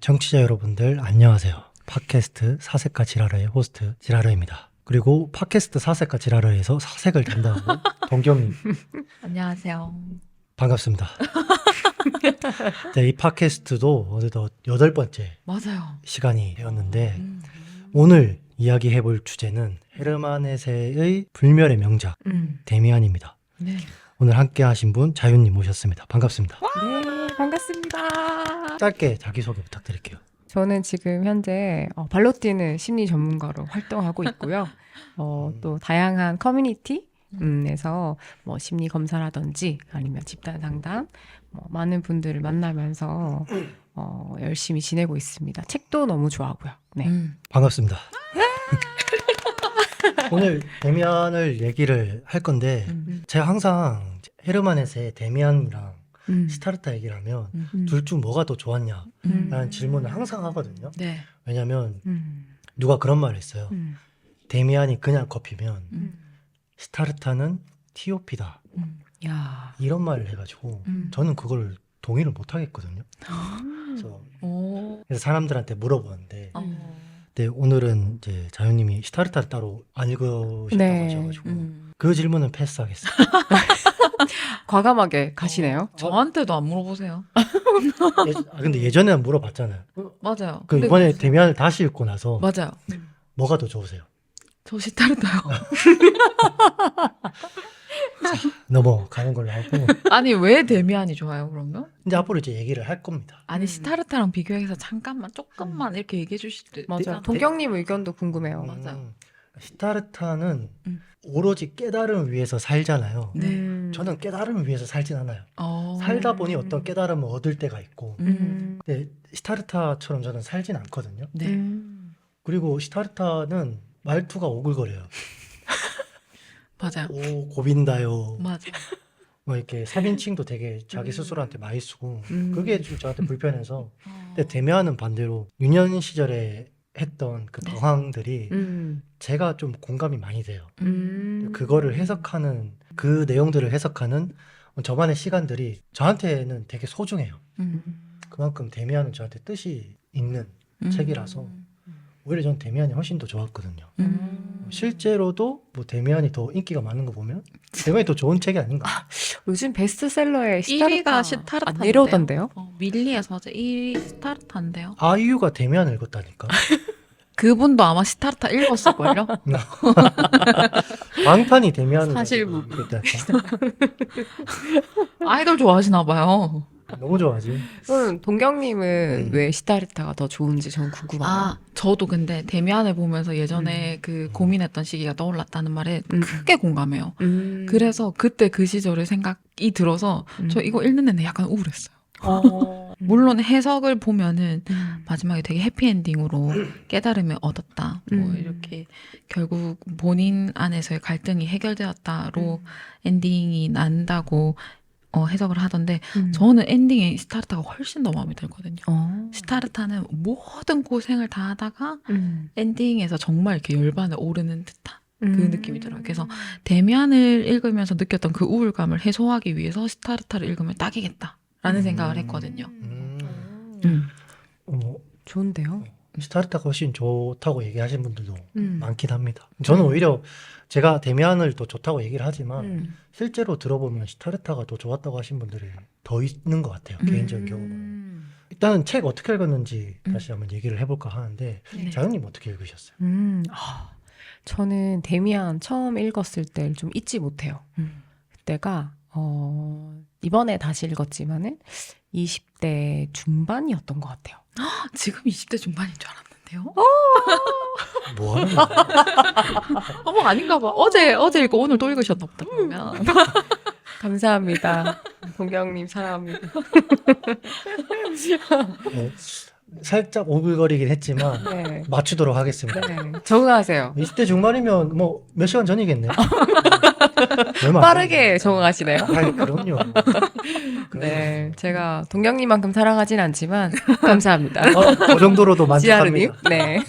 청취자 여러분들 안녕하세요. 팟캐스트 사색과 지라르의 호스트 지라르입니다. 그리고 팟캐스트 사색과 지라르에서 사색을 담당하고 동경님 안녕하세요. 반갑습니다. 네, 이 팟캐스트도 어느덧 8번째 맞아요. 시간이 되었는데 오늘 이야기해볼 주제는 헤르만헤세의 불멸의 명작 데미안입니다. 네. 오늘 함께 하신 분 자윤님 모셨습니다. 반갑습니다. 네, 반갑습니다. 짧게 자기소개 부탁드릴게요. 저는 지금 현재 발로 뛰는 심리 전문가로 활동하고 있고요. 또 다양한 커뮤니티에서 뭐 심리 검사라든지 아니면 집단 상담, 많은 분들을 만나면서 열심히 지내고 있습니다. 책도 너무 좋아하고요. 네. 반갑습니다. 오늘 데미안을 얘기를 할 건데 제가 항상 헤르만헤세의 데미안이랑 시타르타 얘기를 하면 둘 중 뭐가 더 좋았냐라는 질문을 항상 하거든요. 네. 왜냐면 누가 그런 말을 했어요. 데미안이 그냥 커피면 시타르타는 티오피다. 야. 이런 말을 해가지고 저는 그걸 동의를 못 하겠거든요. 오. 그래서 사람들한테 물어보는데 어. 근데 오늘은 이제 자유님이 시타르타를 따로 안 읽으셨다고 네. 하셔가지고 그 질문은 패스하겠습니다. 과감하게 가시네요. 저한테도 안 물어보세요. 근데 예전에는 물어봤잖아요. 맞아요. 그 근데 이번에 데미안을 다시 읽고 나서 맞아요. 뭐가 더 좋으세요? 저 시타르타요. 넘어가는 걸로 하고 아니 왜 데미안이 좋아요 그러면? 이제 앞으로 이제 얘기를 할 겁니다. 아니 시타르타랑 비교해서 잠깐만 조금만 이렇게 얘기해 주실 때 맞아요. 동경님 의견도 궁금해요. 맞아요. 시타르타는 오로지 깨달음을 위해서 살잖아요. 네. 저는 깨달음을 위해서 살진 않아요. 어. 살다 보니 어떤 깨달음을 얻을 때가 있고 근데 시타르타처럼 저는 살진 않거든요. 네. 그리고 시타르타는 말투가 오글거려요. 맞아요. 오 고빈다요. 맞아. 뭐 이렇게 세빈칭도 되게 자기 스스로한테 많이 쓰고 그게 좀 저한테 불편해서 근데 데미안은 반대로 유년 시절에 했던 그 네. 방황들이 제가 좀 공감이 많이 돼요. 그거를 해석하는 그 내용들을 해석하는 저만의 시간들이 저한테는 되게 소중해요. 그만큼 데미안은 저한테 뜻이 있는 책이라서 오히려 전 데미안이 훨씬 더 좋았거든요. 실제로도 뭐 데미안이 더 인기가 많은 거 보면 데미안이 더 좋은 책이 아닌가. 요즘 베스트셀러에 1위가 시타르타 시타르타 안 내려오던데요? 밀리에서 어제 1위 시타르타인데요. 아이유가 데미안을 읽었다니까. 그분도 아마 시타르타 읽었을걸요? 방탄이 데미안을 사실무. 읽었다니까. 아이돌 좋아하시나 봐요. 너무 좋아하지. 그럼 동경님은 왜 시타르타가 더 좋은지 저는 궁금하네요. 아, 저도 근데 데미안을 보면서 예전에 그 고민했던 시기가 떠올랐다는 말에 크게 공감해요. 그래서 그때 그 시절의 생각이 들어서 저 이거 읽는 내내 약간 우울했어요. 물론 해석을 보면은 마지막에 되게 해피엔딩으로 깨달음을 얻었다. 뭐 이렇게 결국 본인 안에서의 갈등이 해결되었다로 엔딩이 난다고 해석을 하던데 저는 엔딩에 시타르타가 훨씬 더 마음에 들거든요. 시타르타는 모든 고생을 다 하다가 엔딩에서 정말 이렇게 열반에 오르는 듯한 그 느낌이 들어요. 그래서 데미안을 읽으면서 느꼈던 그 우울감을 해소하기 위해서 시타르타를 읽으면 딱이겠다라는 생각을 했거든요. 좋은데요? 시타르타가 훨씬 좋다고 얘기하시는 분들도 많긴 합니다. 저는 오히려 제가 데미안을 더 좋다고 얘기를 하지만 실제로 들어보면 시타르타가 더 좋았다고 하신 분들이 더 있는 것 같아요. 개인적인 경험은. 일단은 책 어떻게 읽었는지 다시 한번 얘기를 해볼까 하는데 네. 자연님 어떻게 읽으셨어요? 저는 데미안 처음 읽었을 때 좀 잊지 못해요. 그때가 이번에 다시 읽었지만은 20대 중반이었던 것 같아요. 지금 20대 중반인 줄 알았는데요. 뭐 하는 거야? 어머 아닌가 봐. 어제 읽고 오늘 또 읽으셨나 보다 그러면. 감사합니다. 동경님 사랑합니다. 네, 살짝 오글거리긴 했지만 네. 맞추도록 하겠습니다. 네. 적응하세요. 20대 중반이면 뭐 몇 시간 전이겠네요. 얼마 안 빠르게 됐네요. 적응하시네요. 아이, 그럼요. 네, 제가 동경님만큼 사랑하진 않지만 감사합니다. 그 정도로도 지아르님. 만족합니다. 네.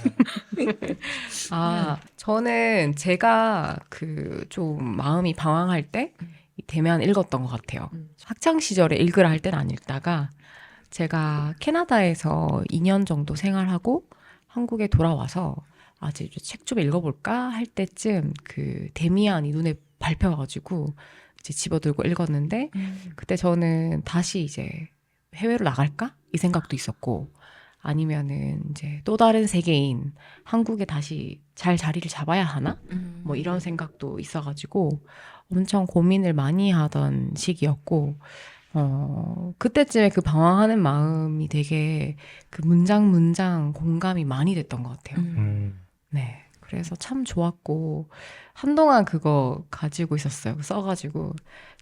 저는 제가 그 좀 마음이 방황할 때 이 대면 읽었던 것 같아요. 학창 시절에 읽으라 할 때는 안 읽다가 제가 캐나다에서 2년 정도 생활하고 한국에 돌아와서 이제 책 좀 읽어볼까 할 때쯤 그 데미안이 눈에 밟혀가지고 이제 집어들고 읽었는데 그때 저는 다시 이제 해외로 나갈까? 이 생각도 있었고 아니면은 이제 또 다른 세계인 한국에 다시 잘 자리를 잡아야 하나? 뭐 이런 생각도 있어가지고 엄청 고민을 많이 하던 시기였고 그때쯤에 그 방황하는 마음이 되게 그 문장 공감이 많이 됐던 것 같아요. 네. 그래서 참 좋았고 한동안 그거 가지고 있었어요. 써가지고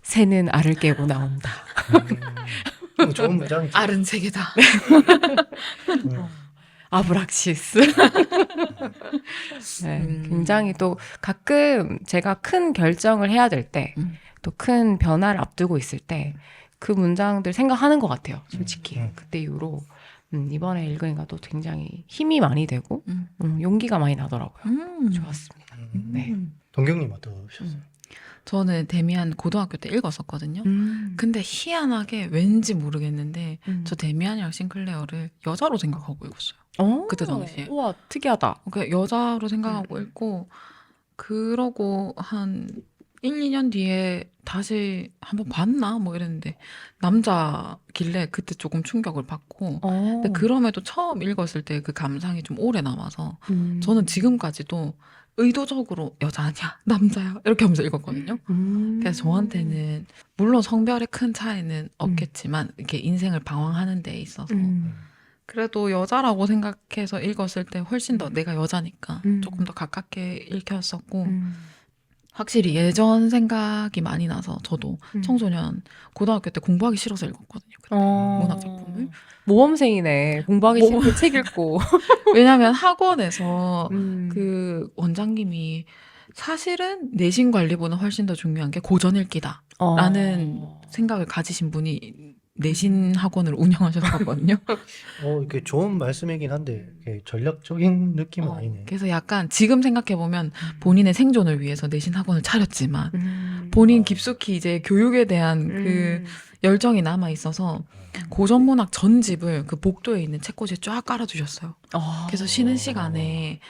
새는 알을 깨고 나온다. 좋은 문장이죠. 알은 세계다. 아브락시스. 네, 굉장히 또 가끔 제가 큰 결정을 해야 될 때, 또 큰 변화를 앞두고 있을 때, 그 문장들 생각하는 것 같아요. 솔직히. 그때 이후로. 이번에 읽으니까 또 굉장히 힘이 많이 되고, 용기가 많이 나더라고요. 좋았습니다. 네. 동경님 어떠셨어요? 저는 데미안 고등학교 때 읽었었거든요. 근데 희한하게 왠지 모르겠는데 저 데미안이랑 싱클레어를 여자로 생각하고 읽었어요. 그때 당시에. 우와, 특이하다. 그러니까 여자로 생각하고 읽고 그러고 한 1, 2년 뒤에 다시 한번 봤나? 뭐 이랬는데 남자길래 그때 조금 충격을 받고 근데 그럼에도 처음 읽었을 때 그 감상이 좀 오래 남아서 저는 지금까지도 의도적으로 여자 아니야 남자야 이렇게 하면서 읽었거든요. 그래서 저한테는 물론 성별의 큰 차이는 없겠지만 이렇게 인생을 방황하는 데 있어서 그래도 여자라고 생각해서 읽었을 때 훨씬 더 내가 여자니까 조금 더 가깝게 읽혔었고 확실히 예전 생각이 많이 나서 저도 청소년 고등학교 때 공부하기 싫어서 읽었거든요. 그때 문학 작품을. 모범생이네. 공부하기 싫고 책 읽고. 왜냐하면 학원에서 그 원장님이 사실은 내신 관리보다 훨씬 더 중요한 게 고전 읽기다라는 생각을 가지신 분이 내신 학원을 운영하셨었거든요. 이게 좋은 말씀이긴 한데 이게 전략적인 느낌은 아니네. 그래서 약간 지금 생각해보면 본인의 생존을 위해서 내신 학원을 차렸지만 본인 깊숙이 이제 교육에 대한 그 열정이 남아 있어서 고전문학 전집을 그 복도에 있는 책꽂이에 쫙 깔아주셨어요. 그래서 쉬는 시간에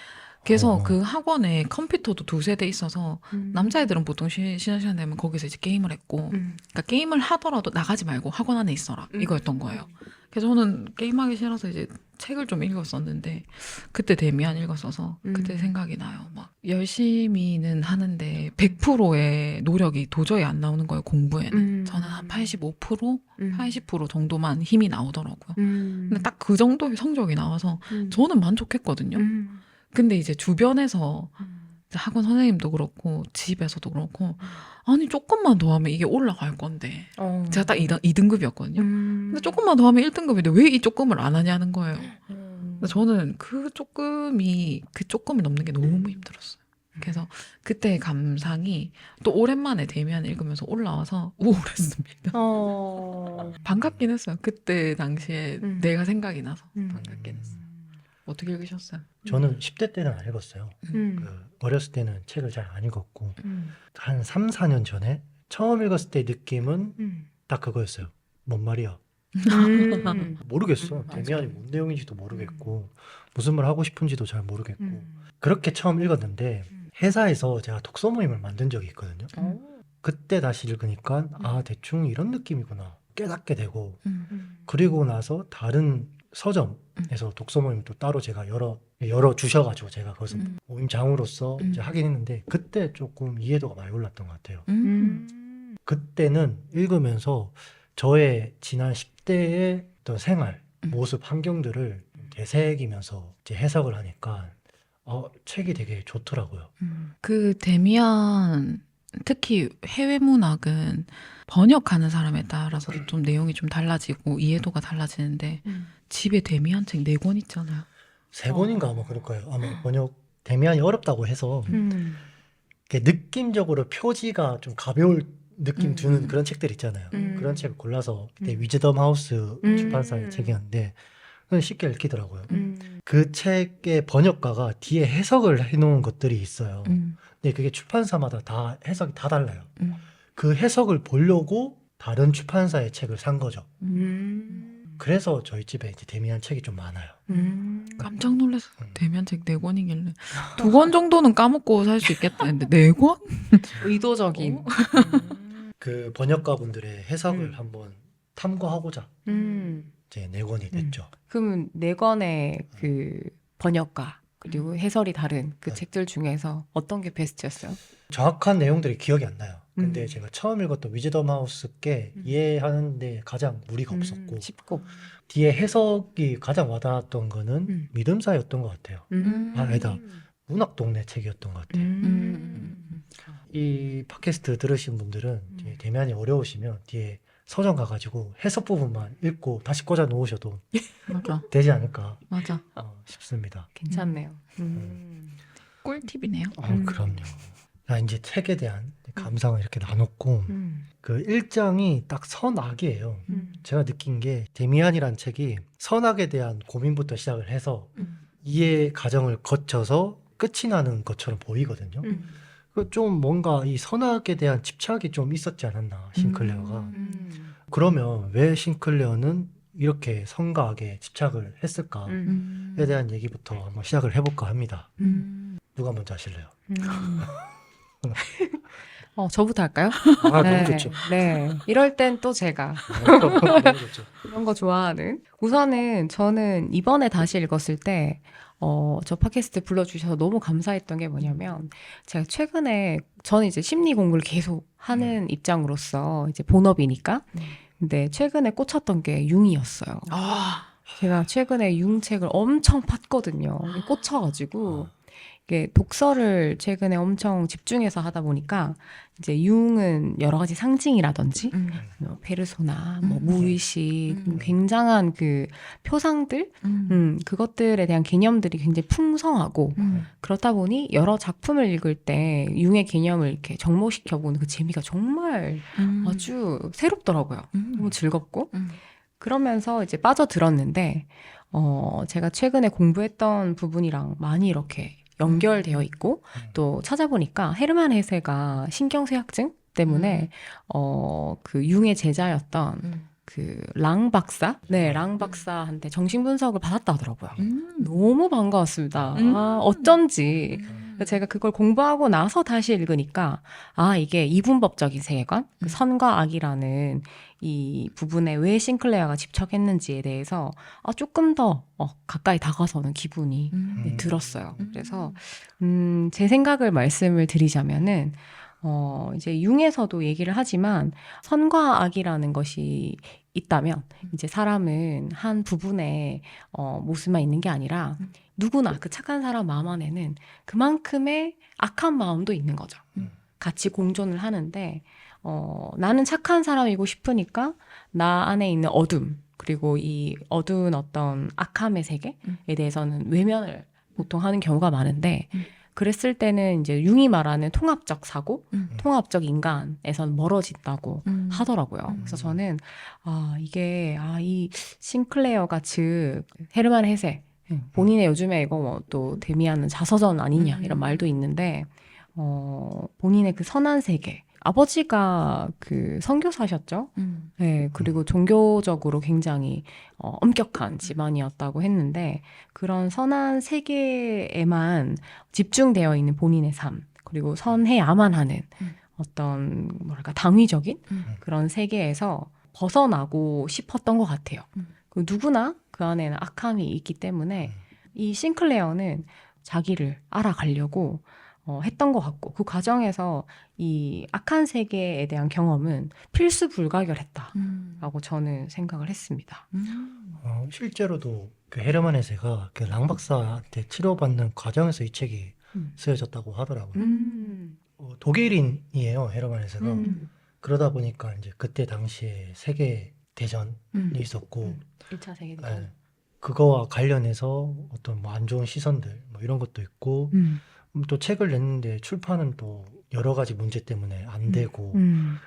그래서 그 학원에 컴퓨터도 2-3대 있어서 남자애들은 보통 쉬는 시간 되면 거기서 이제 게임을 했고 그러니까 게임을 하더라도 나가지 말고 학원 안에 있어라 이거였던 거예요. 그래서 저는 게임하기 싫어서 이제 책을 좀 읽었었는데 그때 데미안 읽었어서 그때 생각이 나요. 막 열심히는 하는데 100%의 노력이 도저히 안 나오는 거예요. 공부에는. 저는 한 85%? 80% 정도만 힘이 나오더라고요. 근데 딱 그 정도의 성적이 나와서 저는 만족했거든요. 근데 이제 주변에서 학원 선생님도 그렇고 집에서도 그렇고 아니 조금만 더 하면 이게 올라갈 건데 제가 딱 2등급이었거든요. 근데 조금만 더 하면 1등급인데 왜 이 조금을 안 하냐는 거예요. 근데 저는 그 조금을 넘는 게 너무 힘들었어요. 그래서 그때의 감상이 또 오랜만에 데미안 읽으면서 올라와서 우울했습니다. 반갑긴 했어요. 그때 당시에 내가 생각이 나서 반갑긴 했어요. 어떻게 읽으셨어요? 저는 10대 때는 안 읽었어요. 어렸을 때는 책을 잘 안 읽었고 한 3, 4년 전에 처음 읽었을 때 느낌은 딱 그거였어요. 뭔 말이야? 모르겠어. 데미안이 뭔 내용인지도 모르겠고 무슨 말 하고 싶은지도 잘 모르겠고 그렇게 처음 읽었는데 회사에서 제가 독서 모임을 만든 적이 있거든요. 그때 다시 읽으니까 대충 이런 느낌이구나 깨닫게 되고 그리고 나서 다른 서점에서 독서 모임 또 따로 제가 열어 주셔가지고 제가 거기서 모임장으로서 이제 하긴 했는데 그때 조금 이해도가 많이 올랐던 것 같아요. 그때는 읽으면서 저의 지난 10대의 어떤 생활, 모습, 환경들을 되새기면서 이제 해석을 하니까 책이 되게 좋더라고요. 그 데미안 특히 해외 문학은 번역하는 사람에 따라서 좀 내용이 좀 달라지고 이해도가 달라지는데 집에 데미안 책 4권 있잖아요. 3권인가 아마 그럴 거예요. 아마 번역 데미안이 어렵다고 해서 이렇게 느낌적으로 표지가 좀 가벼울 느낌 드는 그런 책들 있잖아요. 그런 책을 골라서 그때 위즈덤 하우스 출판사의 책이었는데 쉽게 읽히더라고요. 그 책의 번역가가 뒤에 해석을 해놓은 것들이 있어요. 근데 그게 출판사마다 다 해석이 다 달라요. 그 해석을 보려고 다른 출판사의 책을 산 거죠. 그래서 저희 집에 이제 데미안 책이 좀 많아요. 깜짝 놀랐어요. 음. 대면 책 4권이길래 2권 정도는 까먹고 살 수 있겠다 했는데 4권? 의도적인. 그 번역가분들의 해석을 음. 한번 탐구하고자 이제 4권이 됐죠. 그러면 네 권의 그 번역가 그리고 해설이 다른 그 네. 책들 중에서 어떤 게 베스트였어요? 정확한 내용들이 기억이 안 나요. 근데 음. 제가 처음 읽었던 위즈덤 하우스 게 이해하는데 가장 무리가 없었고 쉽고. 뒤에 해석이 가장 와닿았던 거는 음. 믿음사였던 것 같아요. 아니다. 문학 동네 책이었던 것 같아요. 이 팟캐스트 들으신 분들은 이제 대면이 어려우시면 뒤에 서점 가가지고 해석 부분만 읽고 다시 꽂아 놓으셔도 맞아. 되지 않을까 맞아. 싶습니다. 괜찮네요. 꿀팁이네요. 그럼요. 나 이제 책에 대한 감상을 이렇게 나눴고 그 1장이 딱 선악이에요. 제가 느낀 게 데미안이란 책이 선악에 대한 고민부터 시작을 해서 이해 과정을 거쳐서 끝이 나는 것처럼 보이거든요. 그 좀 뭔가 이 선악에 대한 집착이 좀 있었지 않았나 싱클레어가. 그러면 왜 싱클레어는 이렇게 선과 악에 집착을 했을까에 대한 얘기부터 한번 시작을 해볼까 합니다. 누가 먼저 하실래요? 저부터 할까요? 아 네, 너무 좋죠. 네. 이럴 땐 또 제가 너무 좋죠. 이런 거 좋아하는. 우선은 저는 이번에 다시 읽었을 때, 저 팟캐스트 불러주셔서 너무 감사했던 게 뭐냐면, 제가 최근에, 저는 이제 심리 공부를 계속 하는 입장으로서, 이제 본업이니까. 근데 최근에 꽂혔던 게 융이었어요. 제가 최근에 융 책을 엄청 팠거든요. 꽂혀가지고. 이게 독서를 최근에 엄청 집중해서 하다 보니까 이제 융은 여러 가지 상징이라든지 뭐 페르소나, 뭐 무의식, 굉장한 그 표상들, 그것들에 대한 개념들이 굉장히 풍성하고 그렇다 보니 여러 작품을 읽을 때 융의 개념을 이렇게 접목시켜 보는 그 재미가 정말 아주 새롭더라고요. 너무 즐겁고 그러면서 이제 빠져들었는데 제가 최근에 공부했던 부분이랑 많이 이렇게 연결되어 있고 또 찾아보니까 헤르만 헤세가 신경쇠약증 때문에 그 융의 제자였던 그 랑 박사, 네, 랑 박사한테 정신분석을 받았다 하더라고요. 너무 반가웠습니다. 어쩐지. 제가 그걸 공부하고 나서 다시 읽으니까 이게 이분법적인 세계관, 그 선과 악이라는 이 부분에 왜 싱클레어가 집착했는지에 대해서 조금 더 가까이 다가서는 기분이 들었어요. 그래서 제 생각을 말씀을 드리자면은 이제 융에서도 얘기를 하지만 선과 악이라는 것이 있다면 이제 사람은 한 부분의 모습만 있는 게 아니라 누구나 그 착한 사람 마음 안에는 그만큼의 악한 마음도 있는 거죠. 같이 공존을 하는데 나는 착한 사람이고 싶으니까 나 안에 있는 어둠 그리고 이 어두운 어떤 악함의 세계에 대해서는 외면을 보통 하는 경우가 많은데 그랬을 때는 이제 융이 말하는 통합적 사고, 통합적 인간에선 멀어진다고 하더라고요. 그래서 저는 이게 이 싱클레어가 즉 헤르만 헤세 본인의 요즘에 이거 뭐 또 데미안은 자서전 아니냐 이런 말도 있는데 본인의 그 선한 세계. 아버지가 그 선교사셨죠. 네, 그리고 종교적으로 굉장히 엄격한 집안이었다고 했는데 그런 선한 세계에만 집중되어 있는 본인의 삶 그리고 선해야만 하는 어떤 뭐랄까 당위적인 그런 세계에서 벗어나고 싶었던 것 같아요. 그 누구나 그 안에는 악함이 있기 때문에 이 싱클레어는 자기를 알아가려고 했던 것 같고 그 과정에서 이 악한 세계에 대한 경험은 필수 불가결했다라고 저는 생각을 했습니다. 실제로도 그 헤르만 헤세가 그 랑 박사한테 치료받는 과정에서 이 책이 쓰여졌다고 하더라고요. 독일인이에요, 헤르만 헤세가. 그러다 보니까 이제 그때 당시에 세계 대전이 있었고 1차 세계대전. 네, 그거와 관련해서 어떤 뭐 안 좋은 시선들 뭐 이런 것도 있고 또 책을 냈는데 출판은 또 여러 가지 문제 때문에 안 되고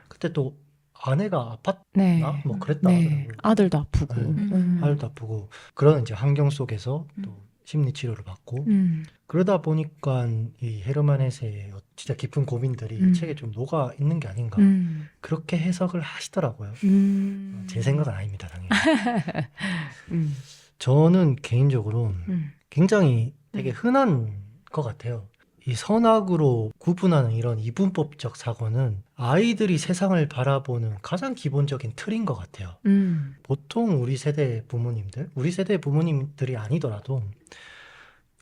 그때 또 아내가 아팠나 네. 뭐 그랬다 네. 하더라고요. 아들도 아프고. 네. 아들도 아프고 그런 이제 환경 속에서 또 심리 치료를 받고 그러다 보니까 이 헤르만 헤세의 진짜 깊은 고민들이 이 책에 좀 녹아 있는 게 아닌가 그렇게 해석을 하시더라고요. 제 생각은 아닙니다, 당연히. 저는 개인적으로 굉장히 되게 흔한 것 같아요. 이 선악으로 구분하는 이런 이분법적 사고는 아이들이 세상을 바라보는 가장 기본적인 틀인 것 같아요. 보통 우리 세대 부모님들이 아니더라도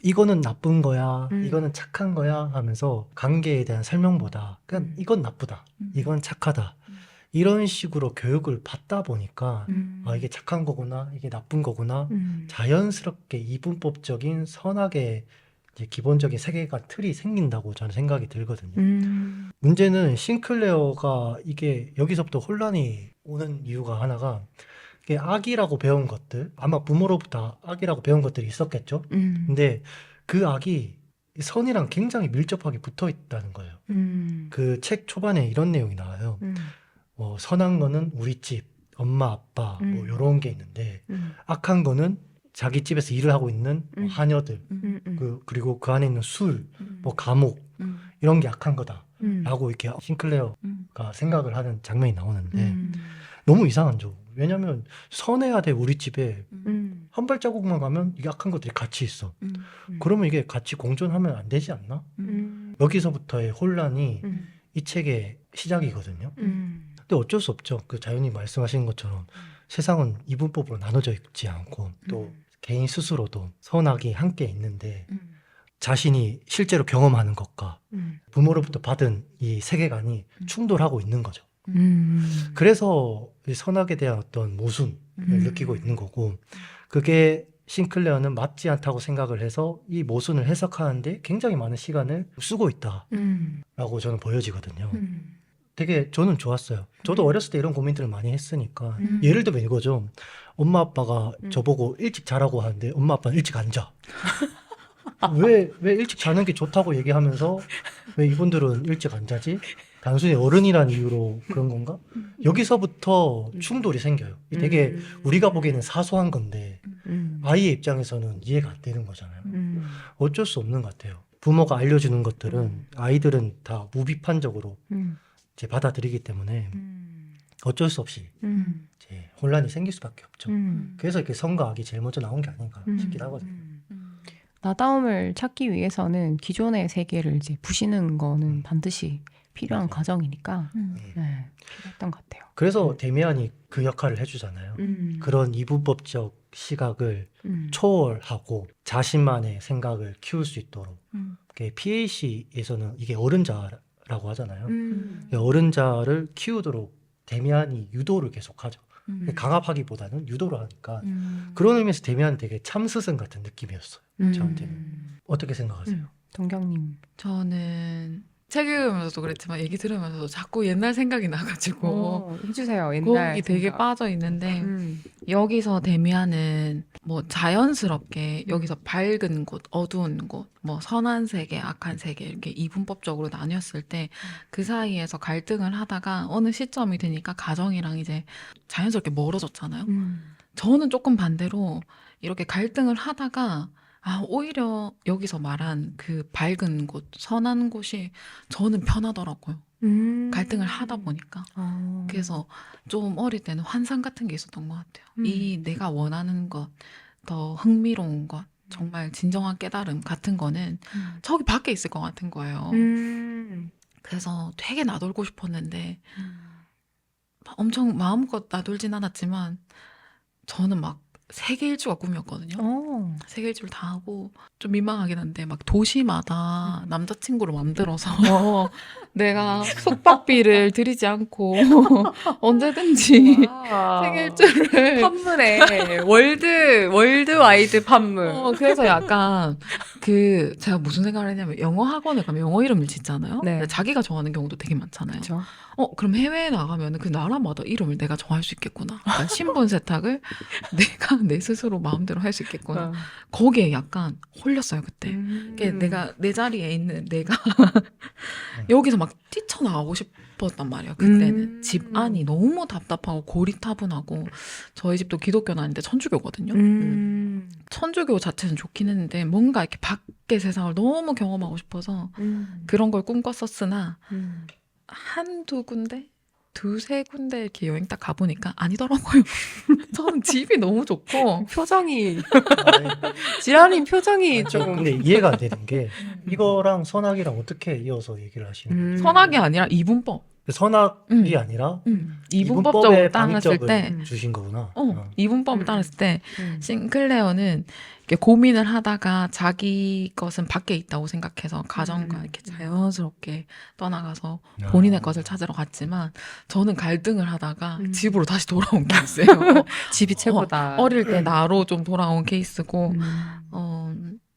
이거는 나쁜 거야, 이거는 착한 거야 하면서 관계에 대한 설명보다 그냥 이건 나쁘다, 이건 착하다 이런 식으로 교육을 받다 보니까 아, 이게 착한 거구나, 이게 나쁜 거구나 자연스럽게 이분법적인 선악의 이제 기본적인 세계관 틀이 생긴다고 저는 생각이 들거든요. 문제는 싱클레어가 이게 여기서부터 혼란이 오는 이유가 하나가 이게 악이라고 배운 것들, 아마 부모로부터 악이라고 배운 것들이 있었겠죠. 근데 그 악이 선이랑 굉장히 밀접하게 붙어 있다는 거예요. 그 책 초반에 이런 내용이 나와요. 선한 거는 우리 집, 엄마, 아빠 뭐 이런 게 있는데 악한 거는 자기 집에서 일을 하고 있는 하녀들, 그리고 그 안에 있는 술, 뭐 감옥 이런 게 악한 거다라고 이렇게 싱클레어가 생각을 하는 장면이 나오는데 너무 이상하죠. 왜냐하면 선해야 돼 우리 집에 한 발자국만 가면 이게 악한 것들이 같이 있어. 그러면 이게 같이 공존하면 안 되지 않나? 여기서부터의 혼란이 이 책의 시작이거든요. 근데 어쩔 수 없죠. 그 자연히 말씀하신 것처럼 세상은 이분법으로 나눠져 있지 않고 또 개인 스스로도 선악이 함께 있는데 자신이 실제로 경험하는 것과 부모로부터 받은 이 세계관이 충돌하고 있는 거죠. 그래서 이 선악에 대한 어떤 모순을 느끼고 있는 거고 그게 싱클레어는 맞지 않다고 생각을 해서 이 모순을 해석하는데 굉장히 많은 시간을 쓰고 있다라고 저는 보여지거든요. 되게 저는 좋았어요. 저도 어렸을 때 이런 고민들을 많이 했으니까 예를 들면 이거죠. 엄마 아빠가 저보고 일찍 자라고 하는데 엄마 아빠는 일찍 안 자. 왜 일찍 자는 게 좋다고 얘기하면서 왜 이분들은 일찍 안 자지? 단순히 어른이란 이유로 그런 건가? 여기서부터 충돌이 생겨요. 되게 우리가 보기에는 사소한 건데 아이의 입장에서는 이해가 안 되는 거잖아요. 어쩔 수 없는 것 같아요. 부모가 알려주는 것들은 아이들은 다 무비판적으로 이제 받아들이기 때문에 어쩔 수 없이 이제 혼란이 생길 수밖에 없죠. 그래서 이렇게 선과 악이 제일 먼저 나온 게 아닌가 싶긴 하거든요. 나다움을 찾기 위해서는 기존의 세계를 이제 부시는 거는 반드시 필요한 과정이니까 네, 필요했던 것 같아요. 그래서 데미안이 그 역할을 해주잖아요. 그런 이분법적 시각을 초월하고 자신만의 생각을 키울 수 있도록 PAC에서는 이게 어른자라고 하잖아요. 어른자를 키우도록 데미안이 유도를 계속하죠. 강압하기보다는 유도를 하니까 그런 의미에서 데미안은 되게 참스승 같은 느낌이었어요. 저한테는. 어떻게 생각하세요? 동경님. 저는 책 읽으면서도 그랬지만 얘기 들으면서도 자꾸 옛날 생각이 나가지고 해주세요. 옛날 거기 되게 생각. 빠져 있는데 여기서 데미안은 뭐 자연스럽게 여기서 밝은 곳, 어두운 곳, 뭐 선한 세계, 악한 세계 이렇게 이분법적으로 나뉘었을 때 그 사이에서 갈등을 하다가 어느 시점이 되니까 가정이랑 이제 자연스럽게 멀어졌잖아요. 저는 조금 반대로 이렇게 갈등을 하다가 오히려 여기서 말한 그 밝은 곳, 선한 곳이 저는 편하더라고요. 갈등을 하다 보니까. 그래서 좀 어릴 때는 환상 같은 게 있었던 것 같아요. 이 내가 원하는 것, 더 흥미로운 것, 정말 진정한 깨달음 같은 거는 저기 밖에 있을 것 같은 거예요. 그래서 되게 나돌고 싶었는데 엄청 마음껏 나돌진 않았지만 저는 막 세계 일주가 꿈이었거든요. 세계 일주를 다 하고 좀 민망하긴 한데 막 도시마다 남자친구를 만들어서 내가 숙박비를 들이지 않고 언제든지 세계 일주를 판물에 월드와이드 판물. 그래서 약간 제가 무슨 생각을 했냐면 영어 학원에 가면 영어 이름을 짓잖아요. 네. 근데 자기가 좋아하는 경우도 되게 많잖아요. 그렇죠. 그럼 해외에 나가면 그 나라마다 이름을 내가 정할 수 있겠구나. 그러니까 신분 세탁을 내가 내 스스로 마음대로 할 수 있겠구나. 거기에 약간 홀렸어요, 그때. 이게 내가 내 자리에 있는 내가 여기서 막 뛰쳐나가고 싶었단 말이에요. 그때는 집 안이 너무 답답하고 고리타분하고 저희 집도 기독교는 아닌데 천주교거든요. 천주교 자체는 좋긴 했는데 뭔가 이렇게 밖의 세상을 너무 경험하고 싶어서 그런 걸 꿈꿨었으나 한두 군데? 두세 군데 이렇게 여행 딱 가보니까 아니더라고요. 저는 집이 너무 좋고 표정이 아니, 지라님 표정이 좀 조금 근데 이해가 안 되는 게 이거랑 선악이랑 어떻게 이어서 얘기를 하시는 거예요? 선악이 아니라 이분법. 선악이 아니라 이분법적으로 이분법의 따랐을 방위적을 때 주신 거구나. 이분법을 따랐을 때 싱클레어는 이렇게 고민을 하다가 자기 것은 밖에 있다고 생각해서 가정과 이렇게 자연스럽게 떠나가서 본인의 것을 찾으러 갔지만 저는 갈등을 하다가 집으로 다시 돌아온 케이스예요. 집이 최고다. 어릴 때 나로 좀 돌아온 케이스고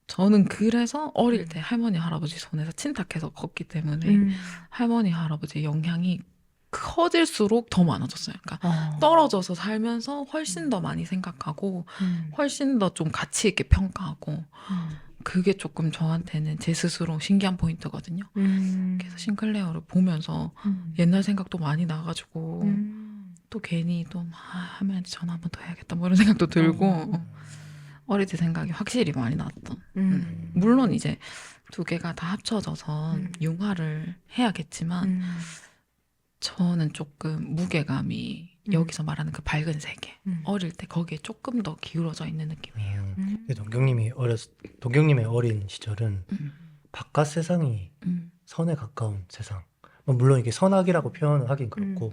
저는 그래서 어릴 때 할머니 할아버지 손에서 친탁해서 컸기 때문에 할머니 할아버지의 영향이 커질수록 더 많아졌어요. 그러니까 떨어져서 살면서 훨씬 더 많이 생각하고 훨씬 더 좀 가치 있게 평가하고 그게 조금 저한테는 제 스스로 신기한 포인트거든요. 그래서 싱클레어를 보면서 옛날 생각도 많이 나가지고 또 괜히 또 할머니한테 전화 한 번 더 해야겠다 뭐 이런 생각도 들고 어릴 때 생각이 확실히 많이 났던. 물론 이제 두 개가 다 합쳐져서 융화를 해야겠지만 저는 조금 무게감이 여기서 말하는 그 밝은 세계 어릴 때 거기에 조금 더 기울어져 있는 느낌이에요. 동경님의 어린 시절은 바깥 세상이 선에 가까운 세상. 물론 이게 선악이라고 표현을 하긴 그렇고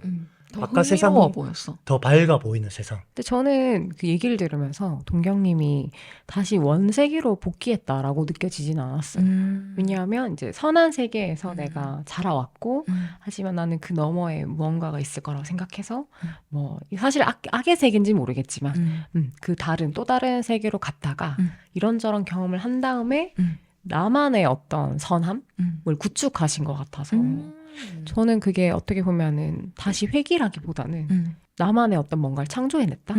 더 바깥 흥미로워 세상이 보였어. 더 밝아 보이는 세상. 근데 저는 그 얘기를 들으면서 동경님이 다시 원세계로 복귀했다라고 느껴지진 않았어요. 왜냐하면 이제 선한 세계에서 내가 자라왔고 하지만 나는 그 너머에 무언가가 있을 거라고 생각해서 뭐 사실 악의 세계인지 모르겠지만 그 다른 또 다른 세계로 갔다가 이런저런 경험을 한 다음에 나만의 어떤 선함을 구축하신 것 같아서 저는 그게 어떻게 보면은 다시 회귀라기보다는 나만의 어떤 뭔가를 창조해냈다?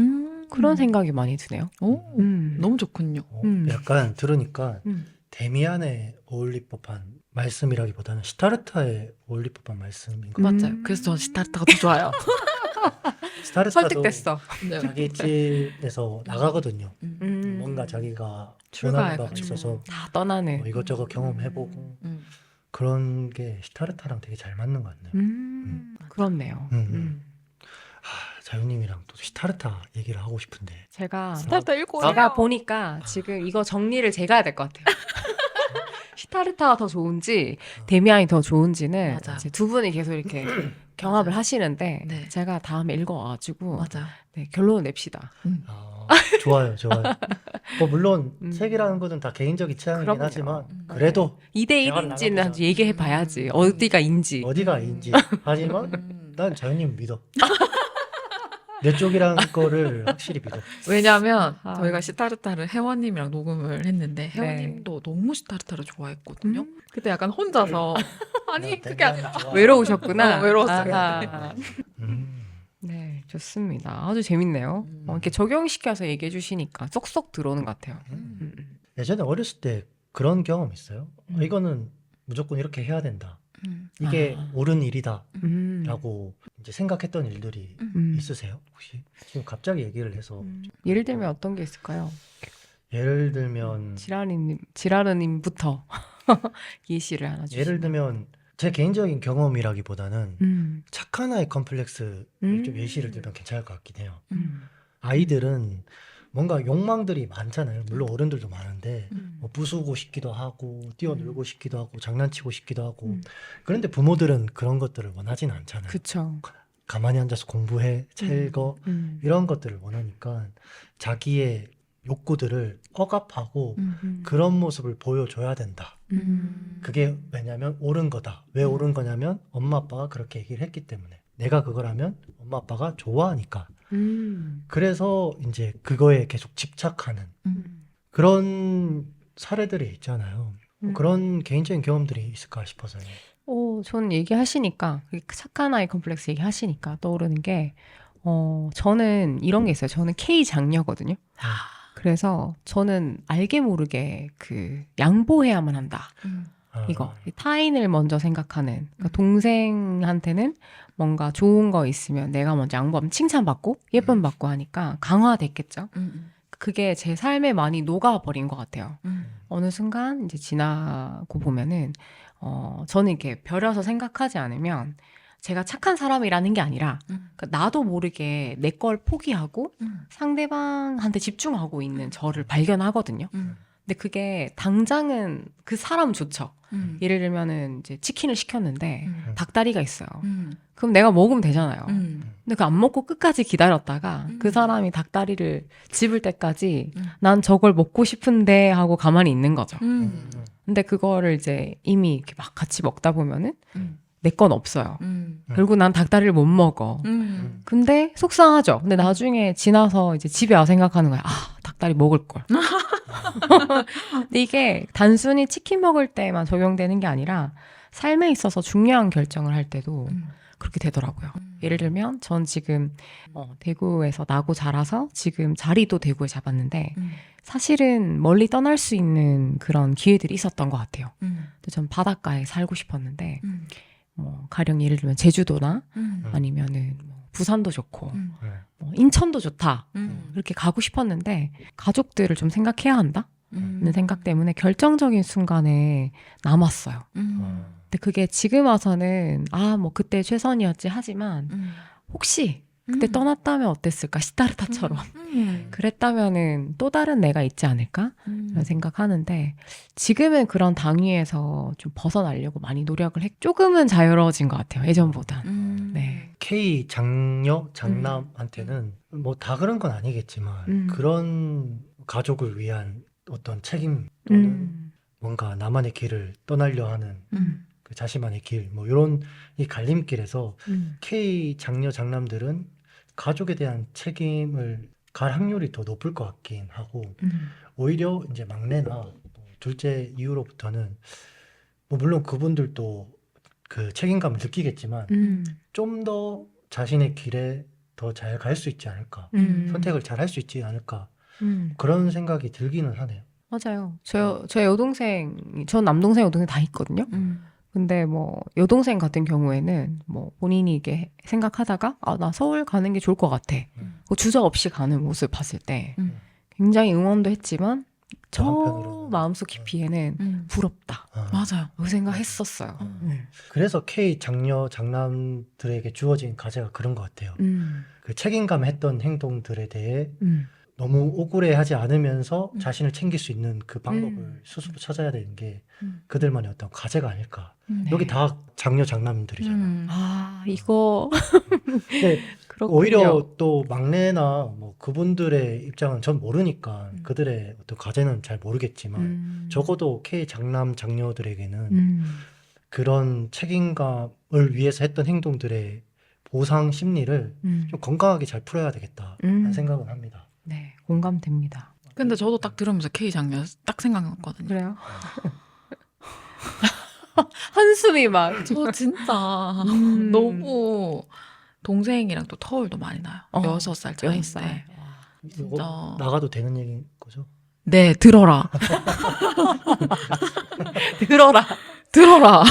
그런 생각이 많이 드네요. 오, 너무 좋군요. 약간 들으니까 데미안에 어울릴 법한 말씀이라기보다는 시타르타에 어울릴 법한 말씀인 것 같아요. 맞아요. 그래서 저 시타르타가 더 좋아요. 시타르타도 설득됐어. 네. 자기 집에서 나가거든요. 뭔가 자기가 변하는 바가 출가해가지고. 있어서 다 떠나는. 뭐 이것저것 경험해보고 그런 게 시타르타랑 되게 잘 맞는 것 같네요. 그렇네요. 자유님이랑 또 시타르타 얘기를 하고 싶은데 제가 읽고 제가 보니까 지금 이거 정리를 제가 해야 될 것 같아요. 시타르타가 더 좋은지 데미안이 더 좋은지는 맞아. 이제 두 분이 계속 이렇게 경합을 하시는데 네. 제가 다음에 읽어와가지고 맞아. 네, 결론을 냅시다. 좋아요. 뭐 물론 책이라는 것은 다 개인적인 취향이긴 그럼요. 하지만 그래도 2대 대화를 1인지는 나가보자. 얘기해 봐야지. 어디가 인지. 어디가 인지 하지만 난 자유님 믿어. 내 쪽이라는 거를 확실히 믿어. 왜냐하면 아. 저희가 시타르타를 혜원님이랑 녹음을 했는데 혜원님도 너무 시타르타를 좋아했거든요. 그때 약간 혼자서 아니 그게 아니라 외로우셨구나. 외로웠어요. 아하. 네, 좋습니다. 아주 재밌네요. 이렇게 적용시켜서 얘기해 주시니까 쏙쏙 들어오는 것 같아요. 예전에 어렸을 때 그런 경험 있어요? 이거는 무조건 이렇게 해야 된다. 이게 옳은 일이다. 라고 이제 생각했던 일들이 있으세요? 혹시? 지금 갑자기 얘기를 해서 예를 들면 어떤 게 있을까요? 예를 들면 지라르님부터 예시를 하나 주시면. 예를 들면 제 개인적인 경험이라기보다는 착한 아이 컴플렉스를 좀 예시를 들면 괜찮을 것 같긴 해요. 아이들은 뭔가 욕망들이 많잖아요. 물론 어른들도 많은데 뭐 부수고 싶기도 하고 뛰어놀고 싶기도 하고 장난치고 싶기도 하고 그런데 부모들은 그런 것들을 원하지는 않잖아요. 그쵸. 가만히 앉아서 공부해, 잘 읽어 이런 것들을 원하니까 자기의 욕구들을 억압하고 그런 모습을 보여줘야 된다. 그게 왜냐면 옳은 거다. 왜 옳은 거냐면 엄마 아빠가 그렇게 얘기를 했기 때문에 내가 그걸 하면 엄마 아빠가 좋아하니까 그래서 이제 그거에 계속 집착하는 그런 사례들이 있잖아요. 그런 개인적인 경험들이 있을까 싶어서요. 전 얘기하시니까, 착한 아이 컴플렉스 얘기하시니까 떠오르는 게, 저는 이런 게 있어요. 저는 K 장녀거든요. 그래서 저는 알게 모르게 양보해야만 한다. 이거. 타인을 먼저 생각하는. 그러니까 동생한테는 뭔가 좋은 거 있으면 내가 먼저 양보하면 칭찬받고 예쁨 받고 하니까 강화됐겠죠. 그게 제 삶에 많이 녹아버린 것 같아요. 어느 순간 이제 지나고 보면은, 저는 이렇게 벼려서 생각하지 않으면 제가 착한 사람이라는 게 아니라 그러니까 나도 모르게 내 걸 포기하고 상대방한테 집중하고 있는 저를 발견하거든요. 근데 그게 당장은 그 사람 좋죠. 예를 들면은 이제 치킨을 시켰는데 닭다리가 있어요. 그럼 내가 먹으면 되잖아요. 근데 그 안 먹고 끝까지 기다렸다가 그 사람이 닭다리를 집을 때까지 난 저걸 먹고 싶은데 하고 가만히 있는 거죠. 근데 그거를 이제 이미 이렇게 막 같이 먹다 보면은 내 건 없어요. 결국 난 닭다리를 못 먹어. 근데 속상하죠. 근데 나중에 지나서 이제 집에 와 생각하는 거야. 아, 닭다리 먹을 걸. 근데 이게 단순히 치킨 먹을 때만 적용되는 게 아니라 삶에 있어서 중요한 결정을 할 때도 그렇게 되더라고요. 예를 들면 전 지금 대구에서 나고 자라서 지금 자리도 대구에 잡았는데 사실은 멀리 떠날 수 있는 그런 기회들이 있었던 것 같아요. 근데 전 바닷가에 살고 싶었는데 뭐 가령 예를 들면 제주도나 아니면은 뭐 부산도 좋고 뭐 인천도 좋다 그렇게 가고 싶었는데 가족들을 좀 생각해야 한다는 생각 때문에 결정적인 순간에 남았어요. 근데 그게 지금 와서는 뭐 그때 최선이었지 하지만 혹시 그때 떠났다면 어땠을까? 시타르타처럼 그랬다면은 또 다른 내가 있지 않을까? 라는 생각하는데 지금은 그런 당위에서 좀 벗어나려고 많이 노력을 조금은 자유로워진 것 같아요. 예전보다. 네. K 장녀 장남한테는 뭐 다 그런 건 아니겠지만 그런 가족을 위한 어떤 책임 또는 뭔가 나만의 길을 떠나려 하는 그 자신만의 길, 뭐 이런 이 갈림길에서 K 장녀 장남들은 가족에 대한 책임을 갈 확률이 더 높을 것 같긴 하고 오히려 이제 막내나 뭐 둘째 이후로부터는 뭐 물론 그분들도 그 책임감을 느끼겠지만 좀 더 자신의 길에 더 잘 갈 수 있지 않을까, 선택을 잘 할 수 있지 않을까 그런 생각이 들기는 하네요. 맞아요. 저 여동생, 전 남동생, 여동생 다 있거든요. 근데 뭐 여동생 같은 경우에는 뭐 본인이 이게 생각하다가 나 서울 가는 게 좋을 것 같아. 그 주저 없이 가는 모습 봤을 때 굉장히 응원도 했지만 저 한편으로는. 마음속 깊이에는 부럽다. 맞아요. 그 생각했었어요. 그래서 K 장녀 장남들에게 주어진 과제가 그런 것 같아요. 그 책임감 했던 행동들에 대해 너무 억울해하지 않으면서 자신을 챙길 수 있는 그 방법을 스스로 찾아야 되는 게 그들만의 어떤 과제가 아닐까. 네. 여기 다 장녀 장남들이잖아. 이거 근데 그렇군요. 오히려 또 막내나 뭐 그분들의 입장은 전 모르니까 그들의 어떤 과제는 잘 모르겠지만 적어도 K 장남 장녀들에게는 그런 책임감을 위해서 했던 행동들의 보상 심리를 좀 건강하게 잘 풀어야 되겠다 하는 생각은 합니다. 네, 공감됩니다. 근데 저도 딱 들으면서 K 장면 딱 생각났거든요. 그래요? 한숨이 막. 저 진짜 너무 동생이랑 또 터울도 많이 나요. 6살 차이인데. 6살. 진짜. 나가도 되는 얘기인 거죠? 네, 들어라. 들어라. 들어라.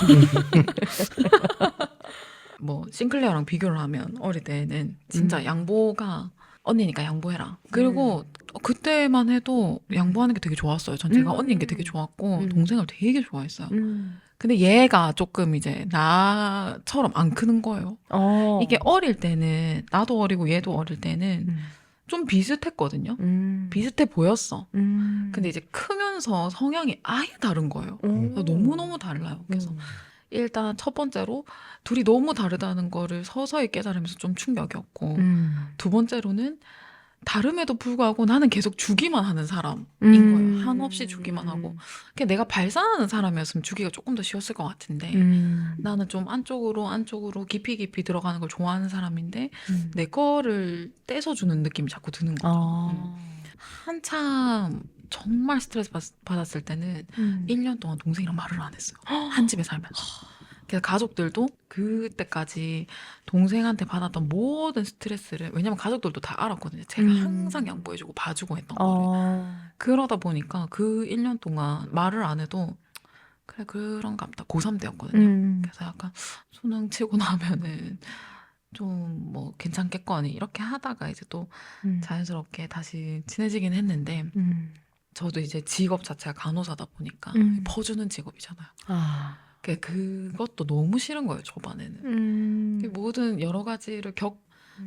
뭐 싱클레어랑 비교를 하면 어릴 때는 진짜 양보가 언니니까 양보해라. 그리고 그때만 해도 양보하는 게 되게 좋았어요. 전 제가 언니인 게 되게 좋았고 동생을 되게 좋아했어요. 근데 얘가 조금 이제 나처럼 안 크는 거예요. 이게 어릴 때는 나도 어리고 얘도 어릴 때는 좀 비슷했거든요. 비슷해 보였어. 근데 이제 크면서 성향이 아예 다른 거예요. 너무너무 달라요. 그래서 일단 첫 번째로 둘이 너무 다르다는 거를 서서히 깨달으면서 좀 충격이었고 두 번째로는 다름에도 불구하고 나는 계속 주기만 하는 사람인 거예요. 한없이 주기만 하고. 그냥 내가 발산하는 사람이었으면 주기가 조금 더 쉬웠을 것 같은데 나는 좀 안쪽으로 깊이 들어가는 걸 좋아하는 사람인데 내 거를 떼서주는 느낌이 자꾸 드는 거죠. 한참 정말 스트레스 받았을 때는 1년 동안 동생이랑 말을 안 했어요. 한 집에 살면서. 그래서 가족들도 그때까지 동생한테 받았던 모든 스트레스를, 왜냐면 가족들도 다 알았거든요. 제가 항상 양보해주고 봐주고 했던 거를. 그러다 보니까 그 1년 동안 말을 안 해도 그래 그런가 보다. 고3 때였거든요. 그래서 약간 수능 치고 나면은 좀 뭐 괜찮겠거니 이렇게 하다가 이제 또 자연스럽게 다시 친해지긴 했는데 저도 이제 직업 자체가 간호사다 보니까 퍼주는 직업이잖아요. 그것도 너무 싫은 거예요, 초반에는. 모든 여러 가지를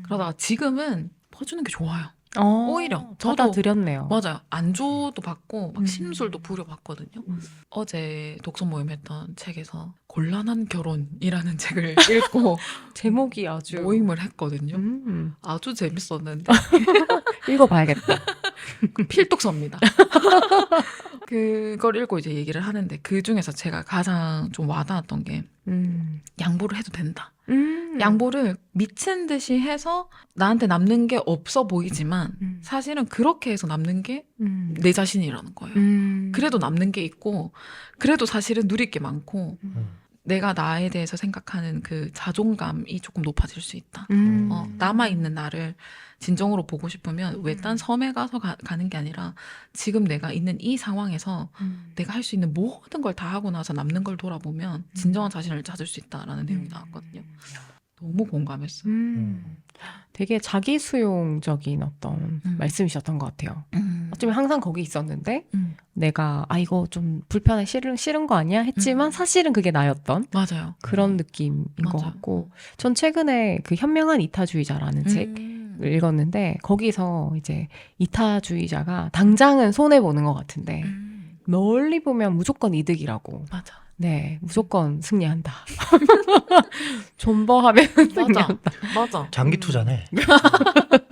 그러다가 지금은 퍼주는 게 좋아요. 오히려 저도 받아들였네요. 맞아요. 안주도 받고 막 심술도 부려봤거든요. 어제 독서 모임 했던 책에서 곤란한 결혼이라는 책을 읽고 제목이 아주 모임을 했거든요. 아주 재밌었는데 읽어봐야겠다. 필독서입니다. 그걸 읽고 이제 얘기를 하는데 그 중에서 제가 가장 좀 와닿았던 게 양보를 해도 된다. 양보를 미친 듯이 해서 나한테 남는 게 없어 보이지만 사실은 그렇게 해서 남는 게 내 자신이라는 거예요. 그래도 남는 게 있고 그래도 사실은 누릴 게 많고 내가 나에 대해서 생각하는 그 자존감이 조금 높아질 수 있다. 남아있는 나를 진정으로 보고 싶으면 왜 딴 섬에 가서 가는 게 아니라 지금 내가 있는 이 상황에서 내가 할 수 있는 모든 걸 다 하고 나서 남는 걸 돌아보면 진정한 자신을 찾을 수 있다라는 내용이 나왔거든요. 너무 공감했어요. 되게 자기 수용적인 어떤 말씀이셨던 것 같아요. 어쩌면 항상 거기 있었는데 내가 이거 좀 불편해 싫은 거 아니야 했지만 사실은 그게 나였던 맞아요. 그런 느낌인 것 맞아요. 같고 전 최근에 그 현명한 이타주의자라는 책을 읽었는데 거기서 이제 이타주의자가 당장은 손해 보는 것 같은데 멀리 보면 무조건 이득이라고. 맞아. 네, 무조건 승리한다. 존버하면 승리한다. 맞아. 장기 투자네.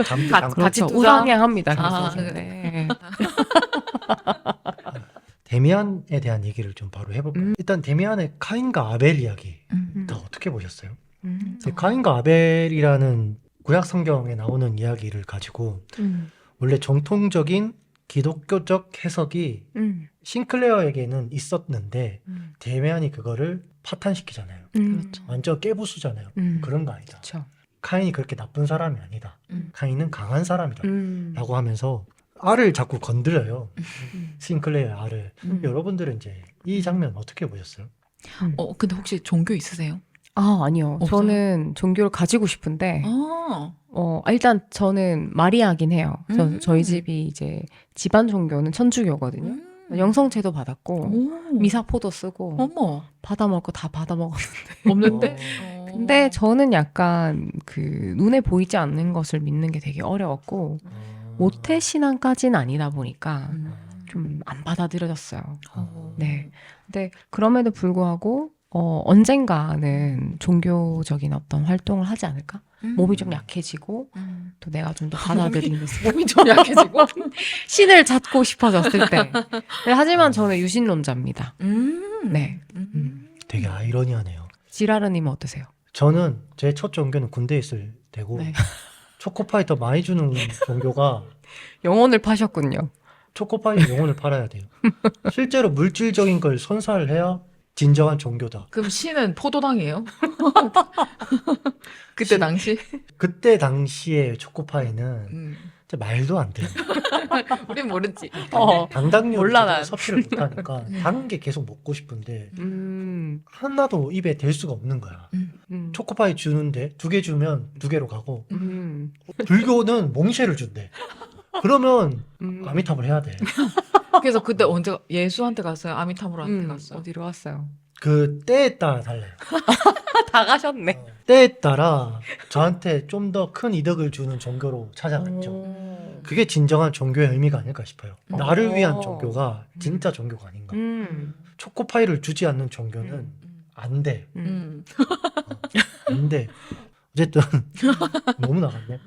장기 그렇죠. 같이 투자. 우상향합니다. 아, 그래서. 네. 데미안에 대한 얘기를 좀 바로 해볼까요? 일단 데미안의 카인과 아벨 이야기 다 어떻게 보셨어요? 카인과 아벨이라는 구약 성경에 나오는 이야기를 가지고 원래 정통적인 기독교적 해석이 싱클레어에게는 있었는데 데미안이 그거를 파탄시키잖아요. 그렇죠. 완전 깨부수잖아요. 그런 거 아니다. 그렇죠. 카인이 그렇게 나쁜 사람이 아니다. 카인은 강한 사람이다. 라고 하면서 알을 자꾸 건드려요. 싱클레어의 알을. 여러분들은 이제 이 장면 어떻게 보셨어요? 근데 혹시 종교 있으세요? 아니요. 없어요? 저는 종교를 가지고 싶은데 아, 일단 저는 마리아긴 해요. 저희 집이 이제 집안 종교는 천주교거든요. 영성제도 받았고 미사포도 쓰고 어머, 받아 먹을 거 다 받아 먹었는데. 없는데? 근데 저는 약간 그 눈에 보이지 않는 것을 믿는 게 되게 어려웠고 모태 신앙까지는 아니다 보니까 좀 안 받아들여졌어요. 네. 근데 그럼에도 불구하고 언젠가는 종교적인 어떤 활동을 하지 않을까? 몸이 좀 약해지고 또 내가 좀 더 받아들이는 몸이 좀 약해지고. 신을 찾고 싶어졌을 때. 하지만 저는 유신론자입니다. 네. 되게 아이러니하네요. 지라르님은 어떠세요? 저는 제 첫 종교는 군대에 있을 때고 네. 초코파이 더 많이 주는 종교가 영혼을 파셨군요. 초코파이 영혼을 팔아야 돼요. 실제로 물질적인 걸 선사를해야 진정한 종교다. 그럼 신은 포도당이에요? 그때 당시? 그때 당시에 초코파이는 진짜 말도 안 돼요. 우린 모르지. 당당률을 몰라, 난. 섭취를 못하니까 단 게 계속 먹고 싶은데 음. 하나도 입에 댈 수가 없는 거야. 초코파이 주는데 2개 주면 2개로 가고 불교는 몽쉐를 준대. 그러면 아미타불 해야 돼. 그래서 그때 언제 예수한테 갔어요? 아미타불한테 갔어요? 어디로 왔어요? 그 때에 따라 달라요. 다 가셨네. 때에 따라 저한테 좀 더 큰 이득을 주는 종교로 찾아갔죠. 그게 진정한 종교의 의미가 아닐까 싶어요. 나를 위한 종교가 진짜 종교가 아닌가. 초코파이를 주지 않는 종교는 안 돼. 안 돼. 어쨌든 너무 나갔네.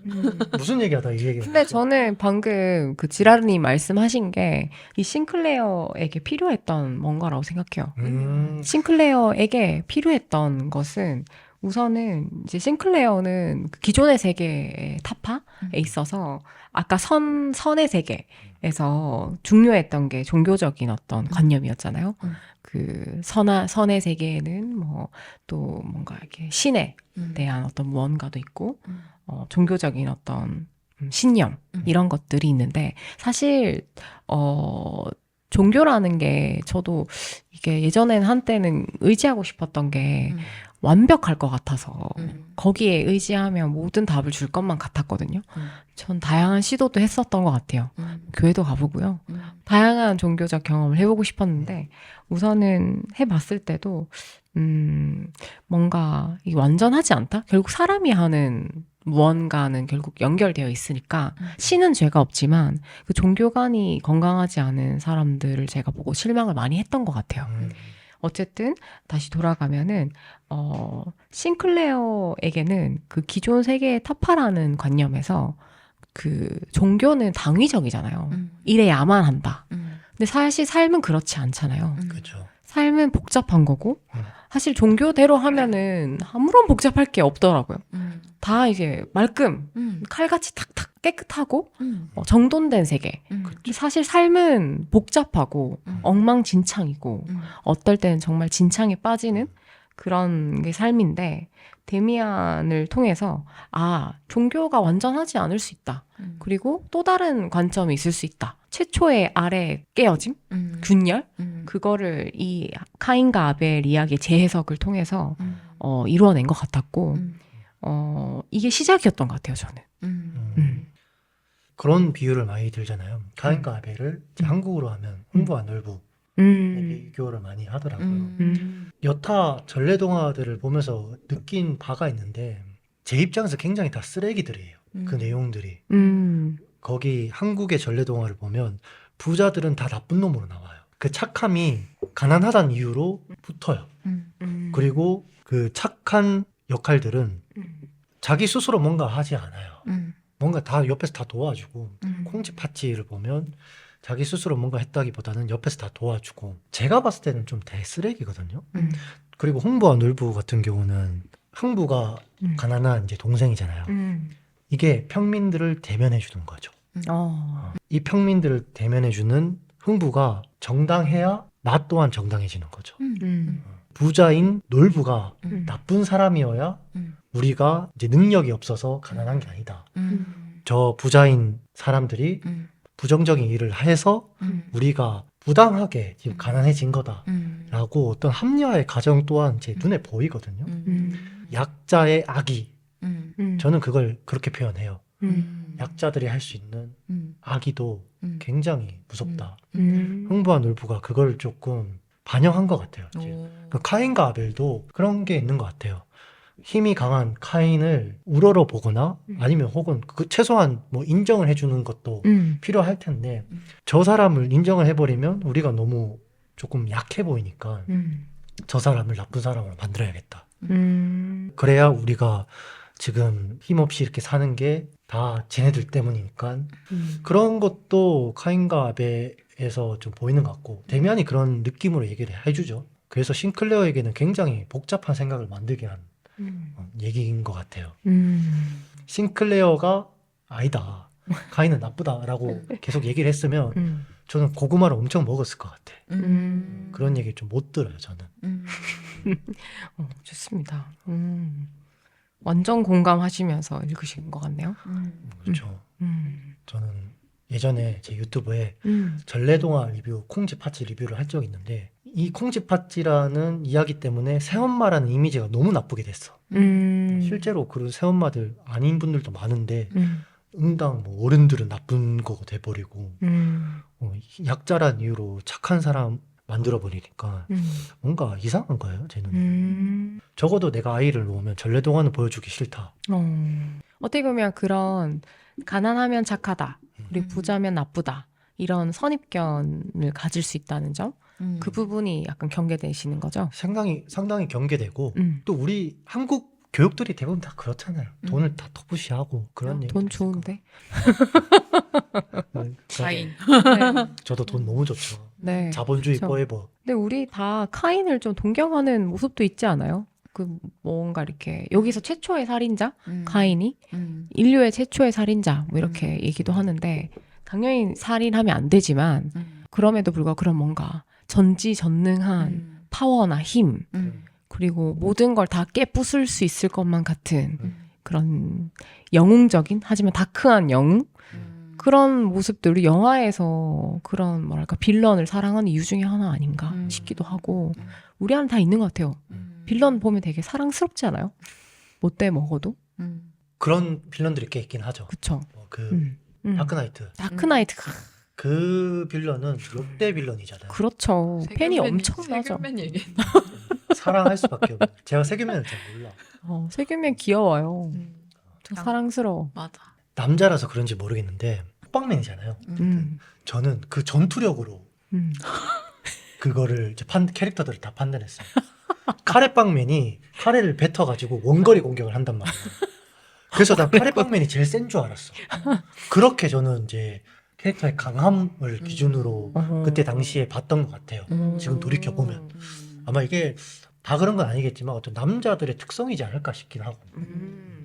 무슨 얘기하다 이 얘기. 근데 저는 방금 그 지라르님 말씀하신 게 이 싱클레어에게 필요했던 뭔가라고 생각해요. 싱클레어에게 필요했던 것은 우선은 이제 싱클레어는 그 기존의 세계의 타파에 있어서 아까 선의 세계에서 중요했던 게 종교적인 어떤 관념이었잖아요. 그 선의 세계에는 뭐 또 뭔가 이렇게 신에 대한 어떤 무언가도 있고 종교적인 어떤 신념 이런 것들이 있는데 사실 종교라는 게 저도 이게 예전에는 한때는 의지하고 싶었던 게 완벽할 것 같아서 거기에 의지하면 모든 답을 줄 것만 같았거든요. 전 다양한 시도도 했었던 것 같아요. 교회도 가보고요. 다양한 종교적 경험을 해보고 싶었는데 우선은 해봤을 때도 뭔가 이게 완전하지 않다? 결국 사람이 하는 무언가는 결국 연결되어 있으니까 신은 죄가 없지만 그 종교관이 건강하지 않은 사람들을 제가 보고 실망을 많이 했던 것 같아요. 어쨌든 다시 돌아가면은 싱클레어에게는 그 기존 세계의 타파라는 관념에서 그 종교는 당위적이잖아요. 이래야만 한다. 근데 사실 삶은 그렇지 않잖아요. 그렇죠. 삶은 복잡한 거고 사실 종교대로 하면은 아무런 복잡할 게 없더라고요. 다 이제 말끔 칼같이 탁탁 깨끗하고 정돈된 세계. 근데 사실 삶은 복잡하고 엉망진창이고 어떨 때는 정말 진창에 빠지는 그런 게 삶인데 데미안을 통해서 종교가 완전하지 않을 수 있다. 그리고 또 다른 관점이 있을 수 있다. 최초의 알의 깨어짐, 균열, 그거를 이 카인과 아벨 이야기의 재해석을 통해서 이루어낸 것 같았고 이게 시작이었던 것 같아요, 저는. 그런 비유를 많이 들잖아요. 가인과 아벨을 이제 한국어로 하면 흥부와 놀부 비교를 많이 하더라고요. 여타 전래동화들을 보면서 느낀 바가 있는데 제 입장에서 굉장히 다 쓰레기들이에요. 그 내용들이. 거기 한국의 전래동화를 보면 부자들은 다 나쁜 놈으로 나와요. 그 착함이 가난하다는 이유로 붙어요. 그리고 그 착한 역할들은 자기 스스로 뭔가 하지 않아요. 뭔가 다 옆에서 다 도와주고 콩쥐팥쥐를 보면 자기 스스로 뭔가 했다기보다는 옆에서 다 도와주고 제가 봤을 때는 좀 대쓰레기거든요. 그리고 흥부와 놀부 같은 경우는 흥부가 가난한 이제 동생이잖아요. 이게 평민들을 대면해 주는 거죠. 이 평민들을 대면해 주는 흥부가 정당해야 나 또한 정당해지는 거죠. 부자인 놀부가 나쁜 사람이어야 우리가 이제 능력이 없어서 가난한 게 아니다. 저 부자인 사람들이 부정적인 일을 해서 우리가 부당하게 지금 가난해진 거다라고 어떤 합리화의 과정 또한 제 눈에 보이거든요. 약자의 악의. 저는 그걸 그렇게 표현해요. 약자들이 할 수 있는 악의도 굉장히 무섭다. 흥부와 놀부가 그걸 조금 반영한 것 같아요. 그 카인과 아벨도 그런 게 있는 것 같아요. 힘이 강한 카인을 우러러 보거나 아니면 혹은 그 최소한 뭐 인정을 해주는 것도 필요할 텐데 저 사람을 인정을 해버리면 우리가 너무 조금 약해 보이니까 저 사람을 나쁜 사람으로 만들어야겠다. 그래야 우리가 지금 힘없이 이렇게 사는 게 다 쟤네들 때문이니까 그런 것도 카인과 아벨에서 좀 보이는 것 같고 데미안이 그런 느낌으로 얘기를 해주죠. 그래서 싱클레어에게는 굉장히 복잡한 생각을 만들게 한 얘기인 것 같아요. 싱클레어가 아니다. 카인은 나쁘다라고 계속 얘기를 했으면 저는 고구마를 엄청 먹었을 것 같아. 그런 얘기 좀 못 들어요, 저는. 좋습니다. 완전 공감하시면서 읽으신 것 같네요. 그렇죠. 저는 예전에 제 유튜브에 전래동화 리뷰, 콩쥐팥쥐 리뷰를 한 적이 있는데 이 콩쥐팥쥐라는 이야기 때문에 새엄마라는 이미지가 너무 나쁘게 됐어. 실제로 그런 새엄마들 아닌 분들도 많은데 응당 뭐 어른들은 나쁜 거가 돼버리고 약자란 이유로 착한 사람 만들어버리니까 뭔가 이상한 거예요, 제 눈에. 적어도 내가 아이를 놓으면 전래동화는 보여주기 싫다. 어떻게 보면 그런 가난하면 착하다, 그리고 부자면 나쁘다 이런 선입견을 가질 수 있다는 점, 그 부분이 약간 경계되시는 거죠? 상당히 경계되고 또 우리 한국 교육들이 대부분 다 그렇잖아요. 돈을 다 터부시하고 그런 얘기. 돈 좋은데. 카인. 저도 돈 너무 좋죠. 네. 자본주의 그쵸. 포에버. 근데 우리 다 카인을 좀 동경하는 모습도 있지 않아요? 그 뭔가 이렇게 여기서 최초의 살인자 음. 카인이 음. 인류의 최초의 살인자 뭐 이렇게 얘기도 하는데 당연히 살인하면 안 되지만 그럼에도 불구하고 그런 뭔가 전지전능한 파워나 힘 그리고 모든 걸 다 깨부술 수 있을 것만 같은 그런 영웅적인 하지만 다크한 영웅 그런 모습들이 영화에서 그런 뭐랄까 빌런을 사랑하는 이유 중에 하나 아닌가 싶기도 하고 우리 안에 다 있는 것 같아요. 빌런 보면 되게 사랑스럽지 않아요? 못돼 먹어도 그런 빌런들이 꽤 있긴 하죠. 그쵸. 그 다크나이트. 다크나이트 그 빌런은 역대 빌런이잖아요. 그렇죠. 팬이 엄청나죠. 세균맨 얘기. 사랑할 수밖에 없는. 제가 세균맨을 잘 몰라. 세균맨 귀여워요. 저 사랑스러워. 맞아. 남자라서 그런지 모르겠는데 호빵맨이잖아요. 저는 그 전투력으로 그거를 이제 캐릭터들을 다 판단했어요. 카레빵맨이 카레를 뱉어가지고 원거리 공격을 한단 말이에요. 그래서 난 카레빵맨이 제일 센 줄 알았어. 그렇게 저는 이제 캐릭터의 강함을 기준으로 그때 당시에 봤던 것 같아요. 지금 돌이켜보면. 아마 이게 다 그런 건 아니겠지만 어떤 남자들의 특성이지 않을까 싶긴 하고.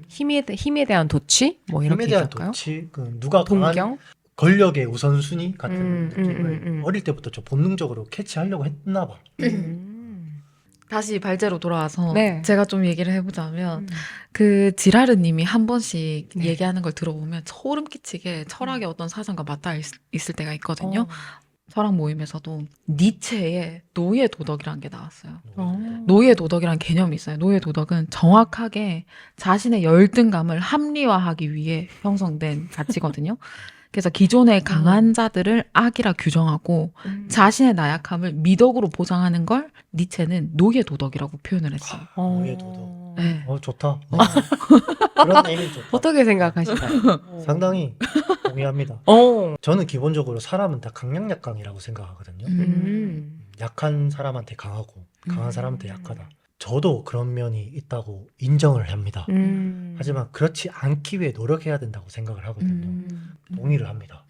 힘에 대한 도취? 뭐 이렇게 힘에 대한 얘기할까요? 도취, 그 누가 강한 동경? 권력의 우선순위 같은 느낌을 어릴 때부터 좀 본능적으로 캐치하려고 했나 봐. 다시 발제로 돌아와서 네. 제가 좀 얘기를 해보자면 그 지라르님이 한 번씩 네. 얘기하는 걸 들어보면 소름 끼치게 철학의 어떤 사상과 맞닿아 있을 때가 있거든요. 철학 모임에서도 니체의 노예 도덕이라는 게 나왔어요. 노예 도덕이라는 개념이 있어요. 노예 도덕은 정확하게 자신의 열등감을 합리화하기 위해 형성된 가치거든요. 그래서 기존의 강한 자들을 악이라 규정하고 자신의 나약함을 미덕으로 보장하는 걸 니체는 노예 도덕이라고 표현을 했어요. 노예 도덕. 네. 좋다. 그런 의미 좋다. 어떻게 생각하시나요? 상당히 동의합니다. 저는 기본적으로 사람은 다 강약약강이라고 생각하거든요. 약한 사람한테 강하고 강한 사람한테 약하다. 저도 그런 면이 있다고 인정을 합니다. 하지만 그렇지 않기 위해 노력해야 된다고 생각을 하거든요. 동의를 합니다.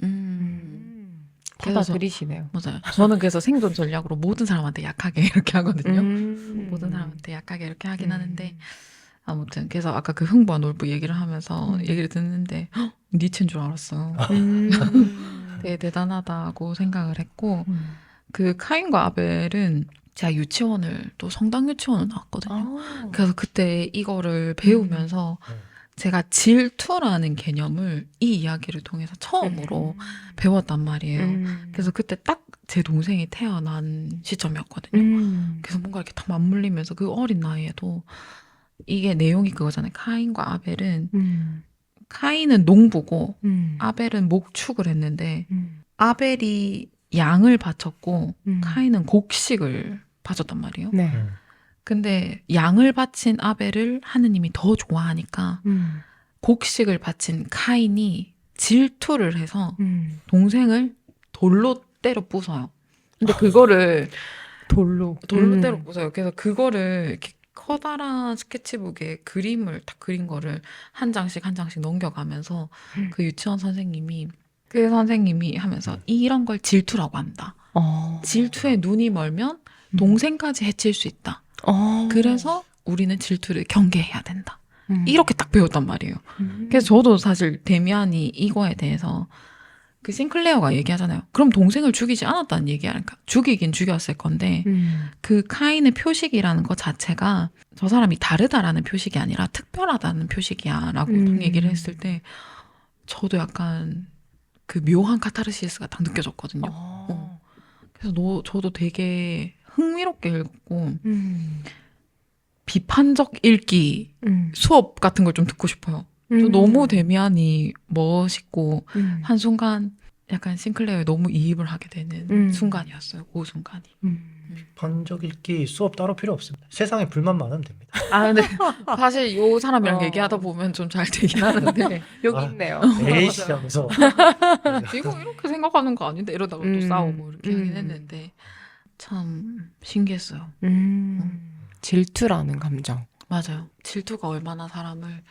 받아들이시네요. 맞아요. 저는 그래서 생존 전략으로 모든 사람한테 약하게 이렇게 하거든요. 모든 사람한테 약하게 이렇게 하긴 하는데 아무튼 그래서 아까 그 흥부와 놀부 얘기를 하면서 얘기를 듣는데 니체인 줄 알았어요. 되게 대단하다고 생각을 했고 그 카인과 아벨은 제가 유치원을 또 성당 유치원을 나왔거든요. 그래서 그때 이거를 배우면서 제가 질투라는 개념을 이 이야기를 통해서 처음으로 배웠단 말이에요. 그래서 그때 딱 제 동생이 태어난 시점이었거든요. 그래서 뭔가 이렇게 딱 맞물리면서 그 어린 나이에도 이게 내용이 그거잖아요. 카인과 아벨은 카인은 농부고 아벨은 목축을 했는데 아벨이 양을 바쳤고 카인은 곡식을 바쳤단 말이에요. 네. 근데 양을 바친 아벨을 하느님이 더 좋아하니까 곡식을 바친 카인이 질투를 해서 동생을 돌로 때려 부숴요. 근데 그거를 돌로 때려 부숴요. 그래서 그거를 이렇게 커다란 스케치북에 그림을 딱 그린 거를 한 장씩 한 장씩 넘겨가면서 그 유치원 선생님이 하면서 이런 걸 질투라고 한다. 질투에 눈이 멀면 동생까지 해칠 수 있다. 그래서 우리는 질투를 경계해야 된다. 이렇게 딱 배웠단 말이에요. 그래서 저도 사실 데미안이 이거에 대해서 그 싱클레어가 얘기하잖아요. 그럼 동생을 죽이지 않았다는 얘기 아닐까? 죽이긴 죽였을 건데 그 카인의 표식이라는 것 자체가 저 사람이 다르다라는 표식이 아니라 특별하다는 표식이야 라고 딱 얘기를 했을 때 저도 약간 그 묘한 카타르시스가 딱 느껴졌거든요. 그래서 저도 되게 흥미롭게 읽고 비판적 읽기 수업 같은 걸 좀 듣고 싶어요. 저 너무 데미안이 멋있고 한순간 약간 싱클레어에 너무 이입을 하게 되는 순간이었어요. 그 순간이. 비판적 읽기 수업 따로 필요 없습니다. 세상에 불만 많으면 됩니다. 근데 사실 이 사람이랑 얘기하다 보면 좀 잘 되긴 하는데 여기 있네요. 에이씨 하면서 이거 이렇게 생각하는 거 아닌데 이러다가 또 싸우고 이렇게 하긴 했는데 참 신기했어요. 질투라는 감정. 맞아요. 질투가 얼마나 사람을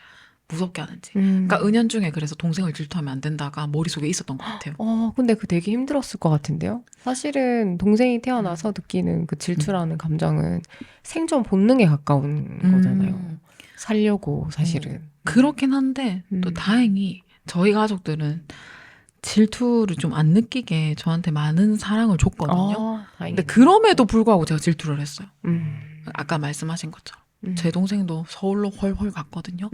무섭게 하는지. 그러니까 은연중에 그래서 동생을 질투하면 안 된다가 머릿속에 있었던 것 같아요. 근데 그 되게 힘들었을 것 같은데요? 사실은 동생이 태어나서 느끼는 그 질투라는 감정은 생존 본능에 가까운 거잖아요. 살려고 사실은. 그렇긴 한데 또 다행히 저희 가족들은 질투를 좀 안 느끼게 저한테 많은 사랑을 줬거든요. 근데 그럼에도 불구하고 제가 질투를 했어요. 아까 말씀하신 것처럼. 제 동생도 서울로 헐헐 갔거든요.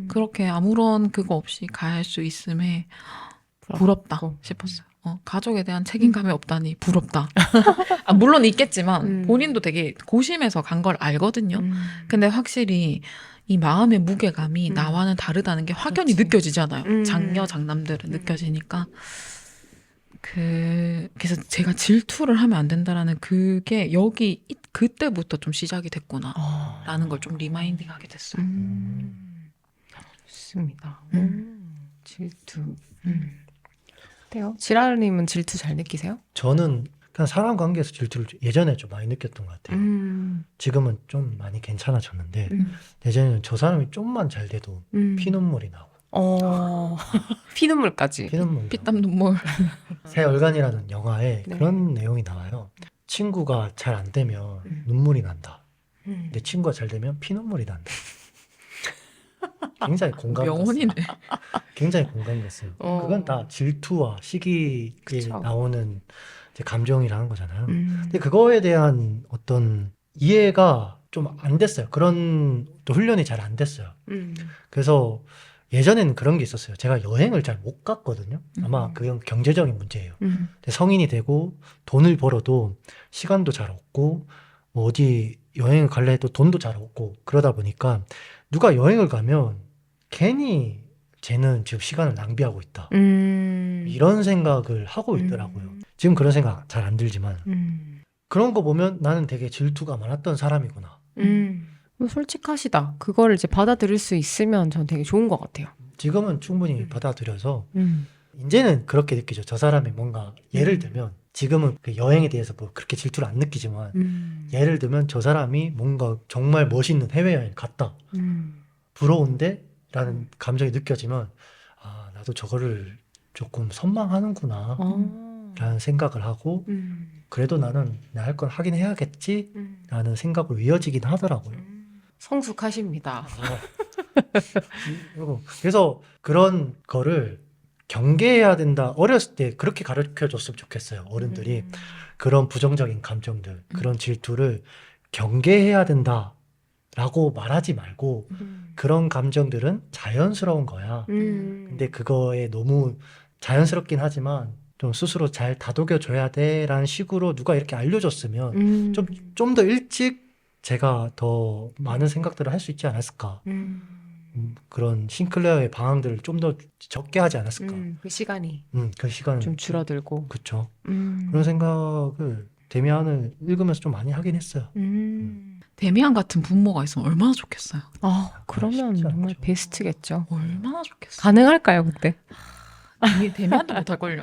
그렇게 아무런 그거 없이 갈 수 있음에 부럽다 싶었어요. 가족에 대한 책임감이 없다니 부럽다. 물론 있겠지만 본인도 되게 고심해서 간 걸 알거든요. 근데 확실히 이 마음의 무게감이 나와는 다르다는 게 확연히 그렇지. 느껴지잖아요. 장녀 장남들은 느껴지니까. 그래서 제가 질투를 하면 안 된다라는 그게 그때부터 좀 시작이 됐구나라는 걸 좀 리마인딩하게 됐어요. 좋습니다. 질투. 어때요? 지라님은 질투 잘 느끼세요? 저는 그냥 사람 관계에서 질투를 예전에 좀 많이 느꼈던 것 같아요. 지금은 좀 많이 괜찮아졌는데 예전에는 저 사람이 좀만 잘 돼도 피눈물이 나고 피눈물까지. 피눈물 피땀 눈물. 새 얼간이라는 영화에 네. 그런 내용이 나와요. 친구가 잘 안 되면 눈물이 난다. 근데 친구가 잘 되면 피눈물이 난다. 굉장히 공감 명언이네. 굉장히 공감이 갔어요. 그건 다 질투와 시기에 그쵸. 나오는 이제 감정이라는 거잖아요. 근데 그거에 대한 어떤 이해가 좀 안 됐어요. 그런 또 훈련이 잘 안 됐어요. 그래서 예전에는 그런 게 있었어요. 제가 여행을 잘 못 갔거든요. 아마 그건 경제적인 문제예요. 근데 성인이 되고 돈을 벌어도 시간도 잘 없고 뭐 어디 여행을 갈래 해도 돈도 잘 없고 그러다 보니까 누가 여행을 가면 괜히 쟤는 지금 시간을 낭비하고 있다. 이런 생각을 하고 있더라고요. 지금 그런 생각 잘 안 들지만 그런 거 보면 나는 되게 질투가 많았던 사람이구나. 솔직하시다. 그거를 이제 받아들일 수 있으면 전 되게 좋은 것 같아요. 지금은 충분히 받아들여서 이제는 그렇게 느끼죠. 저 사람이 뭔가 예를 들면 지금은 그 여행에 대해서 뭐 그렇게 질투를 안 느끼지만 예를 들면 저 사람이 뭔가 정말 멋있는 해외여행 갔다. 부러운데? 라는 감정이 느껴지면 아 나도 저거를 조금 선망하는구나 라는 생각을 하고 그래도 나는 내 할 건 하긴 해야겠지 라는 생각으로 이어지긴 하더라고요. 성숙하십니다. 그래서 그런 거를 경계해야 된다. 어렸을 때 그렇게 가르쳐 줬으면 좋겠어요. 어른들이 그런 부정적인 감정들, 그런 질투를 경계해야 된다 라고 말하지 말고 그런 감정들은 자연스러운 거야. 근데 그거에 너무 자연스럽긴 하지만 좀 스스로 잘 다독여 줘야 돼 라는 식으로 누가 이렇게 알려줬으면 좀 더 일찍 제가 더 많은 생각들을 할 수 있지 않았을까. 그런 싱클레어의 방황들을 좀 더 적게 하지 않았을까. 그 시간이 그 시간을 좀 줄어들고. 그쵸. 그런 생각을 데미안을 읽으면서 좀 많이 하긴 했어요. 데미안 같은 부모가 있으면 얼마나 좋겠어요. 그러면 쉽지 정말 않죠. 베스트겠죠. 얼마나 좋겠어요. 가능할까요, 그때? 데미안도 못할걸요.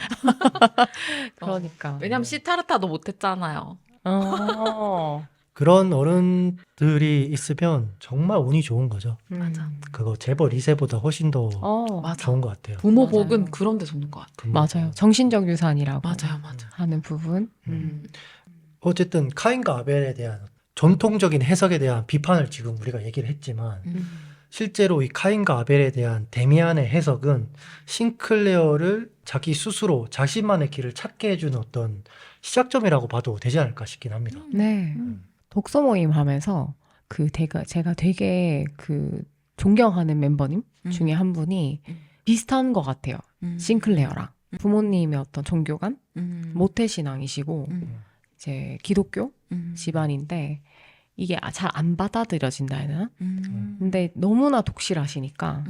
그러니까. 왜냐면 시타르타도 못했잖아요. 그런 어른들이 있으면 정말 운이 좋은 거죠. 맞아. 그거 재벌 2세보다 훨씬 더 맞아. 좋은 것 같아요. 부모 맞아요. 복은 그런 데 솟는 것 같아. 맞아요. 정신적 유산이라고 맞아. 하는 부분. 어쨌든 카인과 아벨에 대한 전통적인 해석에 대한 비판을 지금 우리가 얘기를 했지만 실제로 이 카인과 아벨에 대한 데미안의 해석은 싱클레어를 자기 스스로 자신만의 길을 찾게 해주는 어떤 시작점이라고 봐도 되지 않을까 싶긴 합니다. 네. 독서 모임 하면서 제가 되게 존경하는 멤버님 중에 한 분이 비슷한 것 같아요. 싱클레어랑. 부모님의 어떤 종교관? 모태신앙이시고, 이제 기독교 집안인데, 이게 잘 안 받아들여진다 해야 되나? 근데 너무나 독실하시니까,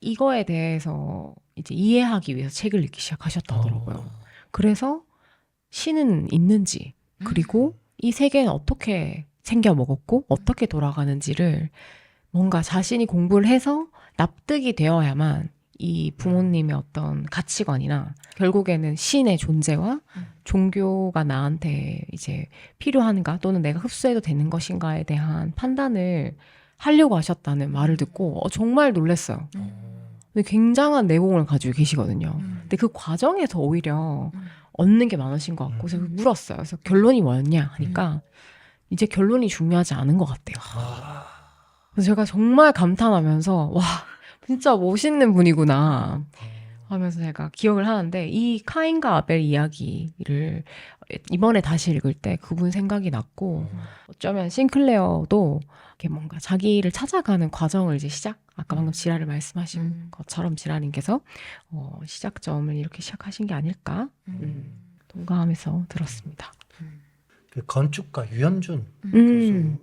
이거에 대해서 이제 이해하기 위해서 책을 읽기 시작하셨다더라고요. 그래서 신은 있는지, 그리고 이 세계는 어떻게 생겨 먹었고, 어떻게 돌아가는지를 뭔가 자신이 공부를 해서 납득이 되어야만 이 부모님의 어떤 가치관이나 결국에는 신의 존재와 종교가 나한테 이제 필요한가 또는 내가 흡수해도 되는 것인가에 대한 판단을 하려고 하셨다는 말을 듣고 정말 놀랐어요. 근데 굉장한 내공을 가지고 계시거든요. 근데 그 과정에서 오히려 얻는 게 많으신 것 같고 그래서 물었어요. 그래서 결론이 뭐였냐 하니까 이제 결론이 중요하지 않은 것 같대요. 그래서 제가 정말 감탄하면서 와 진짜 멋있는 분이구나 하면서 제가 기억을 하는데 이 카인과 아벨 이야기를 이번에 다시 읽을 때 그분 생각이 났고 어쩌면 싱클레어도 이렇게 뭔가 자기를 찾아가는 과정을 이제 아까 방금 지라를 말씀하신 것처럼 지라님께서 시작점을 이렇게 시작하신 게 아닐까 동감하면서 들었습니다. 그 건축가 유현준 교수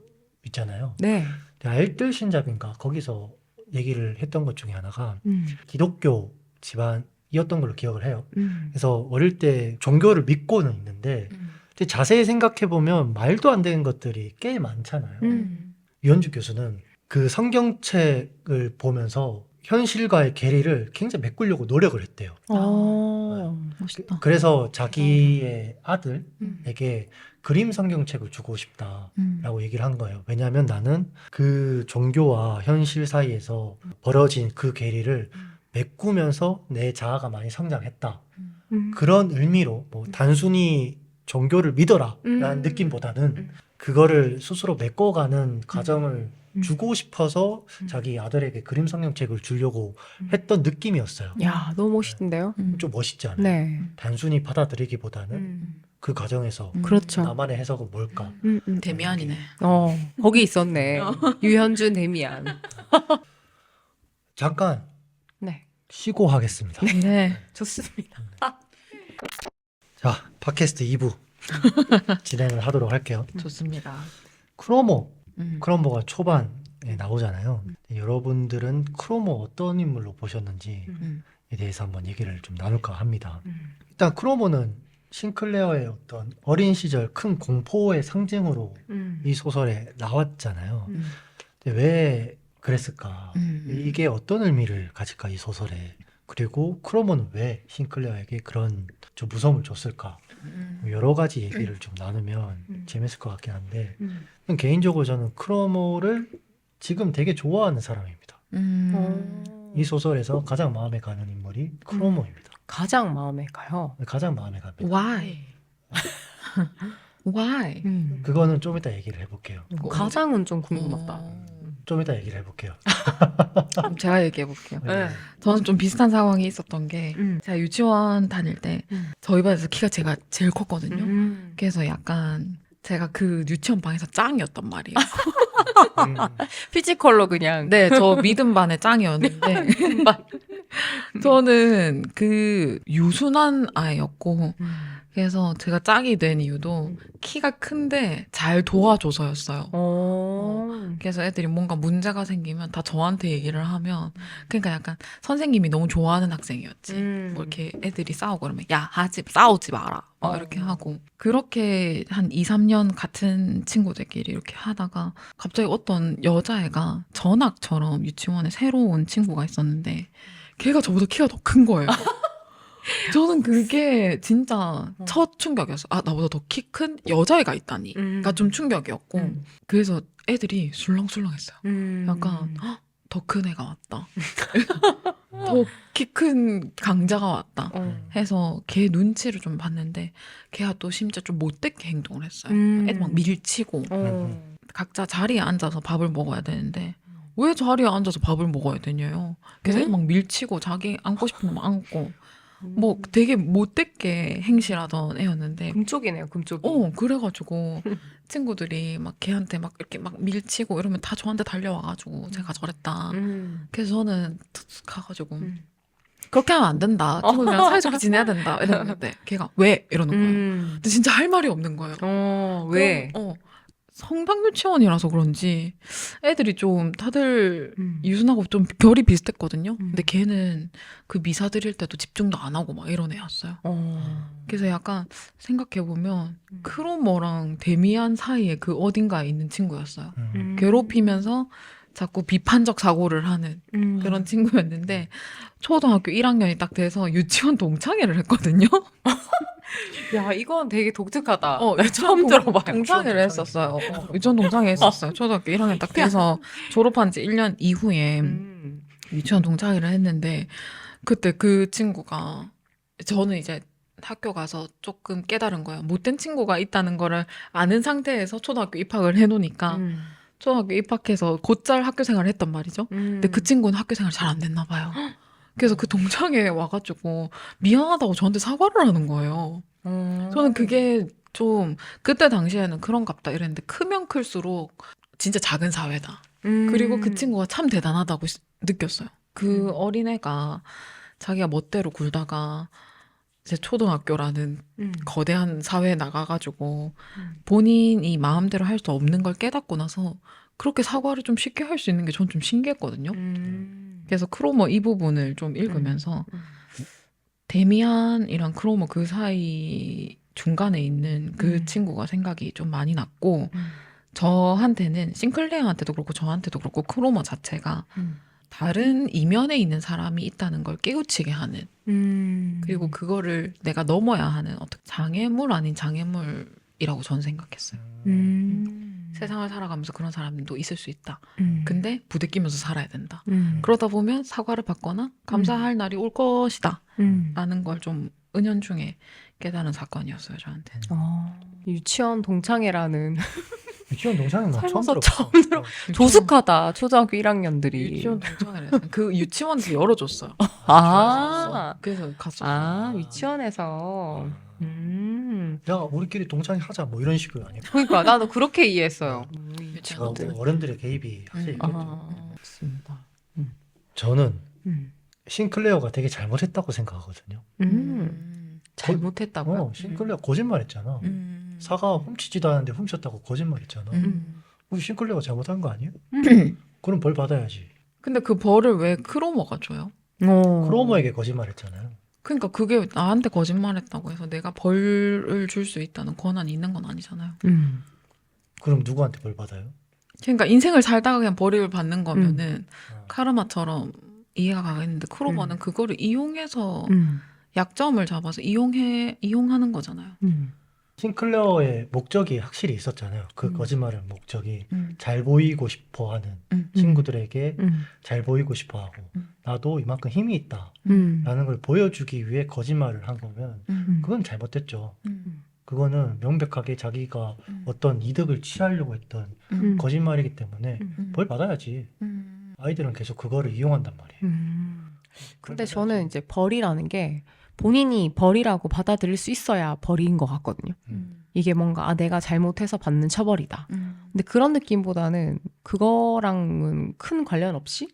있잖아요. 네. 알뜰신잡인가 거기서 얘기를 했던 것 중에 하나가 기독교 집안이었던 걸로 기억을 해요. 그래서 어릴 때 종교를 믿고는 있는데 근데 자세히 생각해 보면 말도 안 되는 것들이 꽤 많잖아요. 유현준 교수는 그 성경책을 보면서 현실과의 괴리를 굉장히 메꾸려고 노력을 했대요. 멋있다. 그래서 자기의 아들에게 그림 성경책을 주고 싶다라고 얘기를 한 거예요. 왜냐하면 나는 그 종교와 현실 사이에서 벌어진 그 괴리를 메꾸면서 내 자아가 많이 성장했다. 그런 의미로 뭐 단순히 종교를 믿어라라는 느낌보다는 그거를 스스로 메꿔가는 과정을 주고 싶어서 자기 아들에게 그림 성경책을 주려고 했던 느낌이었어요. 야 너무 멋있는데요? 좀 멋있지 않아요? 네. 단순히 받아들이기보다는 그 과정에서 그렇죠. 나만의 해석은 뭘까? 데미안이네. 거기 있었네. 유현준 데미안. 잠깐 네. 쉬고 하겠습니다. 네. 좋습니다. 자, 팟캐스트 2부 진행을 하도록 할게요. 좋습니다. 크로모가 초반에 나오잖아요. 여러분들은 크로모 어떤 인물로 보셨는지에 대해서 한번 얘기를 좀 나눌까 합니다. 일단 크로모는 싱클레어의 어떤 어린 시절 큰 공포의 상징으로 이 소설에 나왔잖아요. 근데 왜 그랬을까? 이게 어떤 의미를 가질까, 이 소설에? 그리고 크로모는 왜 싱클레어에게 그런 좀 무서움을 줬을까? 여러 가지 얘기를 좀 나누면 재밌을 것 같긴 한데 개인적으로 저는 크로모를 지금 되게 좋아하는 사람입니다. 이 소설에서 가장 마음에 가는 인물이 크로모입니다. 가장 마음에 가요. 가장 마음에 갑니다. Why? Why? 그거는 좀 이따 얘기를 해볼게요. 가장은 좀 궁금하다. 좀 이따 얘기를 해볼게요. 그럼 제가 얘기해 볼게요. 네. 저는 좀 비슷한 상황이 있었던 게 제가 유치원 다닐 때 저희 반에서 키가 제가 제일 컸거든요. 그래서 약간 제가 그 유치원 방에서 짱이었단 말이에요. 피지컬로 그냥. 네, 저 믿음 반의 짱이었는데 저는 그 유순한 아이였고 그래서 제가 짱이 된 이유도 키가 큰데 잘 도와줘서였어요. 그래서 애들이 뭔가 문제가 생기면 다 저한테 얘기를 하면 그러니까 약간 선생님이 너무 좋아하는 학생이었지. 뭐 이렇게 애들이 싸우고 그러면 야 싸우지 마라 막 이렇게 하고 그렇게 한 2, 3년 같은 친구들끼리 이렇게 하다가 갑자기 어떤 여자애가 전학처럼 유치원에 새로 온 친구가 있었는데 걔가 저보다 키가 더 큰 거예요. 저는 그게 진짜 첫 충격이었어요. 아, 나보다 더 키 큰 여자애가 있다니가 좀 충격이었고 그래서 애들이 술렁술렁했어요. 약간 더 큰 애가 왔다. 더 키 큰 강자가 왔다. 해서 걔 눈치를 좀 봤는데 걔가 또 심지어 좀 못되게 행동을 했어요. 애들 막 밀치고 각자 자리에 앉아서 밥을 먹어야 되는데 왜 자리에 앉아서 밥을 먹어야 되냐요. 그래서 애들 막 밀치고 자기 안고 싶은 거 안고 뭐 되게 못되게 행실하던 애였는데 금쪽이네요, 금쪽이. 그래가지고 친구들이 막 걔한테 막 이렇게 막 밀치고 이러면 다 저한테 달려와가지고 제가 저랬다. 그래서 저는 툭 가가지고 그렇게 하면 안 된다. 친구들이랑 사이좋게 지내야 된다. 이랬는데 걔가 왜? 이러는 거예요. 근데 진짜 할 말이 없는 거예요. 왜? 성당 유치원이라서 그런지 애들이 좀 다들 유순하고 좀 결이 비슷했거든요. 근데 걔는 그 미사 드릴 때도 집중도 안 하고 막 이런 애였어요. 그래서 약간 생각해보면 크로모랑 데미안 사이에 그 어딘가에 있는 친구였어요. 괴롭히면서 자꾸 비판적 사고를 하는 그런 친구였는데 초등학교 1학년이 딱 돼서 유치원 동창회를 했거든요. 야, 이건 되게 독특하다. 유치원 처음 들어봐요. 동창회를 했었어요. 유치원 동창회 했었어요. 초등학교 1학년 딱 돼서 졸업한 지 1년 이후에 유치원 동창회를 했는데 그때 그 친구가 저는 이제 학교 가서 조금 깨달은 거예요. 못된 친구가 있다는 거를 아는 상태에서 초등학교 입학을 해놓으니까 초등학교 입학해서 곧잘 학교 생활을 했단 말이죠. 근데 그 친구는 학교 생활 잘 안 됐나 봐요. 그래서 그 동창회에 와가지고 미안하다고 저한테 사과를 하는 거예요. 저는 그게 좀 그때 당시에는 그런갑다 이랬는데 크면 클수록 진짜 작은 사회다. 그리고 그 친구가 참 대단하다고 느꼈어요. 그 어린애가 자기가 멋대로 굴다가 이제 초등학교라는 거대한 사회에 나가가지고 본인이 마음대로 할 수 없는 걸 깨닫고 나서 그렇게 사과를 좀 쉽게 할 수 있는 게 전 좀 신기했거든요. 그래서 크로머 이 부분을 좀 읽으면서 데미안이랑 크로머 그 사이 중간에 있는 그 친구가 생각이 좀 많이 났고 저한테는 싱클레어한테도 그렇고 저한테도 그렇고 크로머 자체가 다른 이면에 있는 사람이 있다는 걸 깨우치게 하는 그리고 그거를 내가 넘어야 하는 어떤 장애물 아닌 장애물이라고 저는 생각했어요. 세상을 살아가면서 그런 사람도 있을 수 있다. 근데 부대끼면서 살아야 된다. 그러다 보면 사과를 받거나 감사할 날이 올 것이다. 라는 걸 좀 은연중에 깨달은 사건이었어요, 저한테. 유치원 동창회라는 유치원 동창회는 나 처음 살면서 들어봤어. 처음 들어. 조숙하다. 초등학교 1학년들이. 유치원 동창회를 했어요. 그 유치원에서 열어줬어요. 그래서 갔었어요. 유치원에서. 야, 우리끼리 동창회 하자 뭐 이런 식으로 아니고. 그러니까 나도 그렇게 이해했어요. 제가 어른들의 개입이 확실히 있거든요. 맞습니다. 저는 싱클레어가 되게 잘못했다고 생각하거든요. 잘못했다고요? 싱클레어 거짓말했잖아. 사과 훔치지도 않았는데 훔쳤다고 거짓말했잖아. 우리 싱클레어가 잘못한 거 아니에요? 그럼 벌 받아야지. 근데 그 벌을 왜 크로머가 줘요? 크로머에게 거짓말했잖아요. 그러니까 그게 나한테 거짓말했다고 해서 내가 벌을 줄 수 있다는 권한이 있는 건 아니잖아요. 그럼 누구한테 벌 받아요? 그러니까 인생을 살다가 그냥 벌을 받는 거면은 카르마처럼 이해가 가겠는데 크로머는 그거를 이용해서 약점을 잡아서 이용하는 거잖아요. 싱클레어의 목적이 확실히 있었잖아요. 그 거짓말의 목적이 잘 보이고 싶어 하는 친구들에게 잘 보이고 싶어 하고 나도 이만큼 힘이 있다 라는 걸 보여주기 위해 거짓말을 한 거면 그건 잘못됐죠. 그거는 명백하게 자기가 어떤 이득을 취하려고 했던 거짓말이기 때문에 벌 받아야지. 아이들은 계속 그거를 이용한단 말이에요. 근데 저는 이제 벌이라는 게 본인이 벌이라고 받아들일 수 있어야 벌인 것 같거든요. 이게 뭔가 내가 잘못해서 받는 처벌이다. 근데 그런 느낌보다는 그거랑은 큰 관련 없이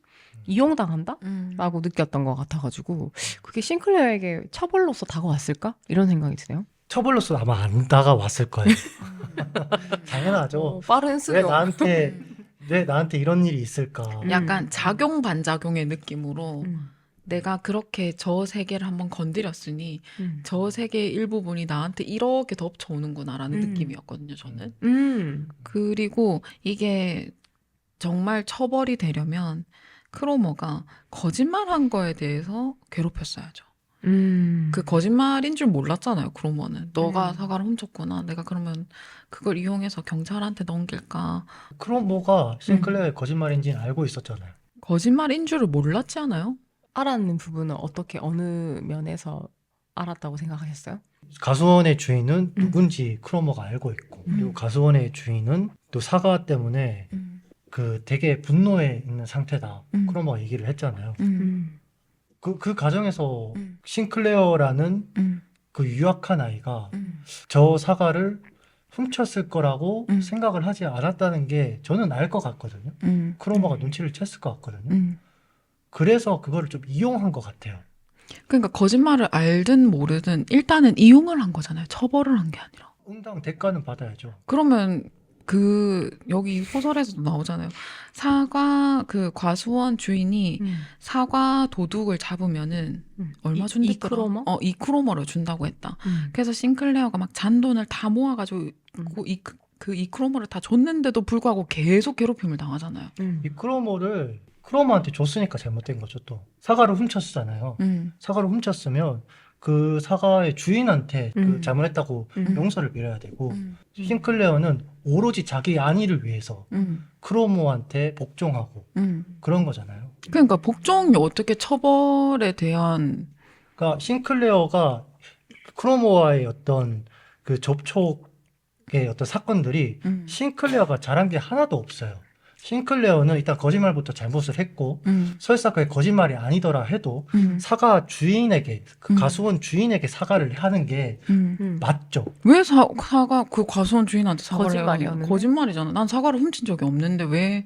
이용당한다? 라고 느꼈던 것 같아가지고 그게 싱클레어에게 처벌로서 다가왔을까? 이런 생각이 드네요. 처벌로서 아마 안 다가왔을 거예요. 당연하죠. 빠른 수용. 왜 나한테 이런 일이 있을까? 약간 작용 반작용의 느낌으로 내가 그렇게 저 세계를 한번 건드렸으니 저 세계의 일부분이 나한테 이렇게 덮쳐오는구나라는 느낌이었거든요, 저는. 그리고 이게 정말 처벌이 되려면 크로머가 거짓말한 거에 대해서 괴롭혔어야죠. 그 거짓말인 줄 몰랐잖아요, 크로머는. 너가 사과를 훔쳤구나. 내가 그러면 그걸 이용해서 경찰한테 넘길까. 크로머가 싱클레어의 거짓말인지는 알고 있었잖아요. 거짓말인 줄을 몰랐지 않아요? 알았는 부분은 어떻게 어느 면에서 알았다고 생각하셨어요? 가수원의 주인은 누군지 크로머가 알고 있고 그리고 가수원의 주인은 또 사과 때문에 그 되게 분노해 있는 상태다. 크로머가 얘기를 했잖아요. 그 과정에서 싱클레어라는 그 유약한 아이가 저 사과를 훔쳤을 거라고 생각을 하지 않았다는 게 저는 알 것 같거든요. 크로머가 눈치를 챘을 것 같거든요. 그래서 그거를 좀 이용한 것 같아요. 그러니까 거짓말을 알든 모르든 일단은 이용을 한 거잖아요. 처벌을 한 게 아니라. 응당 대가는 받아야죠. 그러면 여기 소설에서도 나오잖아요. 그 과수원 주인이 사과 도둑을 잡으면은 얼마 준댔더라? 2크로머? 2크로머를 준다고 했다. 그래서 싱클레어가 막 잔돈을 다 모아가지고 그 이 크로모를 다 줬는데도 불구하고 계속 괴롭힘을 당하잖아요. 이 크로모를 크로모한테 줬으니까 잘못된 거죠. 또 사과를 훔쳤잖아요. 사과를 훔쳤으면 그 사과의 주인한테 그 잘못했다고 용서를 빌어야 되고 싱클레어는 오로지 자기 안위를 위해서 크로모한테 복종하고 그런 거잖아요. 그러니까 복종이 어떻게 처벌에 대한 그러니까 싱클레어가 크로모와의 어떤 그 접촉의 어떤 사건들이 싱클레어가 잘한 게 하나도 없어요. 싱클레어는 일단 거짓말부터 잘못을 했고 설사 그게 거짓말이 아니더라 해도 사과 주인에게 그 가수원 주인에게 사과를 하는 게 맞죠. 왜 사과 그 과수원 주인한테 사과를 해요? 거짓말이었는데? 거짓말이잖아. 난 사과를 훔친 적이 없는데 왜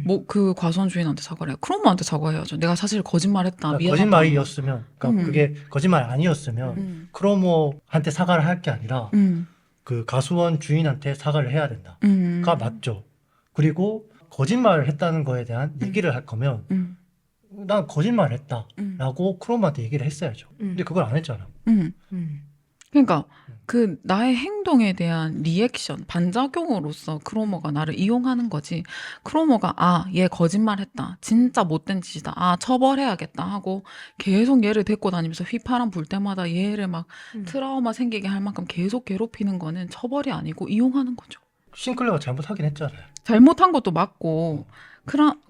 뭐 그 과수원 주인한테 사과를 해? 크로모한테 사과해야죠. 내가 사실 거짓말했다. 그러니까 미안하다. 거짓말이었으면 그러니까 그게 거짓말 아니었으면 크로모한테 사과를 할 게 아니라 그 가수원 주인한테 사과를 해야 된다가 맞죠. 그리고 거짓말을 했다는 거에 대한 얘기를 할 거면 난 거짓말을 했다라고 크로모한테 얘기를 했어야죠. 근데 그걸 안 했잖아. 그러니까 그 나의 행동에 대한 리액션, 반작용으로서 크로모가 나를 이용하는 거지. 크로모가 얘 거짓말했다. 진짜 못된 짓이다. 처벌해야겠다 하고 계속 얘를 데리고 다니면서 휘파람 불 때마다 얘를 막 트라우마 생기게 할 만큼 계속 괴롭히는 거는 처벌이 아니고 이용하는 거죠. 싱클레어가 잘못하긴 했잖아요. 잘못한 것도 맞고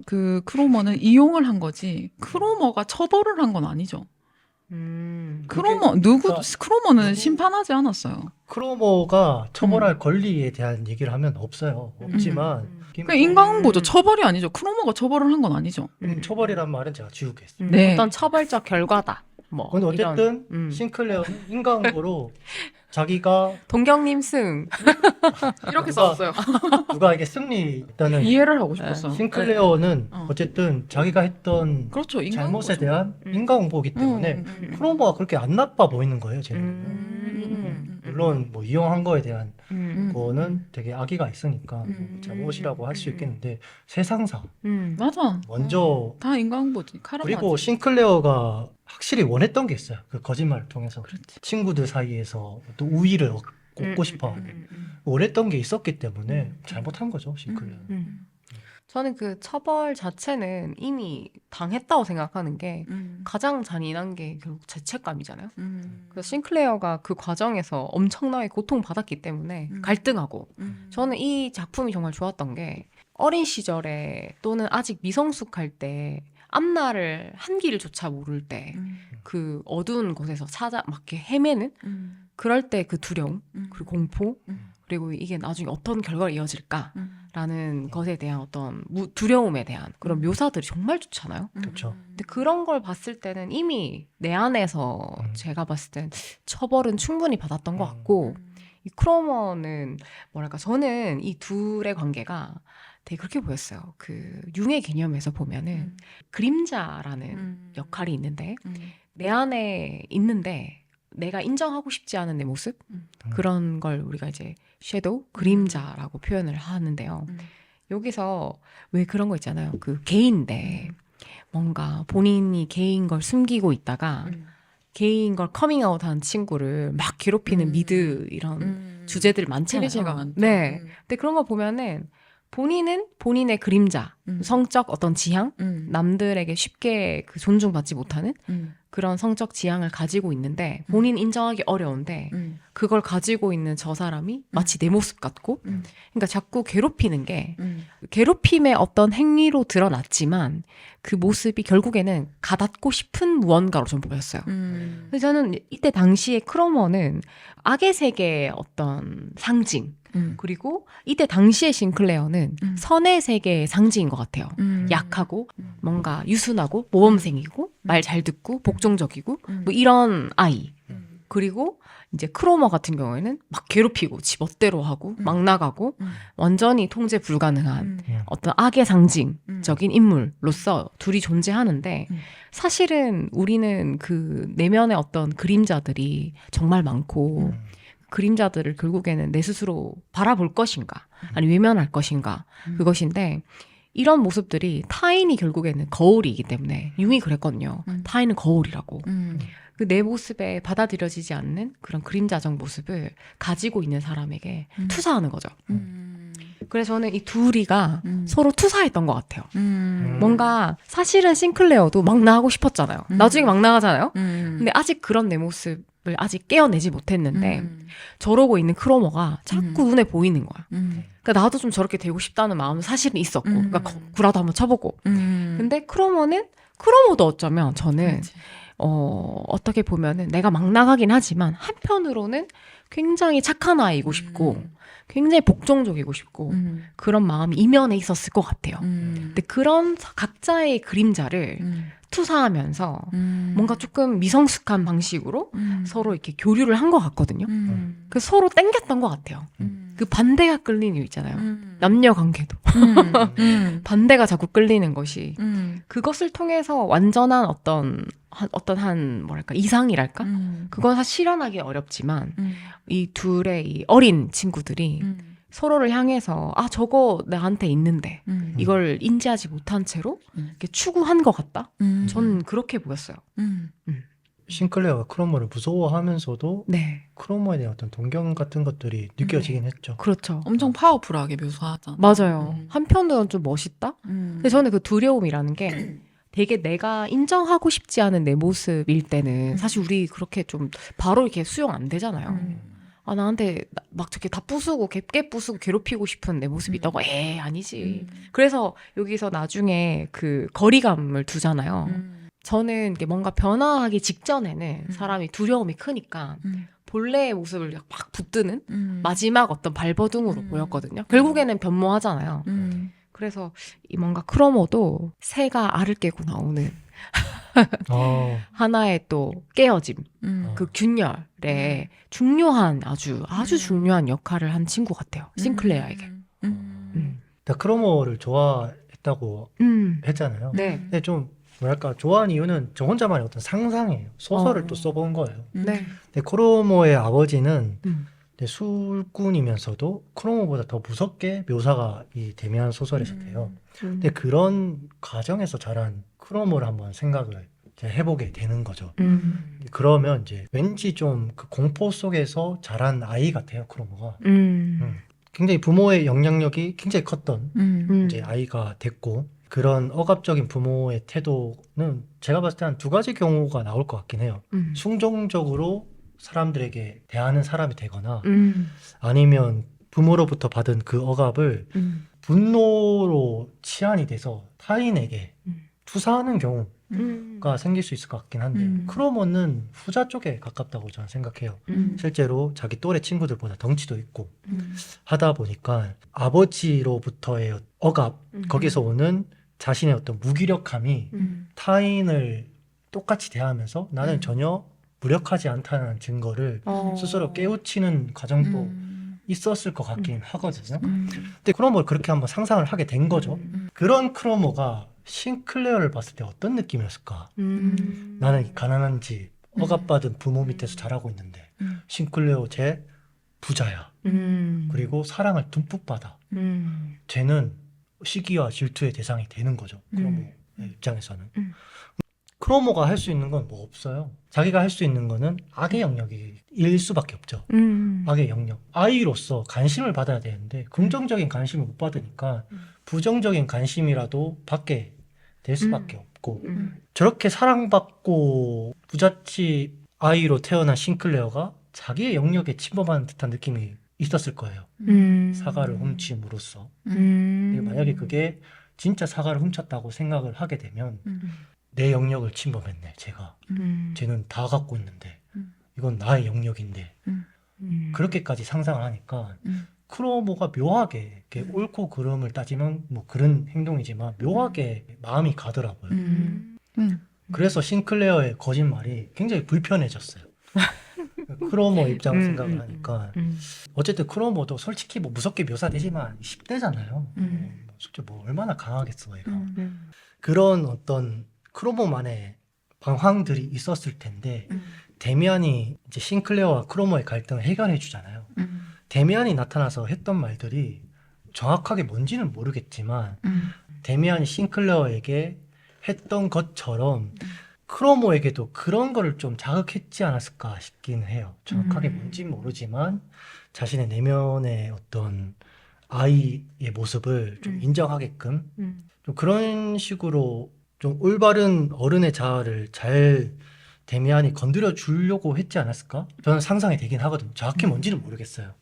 그 크로모는 이용을 한 거지 크로모가 처벌을 한 건 아니죠. 그러니까 크로모는 심판하지 않았어요. 크로모가 처벌할 권리에 대한 얘기를 하면 없어요. 없지만 그 인과응보죠. 처벌이 아니죠. 크로모가 처벌을 한 건 아니죠. 처벌이란 말은 제가 지우겠습니다. 네. 어떤 처벌적 결과다. 뭐 근데 어쨌든 이런, 싱클레어는 인과응보로 자기가 동경님 승. 이렇게 누가- 썼어요. 누가 이게 승리했다는 이해를 하고 싶었어. 싱클레어는 어. 어쨌든 자기가 했던 그렇죠. 잘못에 인과응보죠. 대한 인과응보이기 때문에 크로모가 그렇게 안 나빠 보이는 거예요. 제가 물론 뭐 이용한 거에 대한 거는 되게 악의가 있으니까 잘못이라고 할 수 있겠는데 세상사 맞아. 먼저 다 인과응보지. 그리고 싱클레어가 확실히 원했던 게 있어요. 그 거짓말을 통해서 그렇지. 친구들 사이에서 또 우위를 얻고 싶어하는 원했던 게 있었기 때문에 잘못한 거죠, 싱클레어. 저는 그 처벌 자체는 이미 당했다고 생각하는 게 가장 잔인한 게 결국 죄책감이잖아요. 그래서 싱클레어가 그 과정에서 엄청나게 고통받았기 때문에 갈등하고 저는 이 작품이 정말 좋았던 게 어린 시절에 또는 아직 미성숙할 때 앞날을 한 길조차 모를 때 그 어두운 곳에서 막 이렇게 헤매는 그럴 때 그 두려움 그리고 공포 그리고 이게 나중에 어떤 결과로 이어질까라는 것에 대한 어떤 두려움에 대한 그런 묘사들이 정말 좋잖아요. 그렇죠. 근데 그런 걸 봤을 때는 이미 내 안에서 제가 봤을 땐 처벌은 충분히 받았던 것 같고 이 크로머는 뭐랄까 저는 이 둘의 관계가 되게 그렇게 보였어요. 그 융의 개념에서 보면은 그림자라는 역할이 있는데 내 안에 있는데 내가 인정하고 싶지 않은 내 모습 그런 걸 우리가 이제 섀도우 그림자라고 표현을 하는데요. 여기서 왜 그런 거 있잖아요. 그 게이인데 뭔가 본인이 게이인 걸 숨기고 있다가 게이인 걸 커밍아웃한 친구를 막 괴롭히는 미드 이런 주제들 많잖아요. 체리제가 많죠. 네. 근데 그런 거 보면은 본인은 본인의 그림자, 성적 어떤 지향, 남들에게 쉽게 그 존중받지 못하는 그런 성적 지향을 가지고 있는데 본인 인정하기 어려운데 그걸 가지고 있는 저 사람이 마치 내 모습 같고 그러니까 자꾸 괴롭히는 게 괴롭힘의 어떤 행위로 드러났지만 그 모습이 결국에는 가닿고 싶은 무언가로 좀 보였어요. 그래서 저는 이때 당시에 크로머는 악의 세계의 어떤 상징 그리고 이때 당시의 싱클레어는 선의 세계의 상징인 것 같아요. 약하고 뭔가 유순하고 모범생이고 말 잘 듣고 복종적이고 뭐 이런 아이. 그리고 이제 크로머 같은 경우에는 막 괴롭히고 지 멋대로 하고 막 나가고 완전히 통제 불가능한 어떤 악의 상징적인 인물로서 둘이 존재하는데 사실은 우리는 그 내면의 어떤 그림자들이 정말 많고 그림자들을 결국에는 내 스스로 바라볼 것인가 아니 외면할 것인가 그것인데 이런 모습들이 타인이 결국에는 거울이기 때문에 융이 그랬거든요. 타인은 거울이라고. 그 내 모습에 받아들여지지 않는 그런 그림자적 모습을 가지고 있는 사람에게 투사하는 거죠. 그래서 저는 이 둘이가 서로 투사했던 것 같아요. 뭔가 사실은 싱클레어도 막 나가고 싶었잖아요. 나중에 막 나가잖아요. 근데 아직 그런 내 모습을 아직 깨어내지 못했는데 저러고 있는 크로머가 자꾸 눈에 보이는 거야. 그러니까 나도 좀 저렇게 되고 싶다는 마음은 사실은 있었고 그러니까 구라도 한번 쳐보고 근데 크로머도 어쩌면 저는 그렇지. 어떻게 보면은 내가 막 나가긴 하지만 한편으로는 굉장히 착한 아이고 싶고 굉장히 복종적이고 싶고 그런 마음이 이면에 있었을 것 같아요. 근데 그런 각자의 그림자를 투사하면서 뭔가 조금 미성숙한 방식으로 서로 이렇게 교류를 한 것 같거든요. 그 서로 땡겼던 것 같아요. 그 반대가 끌리는 이유 있잖아요. 남녀 관계도 반대가 자꾸 끌리는 것이 그것을 통해서 완전한 어떤 한 뭐랄까 이상이랄까 그건 사실 실현하기 어렵지만 이 둘의 이 어린 친구들이 서로를 향해서 아 저거 나한테 있는데 이걸 인지하지 못한 채로 이렇게 추구한 것 같다. 저는 그렇게 보였어요. 싱클레어가 크로머를 무서워하면서도 네, 크로머에 대한 어떤 동경 같은 것들이 느껴지긴 했죠. 그렇죠. 엄청 파워풀하게 묘사하잖아. 맞아요. 한편으로는 좀 멋있다. 근데 저는 그 두려움이라는 게 되게 내가 인정하고 싶지 않은 내 모습일 때는 사실 우리 그렇게 좀 바로 이렇게 수용 안 되잖아요. 아 나한테 막 저렇게 다 부수고 깨 부수고 괴롭히고 싶은 내 모습이 있다고 아니지. 그래서 여기서 나중에 그 거리감을 두잖아요. 저는 이게 뭔가 변화하기 직전에는 사람이 두려움이 크니까 본래의 모습을 막 붙드는 마지막 어떤 발버둥으로 보였거든요. 결국에는 변모하잖아요. 그래서 이 뭔가 크로모도 새가 알을 깨고 나오는 하나의 또 깨어짐, 그 균열에 중요한 아주 중요한 역할을 한 친구 같아요. 싱클레어에게. 나 크로머를 좋아했다고 했잖아요. 네. 근데 좀 뭐랄까 좋아하는 이유는 저 혼자만의 어떤 상상이에요. 소설을 또 써본 거예요. 네. 근데 크로머의 아버지는 음. 술꾼이면서도 크로머보다 더 무섭게 묘사가 이 데미안 소설에서 돼요. 근데 음. 그런 과정에서 자란 크로머를 한번 생각을 이제 해보게 되는 거죠. 그러면 이제 왠지 좀 그 공포 속에서 자란 아이 같아요, 크로머가. 굉장히 부모의 영향력이 굉장히 컸던 이제 아이가 됐고, 그런 억압적인 부모의 태도는 제가 봤을 때 한 두 가지 경우가 나올 것 같긴 해요. 순종적으로 사람들에게 대하는 사람이 되거나 아니면 부모로부터 받은 그 억압을 분노로 치환이 돼서 타인에게 투사하는 경우가 생길 수 있을 것 같긴 한데 크로머는 후자 쪽에 가깝다고 저는 생각해요. 실제로 자기 또래 친구들보다 덩치도 있고 하다 보니까 아버지로부터의 억압, 거기서 오는 자신의 어떤 무기력함이 타인을 똑같이 대하면서 나는 전혀 무력하지 않다는 증거를 스스로 깨우치는 과정도 있었을 것 같긴 하거든요. 근데 크로머를 그렇게 한번 상상을 하게 된 거죠. 그런 크로머가 싱클레어를 봤을 때 어떤 느낌이었을까? 나는 가난한지 억압받은 부모 밑에서 자라고 있는데 싱클레어 쟤 부자야. 그리고 사랑을 듬뿍 받아. 쟤는 시기와 질투의 대상이 되는 거죠. 크로모의 입장에서는. 크로모가 할 수 있는 건 뭐 없어요. 자기가 할 수 있는 거는 악의 영역일 수밖에 없죠. 악의 영역. 아이로서 관심을 받아야 되는데 긍정적인 관심을 못 받으니까 부정적인 관심이라도 받게 될 수밖에 없고 저렇게 사랑받고 부잣집 아이로 태어난 싱클레어가 자기의 영역에 침범하는 듯한 느낌이 있었을 거예요. 사과를 훔침으로써. 근데 만약에 그게 진짜 사과를 훔쳤다고 생각을 하게 되면 내 영역을 침범했네, 제가. 쟤는 다 갖고 있는데 이건 나의 영역인데 그렇게까지 상상을 하니까 크로모가 묘하게 이렇게 옳고 그름을 따지면 뭐 그런 행동이지만 묘하게 마음이 가더라고요. 그래서 싱클레어의 거짓말이 굉장히 불편해졌어요. 크로모 입장을 생각을 하니까 어쨌든 크로모도 솔직히 뭐 무섭게 묘사되지만 10대잖아요. 솔직히 뭐 얼마나 강하겠어 얘가. 그런 어떤 크로모만의 방황들이 있었을 텐데 데미안이 이제 싱클레어와 크로모의 갈등을 해결해 주잖아요. 데미안이 나타나서 했던 말들이 정확하게 뭔지는 모르겠지만 데미안이 싱클레어에게 했던 것처럼 크로모에게도 그런 거를 좀 자극했지 않았을까 싶긴 해요. 정확하게 뭔지는 모르지만 자신의 내면의 어떤 아이의 모습을 좀 인정하게끔 좀 그런 식으로 좀 올바른 어른의 자아를 잘 데미안이 건드려 주려고 했지 않았을까? 저는 상상이 되긴 하거든요. 정확히 뭔지는 모르겠어요.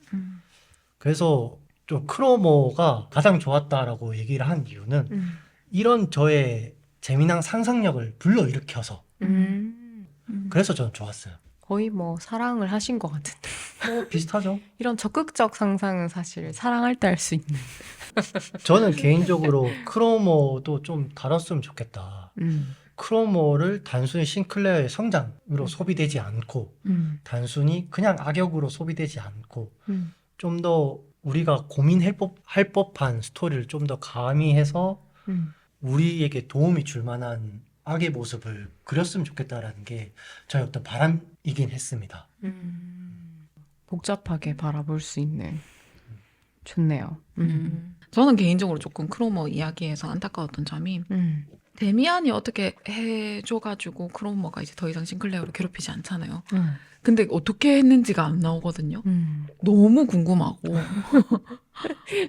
그래서 좀 크로모가 가장 좋았다라고 얘기를 한 이유는 이런 저의 재미난 상상력을 불러일으켜서 그래서 저는 좋았어요. 거의 뭐 사랑을 하신 것 같은데. 뭐 비슷하죠. 이런 적극적 상상은 사실 사랑할 때 할 수 있는. 저는 개인적으로 크로모도 좀 다뤘으면 좋겠다. 크로모를 단순히 싱클레어의 성장으로 소비되지 않고 단순히 그냥 악역으로 소비되지 않고 좀 더 우리가 고민할 법한 스토리를 좀 더 가미해서 우리에게 도움이 줄 만한 악의 모습을 그렸으면 좋겠다라는 게 저의 어떤 바람이긴 했습니다. 복잡하게 바라볼 수 있는. 좋네요. 저는 개인적으로 조금 크로머 이야기에서 안타까웠던 점이 데미안이 어떻게 해줘가지고 크로머가 이제 더 이상 싱클레어를 괴롭히지 않잖아요. 근데 어떻게 했는지가 안 나오거든요. 너무 궁금하고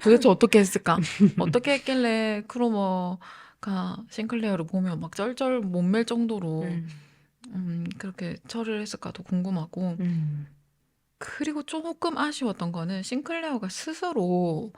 도대체 어떻게 했을까? 어떻게 했길래 크로머가 싱클레어를 보면 막 쩔쩔 못 맬 정도로 그렇게 처리를 했을까도 궁금하고 그리고 조금 아쉬웠던 거는 싱클레어가 스스로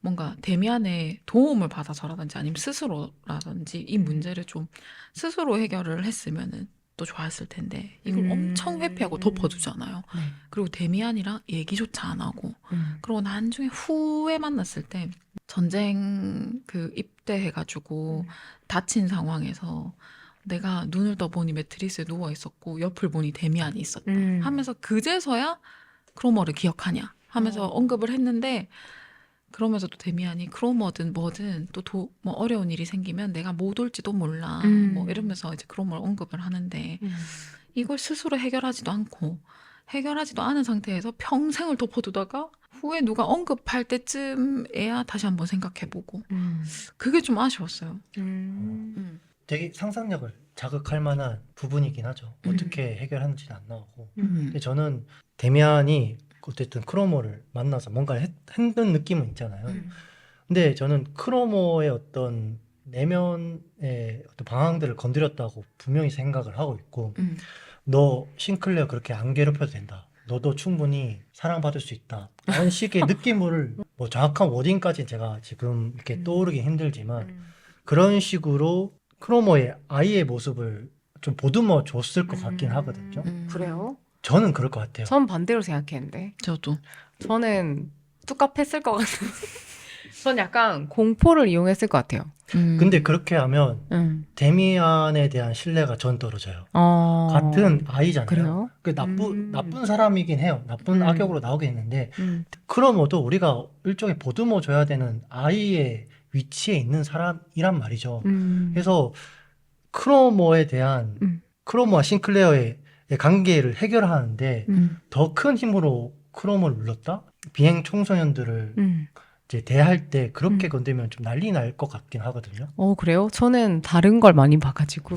뭔가 데미안의 도움을 받아서라든지 아니면 스스로라든지 이 문제를 좀 스스로 해결을 했으면은 또 좋았을 텐데 이걸 엄청 회피하고 덮어두잖아요. 네. 그리고 데미안이랑 얘기조차 안 하고 그리고 나중에 후에 만났을 때 전쟁 그 입대해가지고 다친 상황에서 내가 눈을 떠보니 매트리스에 누워 있었고 옆을 보니 데미안이 있었다 하면서 그제서야 크로머를 기억하냐 하면서 언급을 했는데 그러면서도 데미안이 크로머든 뭐든 또 뭐 어려운 일이 생기면 내가 못 올지도 몰라 뭐 이러면서 이제 크로머를 언급을 하는데 이걸 스스로 해결하지도 않고 해결하지도 않은 상태에서 평생을 덮어두다가 후에 누가 언급할 때쯤에야 다시 한번 생각해보고 그게 좀 아쉬웠어요. 되게 상상력을 자극할 만한 부분이긴 하죠. 어떻게 해결하는지는 안 나오고. 근데 저는 데미안이 어쨌든 크로모를 만나서 뭔가를 했는 느낌은 있잖아요. 근데 저는 크로모의 어떤 내면의 어떤 방황들을 건드렸다고 분명히 생각을 하고 있고 너 싱클레어 그렇게 안 괴롭혀도 된다. 너도 충분히 사랑받을 수 있다. 이런 식의 느낌을 뭐 정확한 워딩까지는 제가 지금 이렇게 떠오르기 힘들지만 그런 식으로 크로모의 아이의 모습을 좀 보듬어 줬을 것 같긴 하거든요. 그래요? 저는 그럴 것 같아요. 전 반대로 생각했는데. 저도 저는 뚝갑했을 것 같은데. 전 약간 공포를 이용했을 것 같아요. 근데 그렇게 하면 데미안에 대한 신뢰가 전 떨어져요. 어... 같은 아이잖아요. 그래요? 그 나쁜 사람이긴 해요. 나쁜 악역으로 나오긴 했는데 크로모도 우리가 일종의 보듬어 줘야 되는 아이의 위치에 있는 사람이란 말이죠. 그래서 크로모에 대한 크로모와 싱클레어의 관계를 해결하는데 더 큰 힘으로 크로모를 눌렀다? 비행 청소년들을 이제 대할 때 그렇게 건드면 좀 난리 날 것 같긴 하거든요. 그래요? 저는 다른 걸 많이 봐가지고.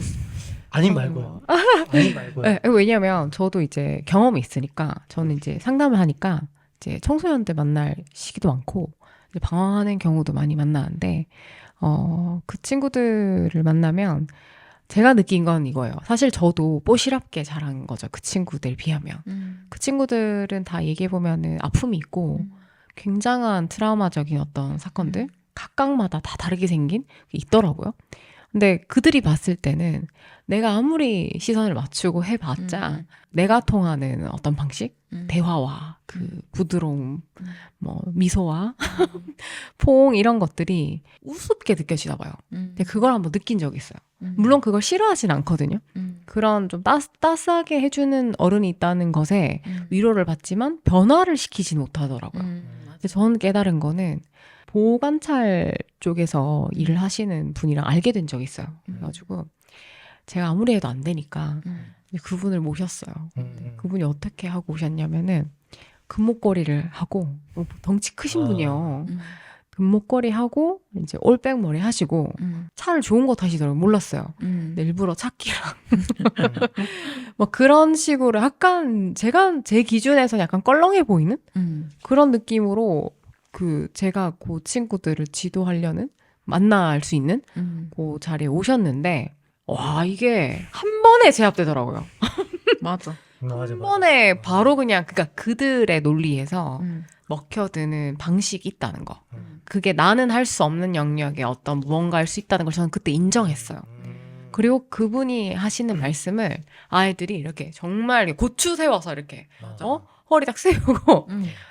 아니 말고요. 아니 말고요. 네, 왜냐면 저도 이제 경험이 있으니까 저는 이제 상담을 하니까 이제 청소년들 만날 시기도 많고 이제 방황하는 경우도 많이 만나는데 그 친구들을 만나면 제가 느낀 건 이거예요. 사실 저도 뽀시럽게 자란 거죠. 그 친구들 비하면. 그 친구들은 다 얘기해보면은 아픔이 있고 굉장한 트라우마적인 어떤 사건들 각각마다 다 다르게 생긴 게 있더라고요. 근데 그들이 봤을 때는 내가 아무리 시선을 맞추고 해봤자 내가 통하는 어떤 방식, 대화와 그 부드러움, 뭐 미소와 포옹 이런 것들이 우습게 느껴지나 봐요. 근데 그걸 한번 느낀 적이 있어요. 물론 그걸 싫어하진 않거든요. 그런 좀 따스하게 해주는 어른이 있다는 것에 위로를 받지만 변화를 시키진 못하더라고요. 근데 저는 깨달은 거는 보호관찰 쪽에서 일을 하시는 분이랑 알게 된 적이 있어요. 그래가지고 제가 아무리 해도 안 되니까 그분을 모셨어요. 그분이 어떻게 하고 오셨냐면은 금목걸이를 하고 덩치 크신 분이요. 금목걸이 하고 이제 올백 머리 하시고 차를 좋은 거 타시더라고요. 몰랐어요. 근데 일부러 차키랑 뭐 그런 식으로 약간 제 기준에서 약간 껄렁해 보이는 그런 느낌으로 그 제가 그 친구들을 지도하려는 만날 수 있는 그 자리에 오셨는데 와 이게 한 번에 제압되더라고요. 맞아. 한 번에 바로 그냥 그러니까 그들의 논리에서 먹혀드는 방식이 있다는 거. 그게 나는 할 수 없는 영역에 어떤 무언가 할 수 있다는 걸 저는 그때 인정했어요. 그리고 그분이 하시는 말씀을 아이들이 이렇게 정말 고추 세워서 이렇게 허리 딱 세우고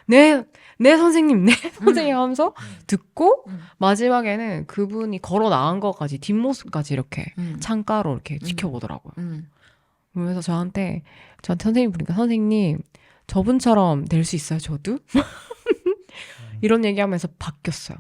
네 선생님 네 선생님 하면서 듣고 마지막에는 그분이 걸어 나간 것까지 뒷모습까지 이렇게 창가로 이렇게 지켜보더라고요. 그래서 저한테 선생님 보니까 선생님 저분처럼 될 수 있어요 저도? 이런 얘기하면서 바뀌었어요.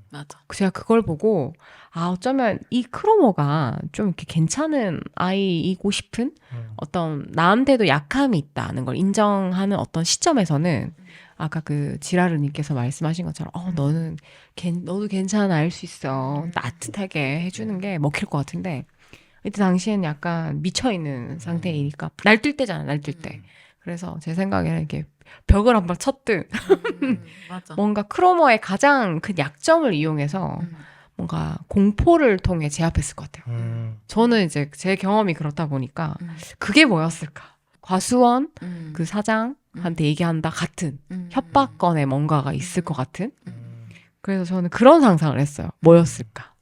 맞아. 제가 그걸 보고 아 어쩌면 이 크로모가 좀 이렇게 괜찮은 아이이고 싶은 어떤 나한테도 약함이 있다는 걸 인정하는 어떤 시점에서는 아까 그 지라르님께서 말씀하신 것처럼 너도 괜찮아 알 수 있어 따뜻하게 해주는 게 먹힐 것 같은데 이때 당시에는 약간 미쳐있는 상태이니까 날뛸 때잖아 날뛸 때 그래서 제 생각에는 이렇게 벽을 한 번 쳤듯 맞아. 뭔가 크로머의 가장 큰 약점을 이용해서 뭔가 공포를 통해 제압했을 것 같아요. 저는 이제 제 경험이 그렇다 보니까 그게 뭐였을까? 과수원 그 사장한테 얘기한다 같은 협박건에 뭔가가 있을 것 같은 그래서 저는 그런 상상을 했어요. 뭐였을까?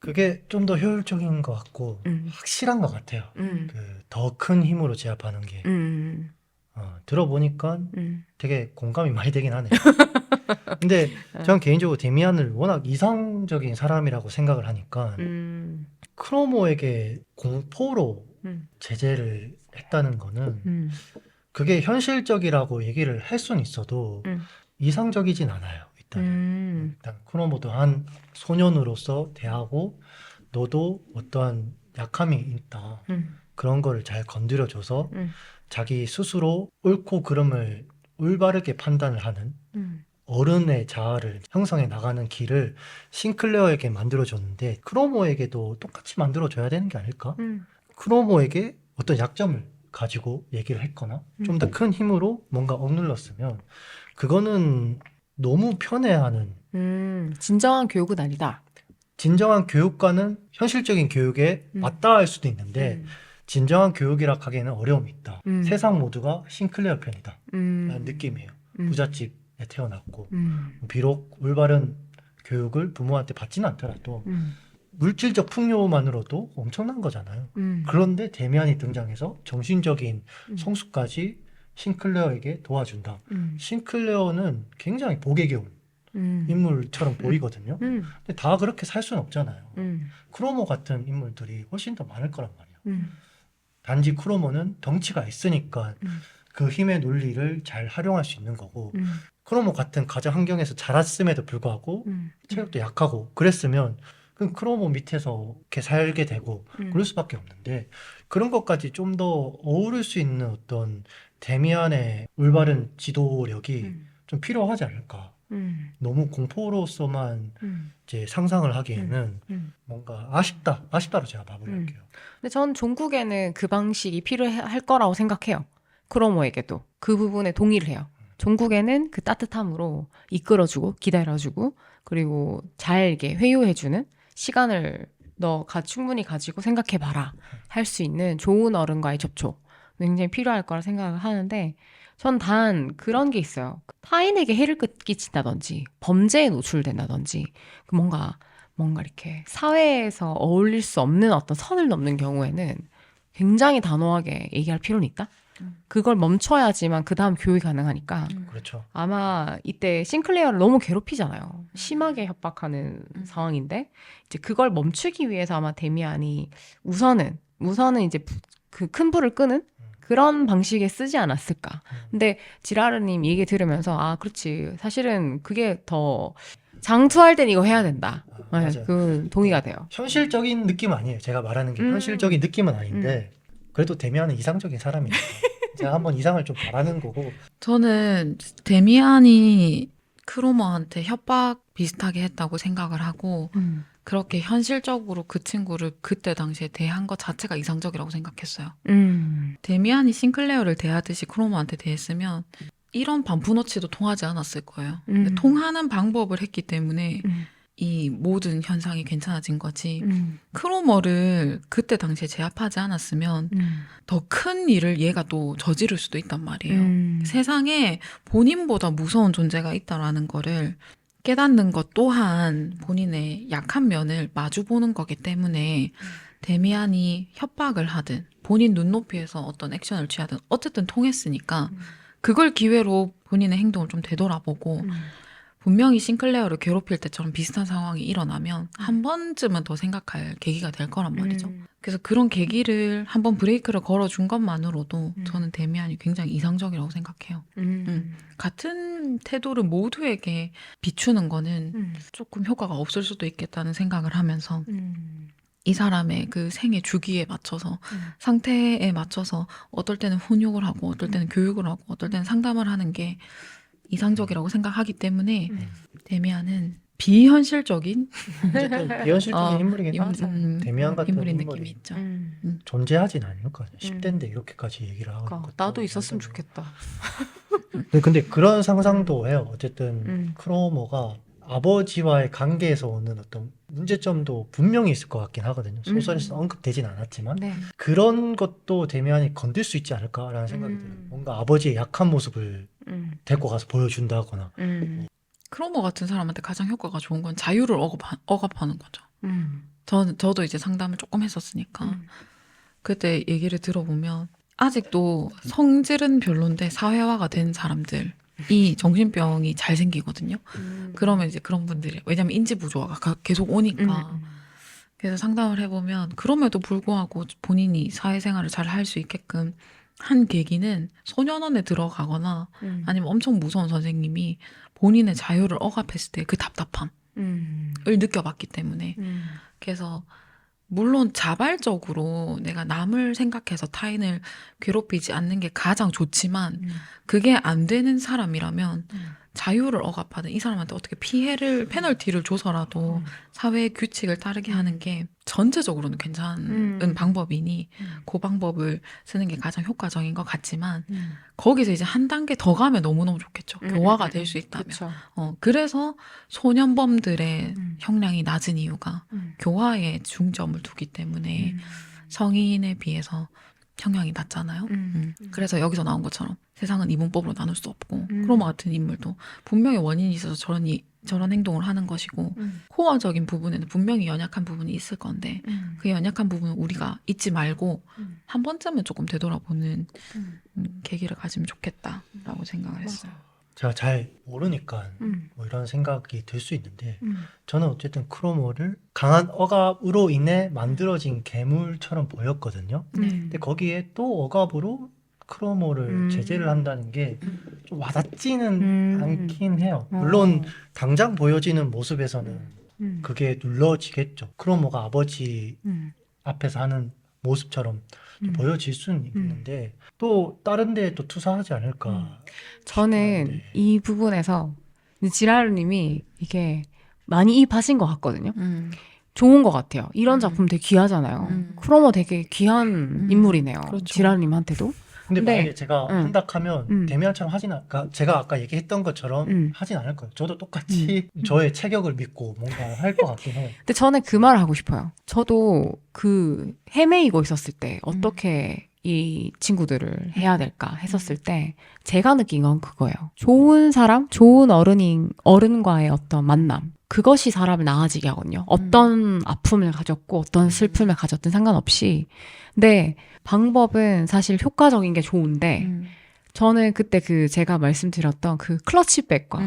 그게 좀 더 효율적인 것 같고 확실한 것 같아요. 그 더 큰 힘으로 제압하는 게 들어보니까 되게 공감이 많이 되긴 하네요. 근데 저는 개인적으로 데미안을 워낙 이상적인 사람이라고 생각을 하니까 크로모에게 공포로 제재를 했다는 거는 그게 현실적이라고 얘기를 할 수는 있어도 이상적이진 않아요. 일단 크로모도 한 소년으로서 대하고 너도 어떠한 약함이 있다. 그런 거를 잘 건드려줘서 자기 스스로 옳고 그름을 올바르게 판단을 하는 어른의 자아를 형성해 나가는 길을 싱클레어에게 만들어줬는데 크로모에게도 똑같이 만들어줘야 되는 게 아닐까? 크로모에게 어떤 약점을 가지고 얘기를 했거나 좀 더 큰 힘으로 뭔가 억눌렀으면 그거는 너무 편애하는 진정한 교육은 아니다. 진정한 교육과는 현실적인 교육에 맞닿을 수도 있는데 진정한 교육이라 하기에는 어려움이 있다. 세상 모두가 싱클레어 편이다. 라는 느낌이에요. 부잣집에 태어났고 비록 올바른 교육을 부모한테 받지는 않더라도 물질적 풍요만으로도 엄청난 거잖아요. 그런데 데미안이 등장해서 정신적인 성숙까지 싱클레어에게 도와준다. 싱클레어는 굉장히 복에 겨운 인물처럼 보이거든요. 근데 다 그렇게 살 수는 없잖아요. 크로모 같은 인물들이 훨씬 더 많을 거란 말이에요. 단지 크로모는 덩치가 있으니까 그 힘의 논리를 잘 활용할 수 있는 거고 크로모 같은 가정 환경에서 자랐음에도 불구하고 체력도 약하고 그랬으면 그럼 크로모 밑에서 이렇게 살게 되고 그럴 수밖에 없는데 그런 것까지 좀 더 어우를 수 있는 어떤 데미안의 올바른 지도력이 좀 필요하지 않을까. 너무 공포로서만 이제 상상을 하기에는 뭔가 아쉽다로 제가 마무리할게요. 근데 전 종국에는 그 방식이 필요할 거라고 생각해요. 크로모에게도 그 부분에 동의를 해요. 종국에는 그 따뜻함으로 이끌어주고 기다려주고 그리고 잘 이렇게 회유해주는 시간을 너가 충분히 가지고 생각해봐라 할 수 있는 좋은 어른과의 접촉 굉장히 필요할 거라 생각을 하는데 전 단 그런 게 있어요. 타인에게 해를 끼친다든지 범죄에 노출된다든지 뭔가 이렇게 사회에서 어울릴 수 없는 어떤 선을 넘는 경우에는 굉장히 단호하게 얘기할 필요는 있다. 그걸 멈춰야지만 그 다음 교육이 가능하니까 그렇죠. 아마 이때 싱클레어를 너무 괴롭히잖아요. 심하게 협박하는 상황인데 이제 그걸 멈추기 위해서 아마 데미안이 우선은 이제 그 큰 불을 끄는 그런 방식에 쓰지 않았을까. 근데 지라르님 얘기 들으면서 아 그렇지 사실은 그게 더 장투할 땐 이거 해야 된다. 네, 맞아요. 그 동의가 돼요. 현실적인 느낌은 아니에요. 제가 말하는 게 현실적인 느낌은 아닌데 그래도 데미안은 이상적인 사람이니까 제가 한번 이상을 좀 바라는 거고 저는 데미안이 크로머한테 협박 비슷하게 했다고 생각을 하고 그렇게 현실적으로 그 친구를 그때 당시에 대한 것 자체가 이상적이라고 생각했어요. 데미안이 싱클레어를 대하듯이 크로머한테 대했으면 이런 반푸너치도 통하지 않았을 거예요. 근데 통하는 방법을 했기 때문에 이 모든 현상이 괜찮아진 거지. 크로머를 그때 당시에 제압하지 않았으면 더 큰 일을 얘가 또 저지를 수도 있단 말이에요. 세상에 본인보다 무서운 존재가 있다라는 거를 깨닫는 것 또한 본인의 약한 면을 마주보는 거기 때문에 데미안이 협박을 하든 본인 눈높이에서 어떤 액션을 취하든 어쨌든 통했으니까 그걸 기회로 본인의 행동을 좀 되돌아보고 분명히 싱클레어를 괴롭힐 때처럼 비슷한 상황이 일어나면 한 번쯤은 더 생각할 계기가 될 거란 말이죠. 그래서 그런 계기를 한번 브레이크를 걸어준 것만으로도 저는 데미안이 굉장히 이상적이라고 생각해요. 같은 태도를 모두에게 비추는 거는 조금 효과가 없을 수도 있겠다는 생각을 하면서 이 사람의 그 생애 주기에 맞춰서 상태에 맞춰서 어떨 때는 훈육을 하고 어떨 때는 교육을 하고 어떨 때는 상담을 하는 게 이상적이라고 생각하기 때문에 데미안은 비현실적인 어쨌든 비현실적인 인물이긴 하죠. 데미안 같은 인물인 인물이 느낌이 있죠. 존재하진 않을 거예요. 10대인데 이렇게까지 얘기를 하고 있는 것도 나도 있었으면 완전히. 좋겠다. 근데 그런 상상도 해요. 어쨌든 크로머가 아버지와의 관계에서 오는 어떤 문제점도 분명히 있을 것 같긴 하거든요. 소설에서 언급되진 않았지만 네. 그런 것도 데미안이 건들 수 있지 않을까라는 생각이 들어요. 뭔가 아버지의 약한 모습을 데리고 가서 보여준다거나. 크로머 같은 사람한테 가장 효과가 좋은 건 자유를 억압하는 거죠. 저도 이제 상담을 조금 했었으니까 그때 얘기를 들어보면 아직도 성질은 별론데 사회화가 된 사람들이 정신병이 잘 생기거든요. 그러면 이제 그런 분들이 왜냐면 인지 부조화가 계속 오니까 그래서 상담을 해보면 그럼에도 불구하고 본인이 사회생활을 잘 할 수 있게끔 한 계기는 소년원에 들어가거나 아니면 엄청 무서운 선생님이 본인의 자유를 억압했을 때 그 답답함을 느껴봤기 때문에 그래서 물론 자발적으로 내가 남을 생각해서 타인을 괴롭히지 않는 게 가장 좋지만 그게 안 되는 사람이라면 자유를 억압하든 이 사람한테 어떻게 페널티를 줘서라도 사회의 규칙을 따르게 하는 게 전체적으로는 괜찮은 방법이니 그 방법을 쓰는 게 가장 효과적인 것 같지만 거기서 이제 한 단계 더 가면 너무너무 좋겠죠. 교화가 될 수 있다면. 그쵸. 그래서 소년범들의 형량이 낮은 이유가 교화에 중점을 두기 때문에 성인에 비해서 형량이 낮잖아요. 그래서 여기서 나온 것처럼 세상은 이분법으로 나눌 수 없고 크로머 같은 인물도 분명히 원인이 있어서 저런 행동을 하는 것이고 코어적인 부분에는 분명히 연약한 부분이 있을 건데 그 연약한 부분을 우리가 잊지 말고 한 번쯤은 조금 되돌아보는 계기를 가지면 좋겠다라고 생각을 했어요. 제가 잘 모르니까 뭐 이런 생각이 들 수 있는데 저는 어쨌든 크로머를 강한 억압으로 인해 만들어진 괴물처럼 보였거든요. 근데 거기에 또 억압으로 크로머를 제재를 한다는 게 좀 와닿지는 않긴 해요. 물론 당장 보여지는 모습에서는 그게 눌러지겠죠. 크로머가 아버지 앞에서 하는 모습처럼 좀 보여질 수는 있는데 또 다른 데에 또 투사하지 않을까. 저는 싶긴 한데. 이 부분에서 지라르님이 이게 많이 이입하신 것 같거든요. 좋은 것 같아요. 이런 작품 되게 귀하잖아요. 크로머 되게 귀한 인물이네요. 그렇죠. 지라르님한테도. 근데 네. 만약에 제가 한다 하면 데미안처럼 제가 아까 얘기했던 것처럼 하진 않을 거예요. 저도 똑같이 저의 체격을 믿고 뭔가 할 것 같긴 해요. 근데 저는 그 말을 하고 싶어요. 저도 그 헤매이고 있었을 때 어떻게 이 친구들을 해야 될까 했었을 때 제가 느낀 건 그거예요. 좋은 사람, 좋은 어른과의 어떤 만남. 그것이 사람을 나아지게 하거든요. 어떤 아픔을 가졌고 어떤 슬픔을 가졌든 상관없이. 근데 방법은 사실 효과적인 게 좋은데 저는 그때 제가 말씀드렸던 그 클러치백과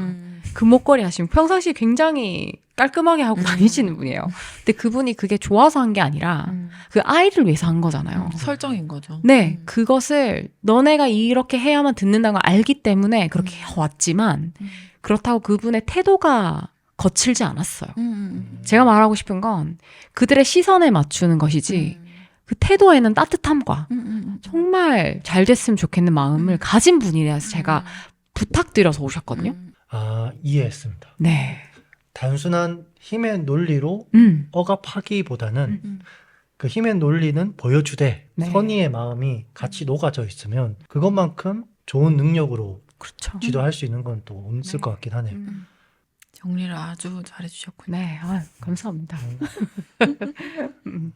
그 목걸이 하시면 평상시에 굉장히 깔끔하게 하고 다니시는 분이에요. 근데 그분이 그게 좋아서 한 게 아니라 그 아이를 위해서 한 거잖아요. 설정인 거죠. 네, 그것을 너네가 이렇게 해야만 듣는다는 걸 알기 때문에 그렇게 해왔지만 그렇다고 그분의 태도가 거칠지 않았어요. 제가 말하고 싶은 건 그들의 시선에 맞추는 것이지 그 태도에는 따뜻함과 정말 잘 됐으면 좋겠는 마음을 가진 분이라서 제가 부탁드려서 오셨거든요. 이해했습니다. 네. 단순한 힘의 논리로 억압하기보다는 음. 그 힘의 논리는 보여주되 네. 선의의 마음이 같이 녹아져 있으면 그것만큼 좋은 능력으로 그렇죠. 지도할 수 있는 건 또 없을 네. 것 같긴 하네요. 정리를 아주 잘해주셨군요. 네, 감사합니다. 음.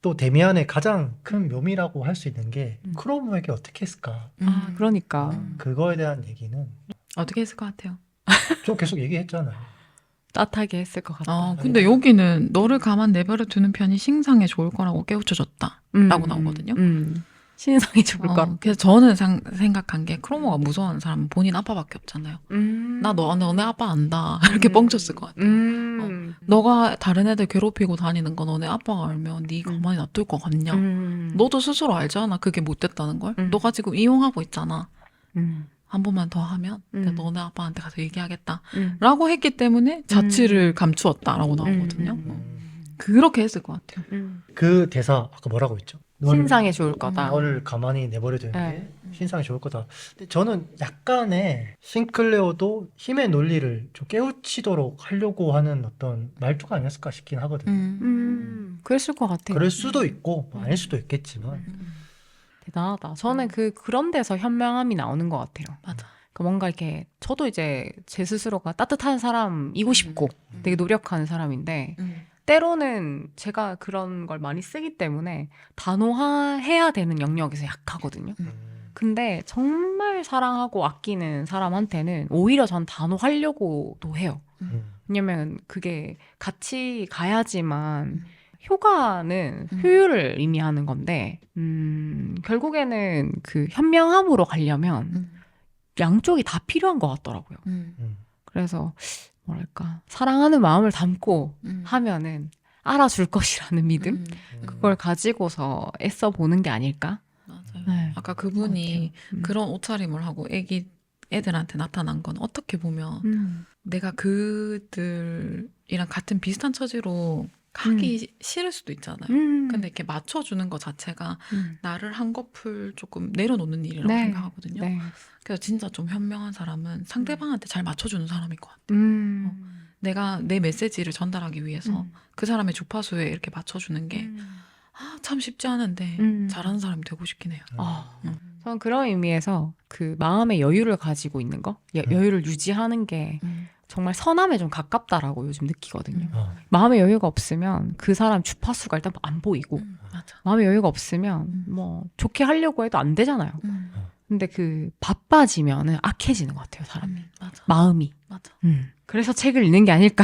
또 데미안의 가장 큰 묘미라고 할 수 있는 게 음. 크로모에게 어떻게 했을까? 그러니까. 그거에 대한 얘기는 어떻게 했을 것 같아요? 좀 계속 얘기했잖아요. 따뜻하게 했을 것 같다. 근데 여기는 너를 가만 내버려 두는 편이 신상에 좋을 거라고 깨우쳐줬다. 라고 나오거든요. 신상이 좋을 거라. 그래서 저는 생각한 게 크로모가 무서워하는 사람은 본인 아빠밖에 없잖아요. 나 너네 아빠 안다. 이렇게 뻥쳤을 것 같아요. 너가 다른 애들 괴롭히고 다니는 거 너네 아빠가 알면 네 가만히 놔둘 것 같냐. 너도 스스로 알잖아. 그게 못됐다는 걸. 너가 지금 이용하고 있잖아. 한 번만 더 하면 내가 너네 아빠한테 가서 얘기하겠다. 라고 했기 때문에 자취를 감추었다라고 나오거든요. 그렇게 했을 것 같아요. 그 대사 아까 뭐라고 했죠? 신상에 좋을 거다. 너를 가만히 내버려두는 네. 게 신상에 좋을 거다. 근데 저는 약간의 싱클레어도 힘의 논리를 좀 깨우치도록 하려고 하는 어떤 말투가 아니었을까 싶긴 하거든요. 그랬을 것 같아요. 그럴 수도 있고 뭐 아닐 수도 있겠지만 대단하다. 저는 그런 데서 현명함이 나오는 것 같아요. 맞아. 그 뭔가 이렇게 저도 이제 제 스스로가 따뜻한 사람이고 싶고 되게 노력하는 사람인데 때로는 제가 그런 걸 많이 쓰기 때문에 단호해야 되는 영역에서 약하거든요. 근데 정말 사랑하고 아끼는 사람한테는 오히려 전 단호하려고도 해요. 왜냐면 그게 같이 가야지만 효과는 효율을 의미하는 건데 결국에는 그 현명함으로 가려면 양쪽이 다 필요한 것 같더라고요. 그래서 뭐랄까 사랑하는 마음을 담고 하면은 알아줄 것이라는 믿음 그걸 가지고서 애써 보는 게 아닐까? 맞아요. 네. 아까 그분이 것 같아요. 그런 옷차림을 하고 애들한테 나타난 건 어떻게 보면 내가 그들이랑 같은 비슷한 처지로 하기 싫을 수도 있잖아요. 근데 이렇게 맞춰주는 것 자체가 나를 한꺼풀 조금 내려놓는 일이라고 네. 생각하거든요. 네. 그래서 진짜 좀 현명한 사람은 상대방한테 잘 맞춰주는 사람인 것 같아요. 내가 내 메시지를 전달하기 위해서 그 사람의 주파수에 이렇게 맞춰주는 게 참 쉽지 않은데 잘하는 사람이 되고 싶긴 해요. 저는 그런 의미에서 그 마음의 여유를 가지고 있는 거, 여유를 유지하는 게 정말 선함에 좀 가깝다라고 요즘 느끼거든요. 마음의 여유가 없으면 그 사람 주파수가 일단 안 보이고 맞아. 마음의 여유가 없으면 뭐 좋게 하려고 해도 안 되잖아요. 근데 그 바빠지면은 악해지는 것 같아요, 사람이. 맞아. 마음이. 맞아. 그래서 책을 읽는 게 아닐까.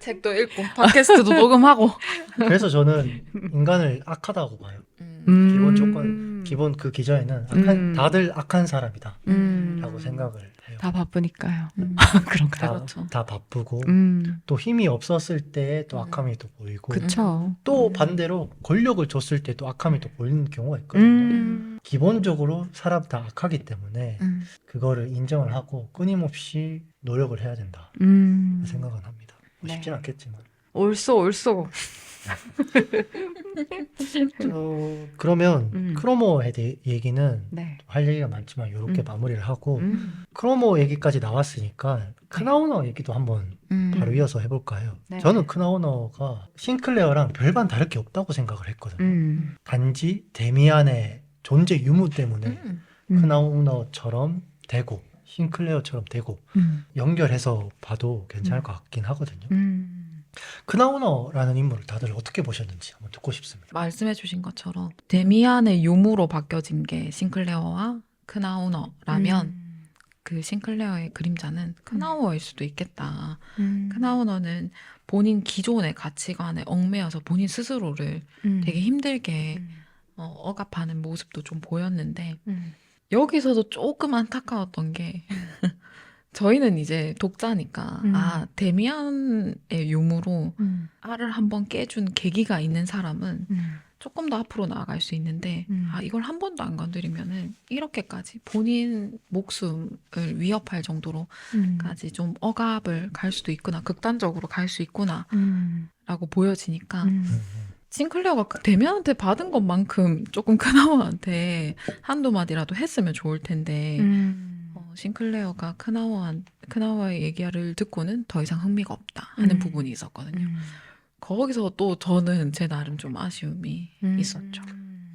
책도 읽고 팟캐스트도 녹음하고. 그래서 저는 인간을 악하다고 봐요. 기본 조건, 기본 그 기저에는 다들 악한 사람이다 라고 생각을 해요. 다 바쁘니까요. 그런가요? 그렇죠. 다 바쁘고 또 힘이 없었을 때 또 악함이 또 보이고 그쵸. 또 반대로 권력을 줬을 때 또 악함이 또 보이는 경우가 있거든요. 기본적으로 사람 다 악하기 때문에 그거를 인정을 하고 끊임없이 노력을 해야 된다 생각은 합니다. 네. 쉽진 않겠지만. 옳소. 그러면 크로모에 대해 얘기는 네. 할 얘기가 많지만 이렇게 마무리를 하고 크로모 얘기까지 나왔으니까 크나우너 얘기도 한번 바로 이어서 해볼까요? 네. 저는 크나우너가 싱클레어랑 별반 다를 게 없다고 생각을 했거든요. 단지 데미안의 존재 유무 때문에 크나우너처럼 되고 싱클레어처럼 되고 연결해서 봐도 괜찮을 것 같긴 하거든요. 크나우너라는 인물을 다들 어떻게 보셨는지 한번 듣고 싶습니다. 말씀해주신 것처럼 데미안의 유무로 바뀌어진 게 싱클레어와 크나우너라면 그 싱클레어의 그림자는 크나우어일 수도 있겠다. 크나우너는 본인 기존의 가치관에 얽매여서 본인 스스로를 되게 힘들게 억압하는 모습도 좀 보였는데 여기서도 조금 안타까웠던 게 저희는 이제 독자니까 데미안의 유무로 알을 한번 깨준 계기가 있는 사람은 조금 더 앞으로 나아갈 수 있는데 이걸 한 번도 안 건드리면은 이렇게까지 본인 목숨을 위협할 정도로까지 좀 억압을 갈 수도 있구나, 극단적으로 갈 수 있구나 라고 보여지니까 싱클레어가 데미안한테 받은 것만큼 조금 크나우한테 한두 마디라도 했으면 좋을 텐데 싱클레어가 크나워의 얘기를 듣고는 더 이상 흥미가 없다 하는 부분이 있었거든요. 거기서 또 저는 제 나름 좀 아쉬움이 있었죠.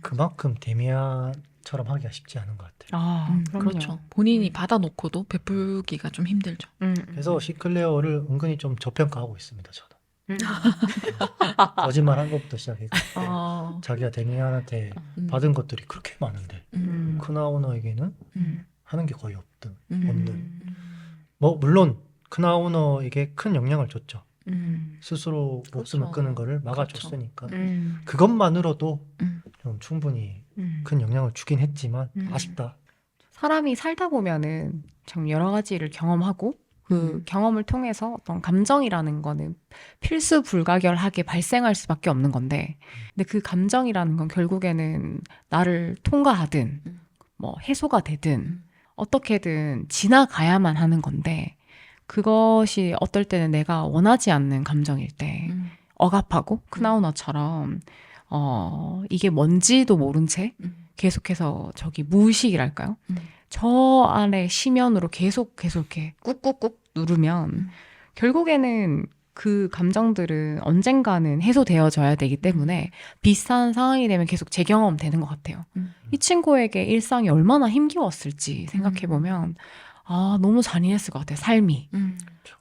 그만큼 데미안처럼 하기가 쉽지 않은 것 같아요. 아, 그럼요. 그렇죠. 본인이 받아놓고도 베풀기가 좀 힘들죠. 그래서 싱클레어를 은근히 좀 저평가하고 있습니다. 저는 거짓말 한 것부터 시작해서 자기가 데미안한테 받은 것들이 그렇게 많은데 크나우너에게는 하는 게 거의 없는. 뭐 물론 크나우너에게 큰 영향을 줬죠. 스스로 목숨을 그렇죠. 끊는 거를 막아줬으니까 음. 그것만으로도 음. 좀 충분히 큰 영향을 주긴 했지만 아쉽다. 사람이 살다 보면은 참 여러 가지를 경험하고 그 경험을 통해서 어떤 감정이라는 거는 필수 불가결하게 발생할 수밖에 없는 건데, 근데 그 감정이라는 건 결국에는 나를 통과하든 뭐 해소가 되든 어떻게든 지나가야만 하는 건데, 그것이 어떨 때는 내가 원하지 않는 감정일 때 억압하고 크나우너처럼 이게 뭔지도 모른 채 계속해서 저기 무의식이랄까요? 저 안에 심연으로 계속 이렇게 꾹꾹꾹 누르면 결국에는 그 감정들은 언젠가는 해소되어져야 되기 때문에 비슷한 상황이 되면 계속 재경험되는 것 같아요. 이 친구에게 일상이 얼마나 힘겨웠을지 생각해보면 아, 너무 잔인했을 것 같아요, 삶이.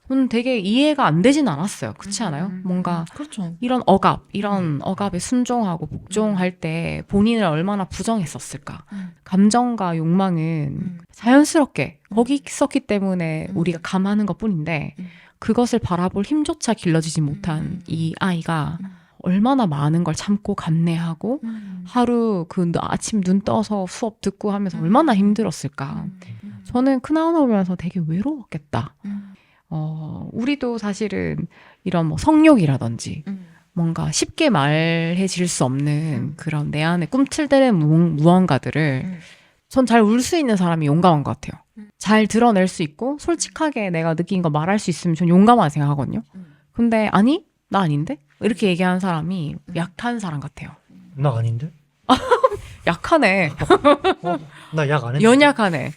저는 되게 이해가 안 되진 않았어요. 그렇지 않아요? 뭔가 그렇죠. 이런 억압에 순종하고 복종할 때 본인을 얼마나 부정했었을까. 감정과 욕망은 자연스럽게 거기 있었기 때문에 우리가 감하는 것 뿐인데, 그것을 바라볼 힘조차 길러지지 못한 이 아이가 얼마나 많은 걸 참고 감내하고 하루 그 아침 눈 떠서 수업 듣고 하면서 얼마나 힘들었을까. 저는 크나우너 보면서 되게 외로웠겠다. 우리도 사실은 이런 뭐 성욕이라든지 뭔가 쉽게 말해질 수 없는 그런 내 안에 꿈틀대는 무언가들을 전 잘 울 수 있는 사람이 용감한 것 같아요. 잘 드러낼 수 있고 솔직하게 내가 느낀 거 말할 수 있으면 전 용감하다 생각하거든요. 근데 아니? 나 아닌데? 이렇게 얘기하는 사람이 약한 사람 같아요. 나 아닌데? 약하네. 나 약 안 했는데? 연약하네.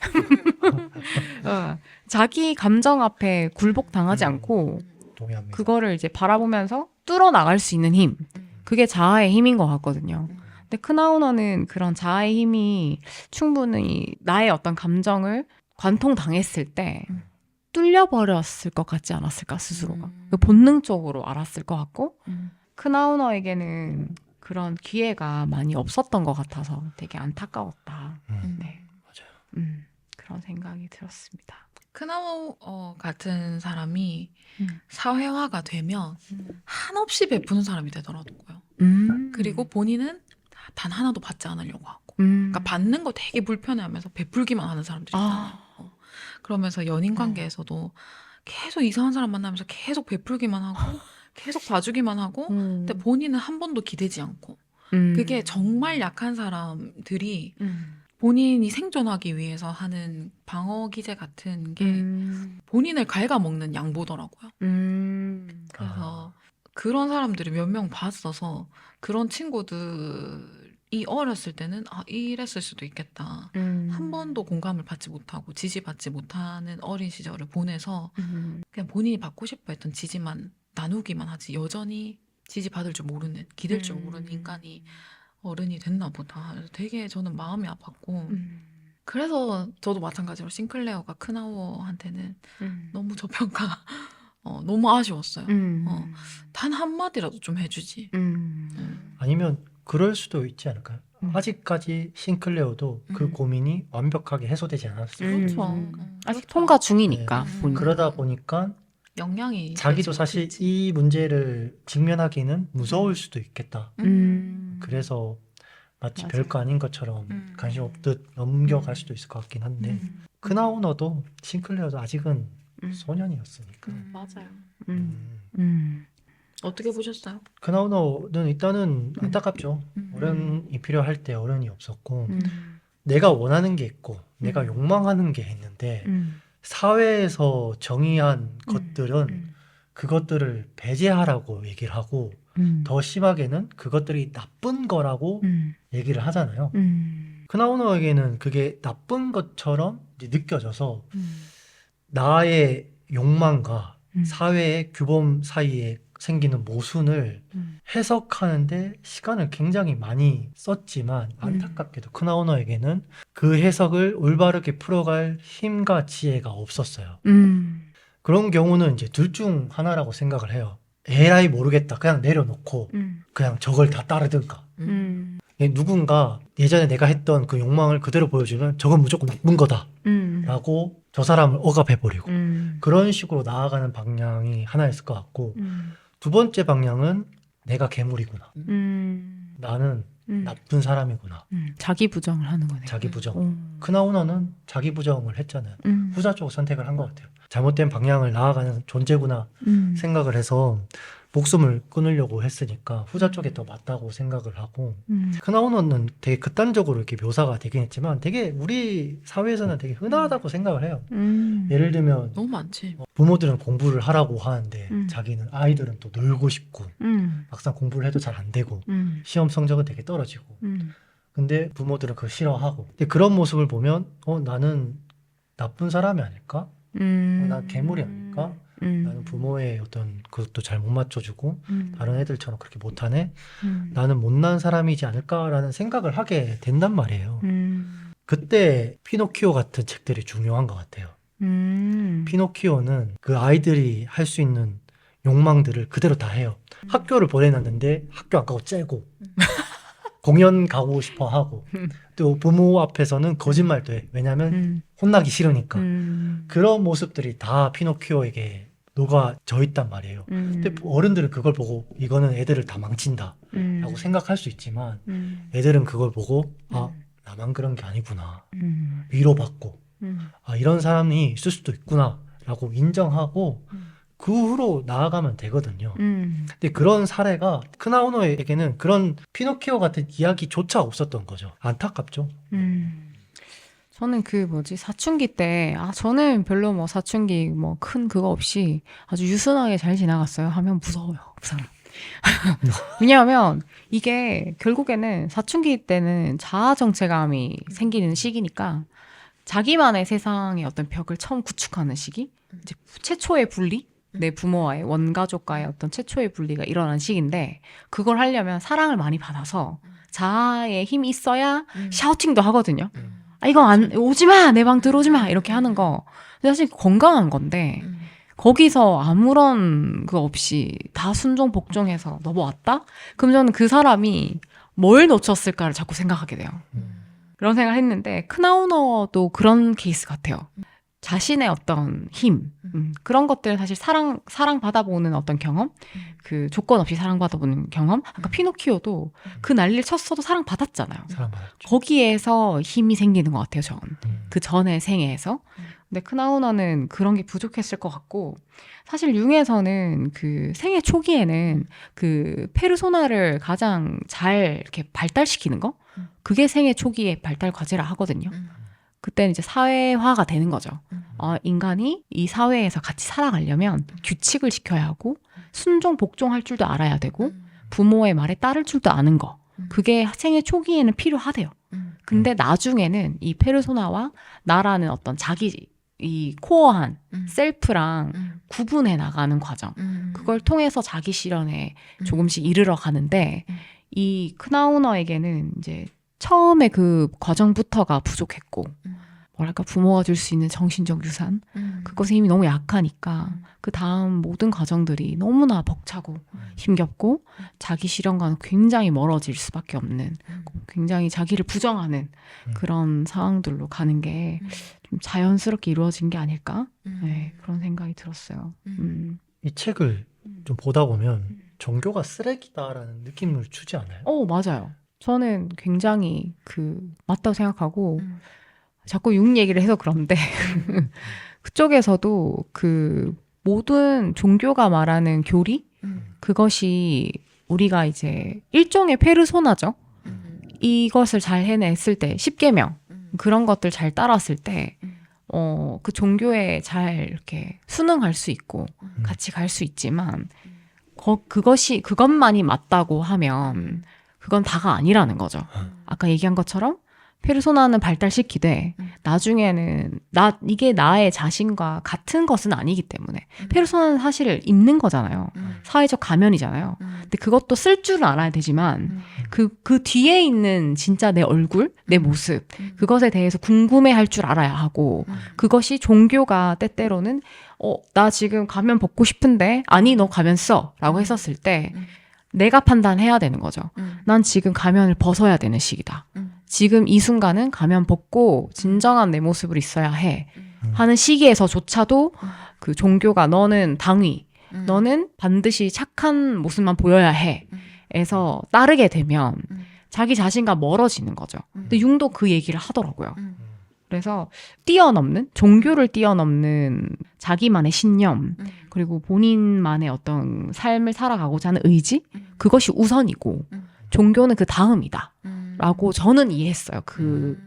자기 감정 앞에 굴복당하지 않고 동의합니다. 그거를 이제 바라보면서 뚫어 나갈 수 있는 힘. 그게 자아의 힘인 것 같거든요. 근데 크나우너는 그런 자아의 힘이 충분히 나의 어떤 감정을 관통당했을 때 뚫려버렸을 것 같지 않았을까, 스스로가. 본능적으로 알았을 것 같고, 크나우너에게는 그런 기회가 많이 없었던 것 같아서 되게 안타까웠다. 네. 맞아요. 그런 생각이 들었습니다. 크나워 같은 사람이 사회화가 되면 한없이 베푸는 사람이 되더라고요. 그리고 본인은 단 하나도 받지 않으려고 하고, 그러니까 받는 거 되게 불편해하면서 베풀기만 하는 사람들이 있잖아요. 그러면서 연인 관계에서도 계속 이상한 사람 만나면서 계속 베풀기만 하고 계속 봐주기만 하고, 근데 본인은 한 번도 기대지 않고, 그게 정말 약한 사람들이 본인이 생존하기 위해서 하는 방어 기제 같은 게 본인을 갉아먹는 양보더라고요. 그래서 그런 사람들이 몇 명 봤어서 그런 친구들이 어렸을 때는 아, 이랬을 수도 있겠다. 한 번도 공감을 받지 못하고 지지받지 못하는 어린 시절을 보내서 그냥 본인이 받고 싶어 했던 지지만 나누기만 하지 여전히 지지받을 줄 모르는, 기댈 줄 모르는 인간이 어른이 됐나 보다. 그래서 되게 저는 마음이 아팠고, 그래서 저도 마찬가지로 싱클레어가 크나워한테는 너무 저평가, 너무 아쉬웠어요. 단 한마디라도 좀 해주지. 아니면 그럴 수도 있지 않을까요? 아직까지 싱클레어도 그 고민이 완벽하게 해소되지 않았어요. 그렇죠. 아직 그렇죠. 통과 중이니까. 네. 본인. 그러다 보니까 영향이 자기도 되지 사실 못했지. 이 문제를 직면하기는 무서울 수도 있겠다. 그래서 마치 맞아요. 별거 아닌 것처럼 관심 없듯 넘겨갈 수도 있을 것 같긴 한데 크나우너도 싱클레어도 아직은 소년이었으니까. 맞아요. 어떻게 보셨어요? 크나우너는 일단은 안타깝죠. 어른이 필요할 때 어른이 없었고 내가 원하는 게 있고 내가 욕망하는 게 있는데 사회에서 정의한 것들은 그것들을 배제하라고 얘기를 하고 더 심하게는 그것들이 나쁜 거라고 얘기를 하잖아요. 크나우너에게는 그게 나쁜 것처럼 이제 느껴져서 음. 나의 욕망과 음. 사회의 규범 사이에 생기는 모순을 음. 해석하는데 시간을 굉장히 많이 썼지만 안타깝게도 크나우너에게는 그 해석을 올바르게 풀어갈 힘과 지혜가 없었어요. 그런 경우는 이제 둘 중 하나라고 생각을 해요. 에라이 모르겠다. 그냥 내려놓고 그냥 저걸 다 따르든가. 누군가 예전에 내가 했던 그 욕망을 그대로 보여주면 저건 무조건 나쁜 거다 라고 저 사람을 억압해버리고 그런 식으로 나아가는 방향이 하나였을 것 같고 두 번째 방향은 내가 괴물이구나. 나는 나쁜 사람이구나. 자기 부정을 하는 거네요. 자기 부정. 크나우너는 자기 부정을 했잖아요. 후자 쪽 선택을 한 것 같아요. 잘못된 방향을 나아가는 존재구나 생각을 해서 목숨을 끊으려고 했으니까 후자 쪽에 더 맞다고 생각을 하고 크나우너는 되게 극단적으로 이렇게 묘사가 되긴 했지만 되게 우리 사회에서는 되게 흔하다고 생각을 해요. 예를 들면 너무 많지. 부모들은 공부를 하라고 하는데 자기는 아이들은 또 놀고 싶고 막상 공부를 해도 잘 안 되고 시험 성적은 되게 떨어지고 근데 부모들은 그걸 싫어하고 근데 그런 모습을 보면 나는 나쁜 사람이 아닐까? 난 괴물이 아닐까? 나는 부모의 어떤 그것도 잘 못 맞춰주고 다른 애들처럼 그렇게 못하네? 나는 못난 사람이지 않을까라는 생각을 하게 된단 말이에요. 그때 피노키오 같은 책들이 중요한 것 같아요. 피노키오는 그 아이들이 할 수 있는 욕망들을 그대로 다 해요. 학교를 보내놨는데 학교 안 가고 째고 공연 가고 싶어 하고 또 부모 앞에서는 거짓말도 해. 왜냐면 혼나기 싫으니까. 그런 모습들이 다 피노키오에게 녹아져 있단 말이에요. 근데 어른들은 그걸 보고 이거는 애들을 다 망친다 라고 생각할 수 있지만 애들은 그걸 보고 아 나만 그런 게 아니구나 위로받고 이런 사람이 있을 수도 있구나 라고 인정하고 그 후로 나아가면 되거든요. 근데 그런 사례가 크나우너에게는 그런 피노키오 같은 이야기조차 없었던 거죠. 안타깝죠. 저는 사춘기 때, 저는 별로 사춘기 큰 그거 없이 아주 유순하게 잘 지나갔어요. 하면 무서워요, 그 사람. 왜냐하면 이게 결국에는 사춘기 때는 자아 정체감이 생기는 시기니까 자기만의 세상의 어떤 벽을 처음 구축하는 시기? 이제 최초의 분리? 내 부모와의 원가족과의 어떤 최초의 분리가 일어난 시기인데 그걸 하려면 사랑을 많이 받아서 자아의 힘이 있어야 샤우팅도 하거든요. 이거 오지 마! 내 방 들어오지 마! 이렇게 하는 거. 사실 건강한 건데 거기서 아무런 그 없이 다 순종 복종해서 넘어왔다? 그럼 저는 그 사람이 뭘 놓쳤을까를 자꾸 생각하게 돼요. 그런 생각을 했는데 크나우너도 그런 케이스 같아요. 자신의 어떤 힘, 그런 것들은 사실 사랑 받아보는 어떤 경험, 그 조건 없이 사랑받아보는 경험. 아까 피노키오도 그 난리를 쳤어도 사랑받았잖아요. 사랑받았죠. 거기에서 힘이 생기는 것 같아요, 전. 그 전의 생애에서. 근데 크나우너는 그런 게 부족했을 것 같고, 사실 융에서는 그 생애 초기에는 그 페르소나를 가장 잘 이렇게 발달시키는 거? 그게 생애 초기에 발달 과제라 하거든요. 그때는 이제 사회화가 되는 거죠. 인간이 이 사회에서 같이 살아가려면 규칙을 지켜야 하고 순종 복종할 줄도 알아야 되고 부모의 말에 따를 줄도 아는 거. 그게 생애 초기에는 필요하대요. 근데 나중에는 이 페르소나와 나라는 어떤 자기 이 코어한 셀프랑 구분해 나가는 과정. 그걸 통해서 자기 실현에 조금씩 이르러 가는데 이 크나우너에게는 이제 처음에 그 과정부터가 부족했고 뭐랄까 부모가 줄 수 있는 정신적 유산 그것의 힘이 너무 약하니까 그 다음 모든 과정들이 너무나 벅차고 힘겹고 자기 실현과는 굉장히 멀어질 수밖에 없는 굉장히 자기를 부정하는 그런 상황들로 가는 게 좀 자연스럽게 이루어진 게 아닐까 네, 그런 생각이 들었어요. 이 책을 좀 보다 보면 종교가 쓰레기다라는 느낌을 주지 않아요? 맞아요. 저는 굉장히 맞다고 생각하고 자꾸 융 얘기를 해서 그런데 그쪽에서도 그 모든 종교가 말하는 교리 그것이 우리가 이제 일종의 페르소나죠. 이것을 잘 해냈을 때 10계명 그런 것들 잘 따랐을 때 그 종교에 잘 이렇게 순응할 수 있고 같이 갈 수 있지만 그것만이 맞다고 하면 그건 다가 아니라는 거죠. 아까 얘기한 것처럼 페르소나는 발달시키되 나중에는 이게 나의 자신과 같은 것은 아니기 때문에 페르소나는 사실 입는 거잖아요. 사회적 가면이잖아요. 근데 그것도 쓸 줄은 알아야 되지만 그 뒤에 있는 진짜 내 얼굴, 내 모습 그것에 대해서 궁금해할 줄 알아야 하고 그것이 종교가 때때로는 나 지금 가면 벗고 싶은데 아니 너 가면 써 라고 했었을 때 내가 판단해야 되는 거죠. 난 지금 가면을 벗어야 되는 시기다. 지금 이 순간은 가면 벗고 진정한 내 모습을 있어야 해 하는 시기에서조차도 그 종교가 너는 당위, 너는 반드시 착한 모습만 보여야 해 에서 따르게 되면 자기 자신과 멀어지는 거죠. 근데 융도 그 얘기를 하더라고요. 그래서 종교를 뛰어넘는 자기만의 신념, 그리고 본인만의 어떤 삶을 살아가고자 하는 의지, 그것이 우선이고, 종교는 그 다음이다. 라고 저는 이해했어요.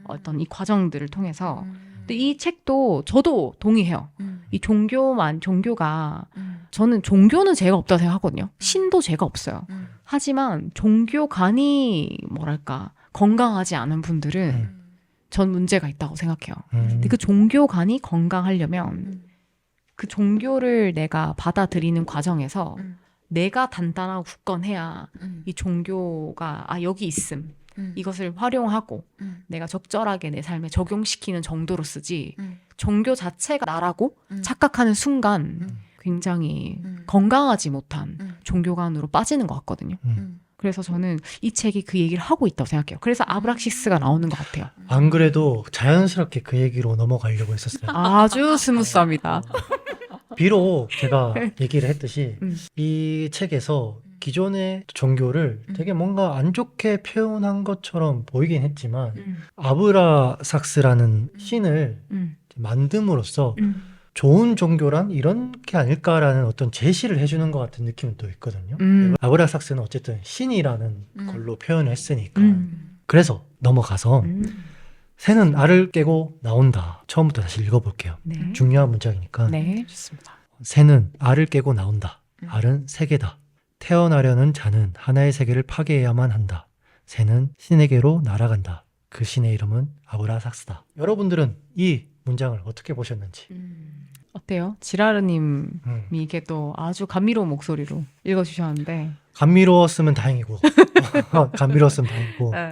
어떤 이 과정들을 통해서. 근데 이 책도 저도 동의해요. 이 종교가, 저는 종교는 죄가 없다고 생각하거든요. 신도 죄가 없어요. 하지만 종교관이, 건강하지 않은 분들은 전 문제가 있다고 생각해요. 근데 그 종교관이 건강하려면 그 종교를 내가 받아들이는 과정에서 내가 단단하고 굳건해야 이 종교가 여기 있음 이것을 활용하고 내가 적절하게 내 삶에 적용시키는 정도로 쓰지 종교 자체가 나라고 착각하는 순간 굉장히 건강하지 못한 종교관으로 빠지는 것 같거든요. 그래서 저는 이 책이 그 얘기를 하고 있다고 생각해요. 그래서 아브락시스가 나오는 것 같아요. 안 그래도 자연스럽게 그 얘기로 넘어가려고 했었어요. 아주 스무스합니다. 비록 제가 얘기를 했듯이 이 책에서 기존의 종교를 되게 뭔가 안 좋게 표현한 것처럼 보이긴 했지만 아브라삭스라는 신을 만듦으로써 좋은 종교란 이런 게 아닐까라는 어떤 제시를 해주는 것 같은 느낌은 또 있거든요. 아브라삭스는 어쨌든 신이라는 걸로 표현을 했으니까. 그래서 넘어가서 새는 알을 깨고 나온다. 처음부터 다시 읽어볼게요. 네. 중요한 문장이니까. 네, 좋습니다. 새는 알을 깨고 나온다. 알은 세계다. 태어나려는 자는 하나의 세계를 파괴해야만 한다. 새는 신에게로 날아간다. 그 신의 이름은 아브라삭스다. 여러분들은 이 문장을 어떻게 보셨는지. 어때요? 지라르님이 이게 또 아주 감미로운 목소리로 읽어주셨는데 감미로웠으면 다행이고 감미로웠으면 다행이고 네.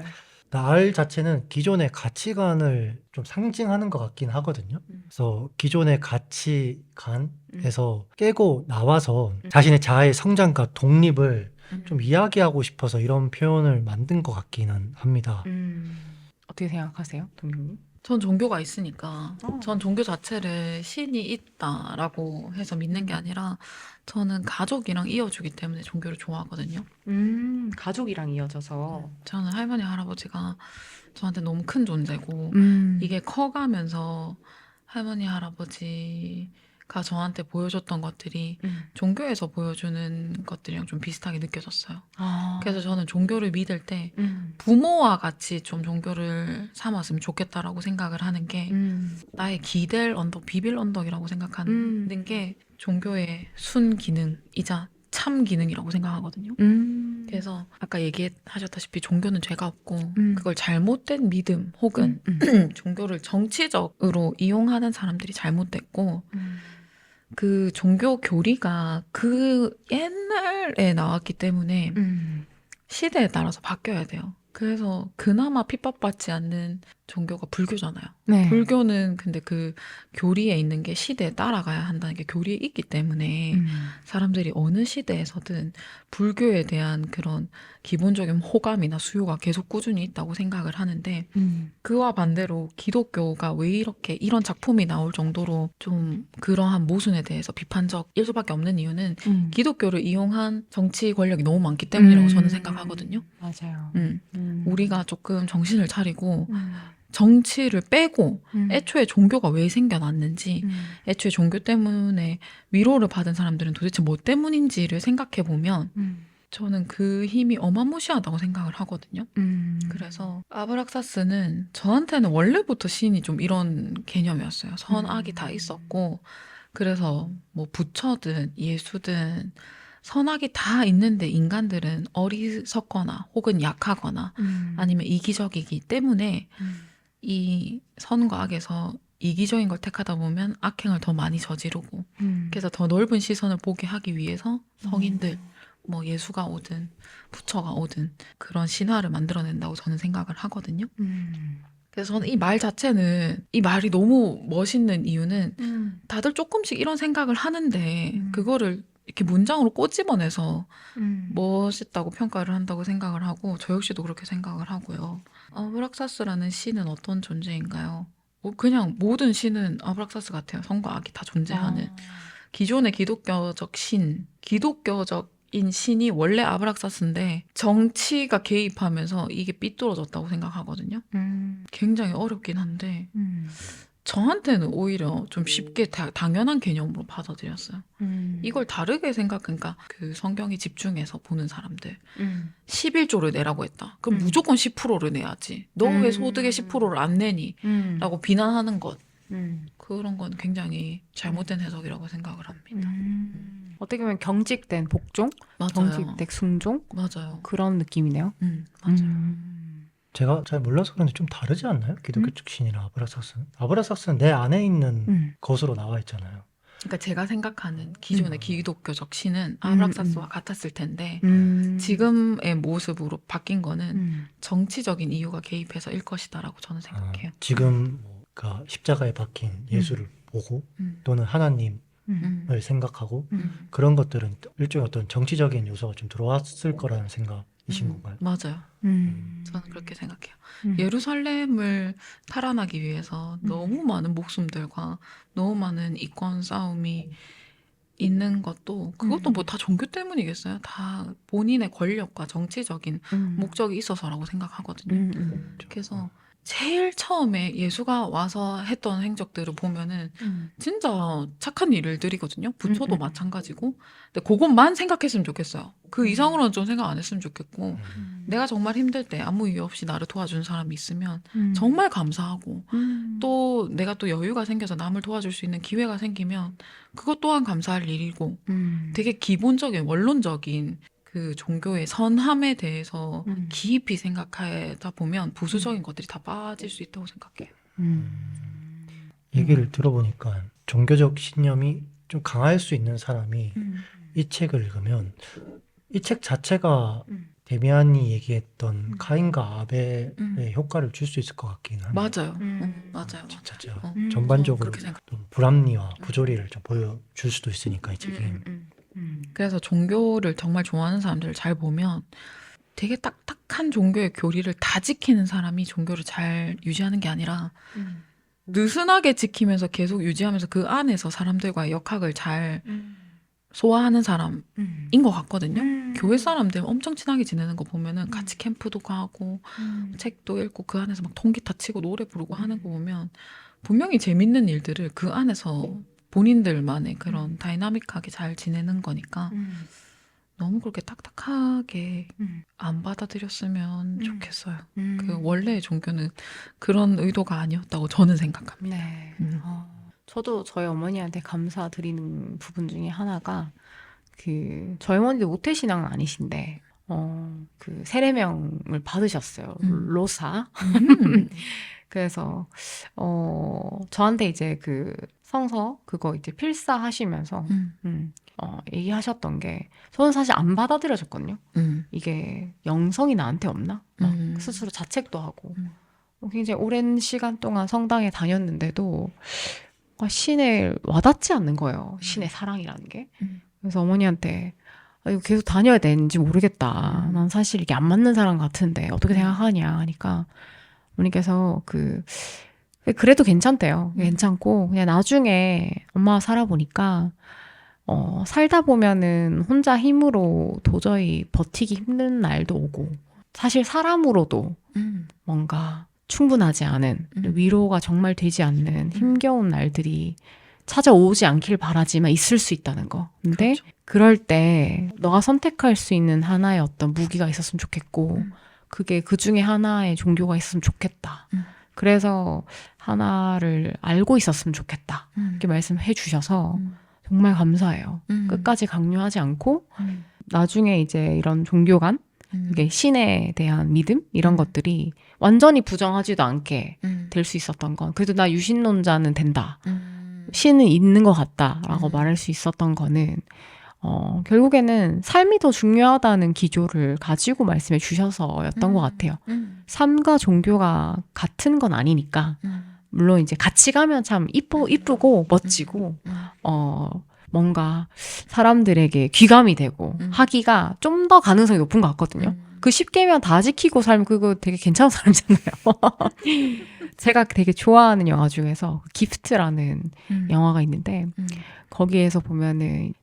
알 자체는 기존의 가치관을 좀 상징하는 것 같긴 하거든요. 그래서 기존의 가치관에서 깨고 나와서 자신의 자아의 성장과 독립을 좀 이야기하고 싶어서 이런 표현을 만든 것 같기는 합니다. 어떻게 생각하세요, 동료님? 전 종교가 있으니까 전 종교 자체를 신이 있다라고 해서 믿는 게 아니라 저는 가족이랑 이어주기 때문에 종교를 좋아하거든요. 가족이랑 이어져서 저는 할머니 할아버지가 저한테 너무 큰 존재고 이게 커가면서 할머니 할아버지가 저한테 보여줬던 것들이 종교에서 보여주는 것들이랑 좀 비슷하게 느껴졌어요. 그래서 저는 종교를 믿을 때 부모와 같이 좀 종교를 삼았으면 좋겠다라고 생각을 하는 게 나의 기댈 언덕, 비빌 언덕이라고 생각하는 게 종교의 순기능이자 참 기능이라고 생각하거든요. 그래서 아까 얘기하셨다시피 종교는 죄가 없고 그걸 잘못된 믿음 혹은 종교를 정치적으로 이용하는 사람들이 잘못됐고 그 종교 교리가 그 옛날에 나왔기 때문에 시대에 따라서 바뀌어야 돼요. 그래서 그나마 핍박받지 않는 종교가 불교잖아요. 네. 불교는 근데 그 교리에 있는 게 시대에 따라가야 한다는 게 교리에 있기 때문에 사람들이 어느 시대에서든 불교에 대한 그런 기본적인 호감이나 수요가 계속 꾸준히 있다고 생각을 하는데 그와 반대로 기독교가 왜 이렇게 이런 작품이 나올 정도로 좀 그러한 모순에 대해서 비판적일 수밖에 없는 이유는 기독교를 이용한 정치 권력이 너무 많기 때문이라고 저는 생각하거든요. 맞아요. 우리가 조금 정신을 차리고 정치를 빼고 애초에 종교가 왜 생겨났는지 애초에 종교 때문에 위로를 받은 사람들은 도대체 뭐 때문인지를 생각해보면 저는 그 힘이 어마무시하다고 생각을 하거든요. 그래서 아브락사스는 저한테는 원래부터 신이 좀 이런 개념이었어요. 선악이 다 있었고 그래서 뭐 부처든 예수든 선악이 다 있는데 인간들은 어리석거나 혹은 약하거나 아니면 이기적이기 때문에 이 선과 악에서 이기적인 걸 택하다 보면 악행을 더 많이 저지르고 그래서 더 넓은 시선을 보게 하기 위해서 성인들 뭐 예수가 오든 부처가 오든 그런 신화를 만들어낸다고 저는 생각을 하거든요. 그래서 저는 이 말 자체는 이 말이 너무 멋있는 이유는 다들 조금씩 이런 생각을 하는데 그거를 이렇게 문장으로 꼬집어내서 멋있다고 평가를 한다고 생각을 하고 저 역시도 그렇게 생각을 하고요. 아브락사스라는 신은 어떤 존재인가요? 그냥 모든 신은 아브락사스 같아요. 선과 악이 다 존재하는. 기존의 기독교적 신, 기독교적인 신이 원래 아브락사스인데 정치가 개입하면서 이게 삐뚤어졌다고 생각하거든요. 굉장히 어렵긴 한데 저한테는 오히려 좀 쉽게 당연한 개념으로 받아들였어요. 이걸 다르게 생각하니까 그 성경이 집중해서 보는 사람들 11조를 내라고 했다. 그럼 무조건 10%를 내야지. 너 왜 소득의 10%를 안 내니? 라고 비난하는 것. 그런 건 굉장히 잘못된 해석이라고 생각을 합니다. 어떻게 보면 경직된 복종, 맞아요. 경직된 순종 맞아요. 그런 느낌이네요. 맞아요. 제가 잘 몰라서 그런지 좀 다르지 않나요? 기독교 쪽 신이랑 아브라삭스는? 아브라삭스는 내 안에 있는 것으로 나와 있잖아요. 그러니까 제가 생각하는 기존의 기독교적 신은 아브락사스와 같았을 텐데 지금의 모습으로 바뀐 거는 정치적인 이유가 개입해서 일 것이다라고 저는 생각해요. 지금 그러니까 십자가에 박힌 예수를 보고 또는 하나님을 생각하고 그런 것들은 일종의 어떤 정치적인 요소가 좀 들어왔을 거라는 생각이신 건가요? 맞아요. 저는 그렇게 생각해요. 예루살렘을 탈환하기 위해서 너무 많은 목숨들과 너무 많은 이권 싸움이 있는 것도 그것도 뭐 다 종교 때문이겠어요? 다 본인의 권력과 정치적인 목적이 있어서라고 생각하거든요. 그래서 제일 처음에 예수가 와서 했던 행적들을 보면은 진짜 착한 일들이거든요. 부처도 마찬가지고. 근데 그것만 생각했으면 좋겠어요. 그 이상으로는 좀 생각 안 했으면 좋겠고 내가 정말 힘들 때 아무 이유 없이 나를 도와준 사람이 있으면 정말 감사하고 또 내가 또 여유가 생겨서 남을 도와줄 수 있는 기회가 생기면 그것 또한 감사할 일이고 되게 기본적인 원론적인 그 종교의 선함에 대해서 깊이 생각하다 보면 부수적인 것들이 다 빠질 수 있다고 생각해요. 얘기를 들어보니까 종교적 신념이 좀 강할 수 있는 사람이 이 책을 읽으면 이 책 자체가 데미안이 얘기했던 카인과 아벨의 효과를 줄 수 있을 것 같긴 합니다. 맞아요. 맞아요. 진짜 제가 어. 전반적으로 그렇게 생각- 좀 불합리와 부조리를 좀 보여줄 수도 있으니까 이 책이 그래서 종교를 정말 좋아하는 사람들을 잘 보면 되게 딱딱한 종교의 교리를 다 지키는 사람이 종교를 잘 유지하는 게 아니라 느슨하게 지키면서 계속 유지하면서 그 안에서 사람들과의 역학을 잘 소화하는 사람인 것 같거든요. 교회 사람들 엄청 친하게 지내는 거 보면은 같이 캠프도 가고 책도 읽고 그 안에서 막 통기타 치고 노래 부르고 하는 거 보면 분명히 재밌는 일들을 그 안에서 본인들만의 그런 다이나믹하게 잘 지내는 거니까 너무 그렇게 딱딱하게 안 받아들였으면 좋겠어요. 그 원래의 종교는 그런 의도가 아니었다고 저는 생각합니다. 네. 저도 저희 어머니한테 감사드리는 부분 중에 하나가 그 저희 어머니도 모태신앙은 아니신데 그 세례명을 받으셨어요. 로사. 그래서 저한테 이제 그 성서 그거 이제 필사하시면서 얘기하셨던 게 저는 사실 안 받아들여졌거든요. 이게 영성이 나한테 없나? 막 스스로 자책도 하고 굉장히 오랜 시간 동안 성당에 다녔는데도 신에 와닿지 않는 거예요. 신의 사랑이라는 게. 그래서 어머니한테 이거 계속 다녀야 되는지 모르겠다. 난 사실 이게 안 맞는 사람 같은데 어떻게 생각하냐 하니까 어머니께서 그래도 괜찮대요. 괜찮고 그냥 나중에 엄마가 살아보니까 살다 보면은 혼자 힘으로 도저히 버티기 힘든 날도 오고 사실 사람으로도 뭔가 충분하지 않은 위로가 정말 되지 않는 힘겨운 날들이 찾아오지 않길 바라지만 있을 수 있다는 거. 근데 그렇죠. 그럴 때 너가 선택할 수 있는 하나의 어떤 무기가 있었으면 좋겠고 그게 그 중에 하나의 종교가 있었으면 좋겠다. 그래서 하나를 알고 있었으면 좋겠다. 이렇게 말씀해 주셔서 정말 감사해요. 끝까지 강요하지 않고 나중에 이제 이런 종교관 이게 신에 대한 믿음 이런 것들이 완전히 부정하지도 않게 될 수 있었던 건 그래도 나 유신론자는 된다. 신은 있는 것 같다라고 말할 수 있었던 거는 결국에는 삶이 더 중요하다는 기조를 가지고 말씀해 주셔서였던 것 같아요. 삶과 종교가 같은 건 아니니까 물론 이제 같이 가면 참 이쁘고 멋지고 뭔가 사람들에게 귀감이 되고 하기가 좀 더 가능성이 높은 것 같거든요. 그 10개면 다 지키고 살면 그거 되게 괜찮은 사람이잖아요. 제가 되게 좋아하는 영화 중에서 기프트라는 영화가 있는데 거기에서 보면은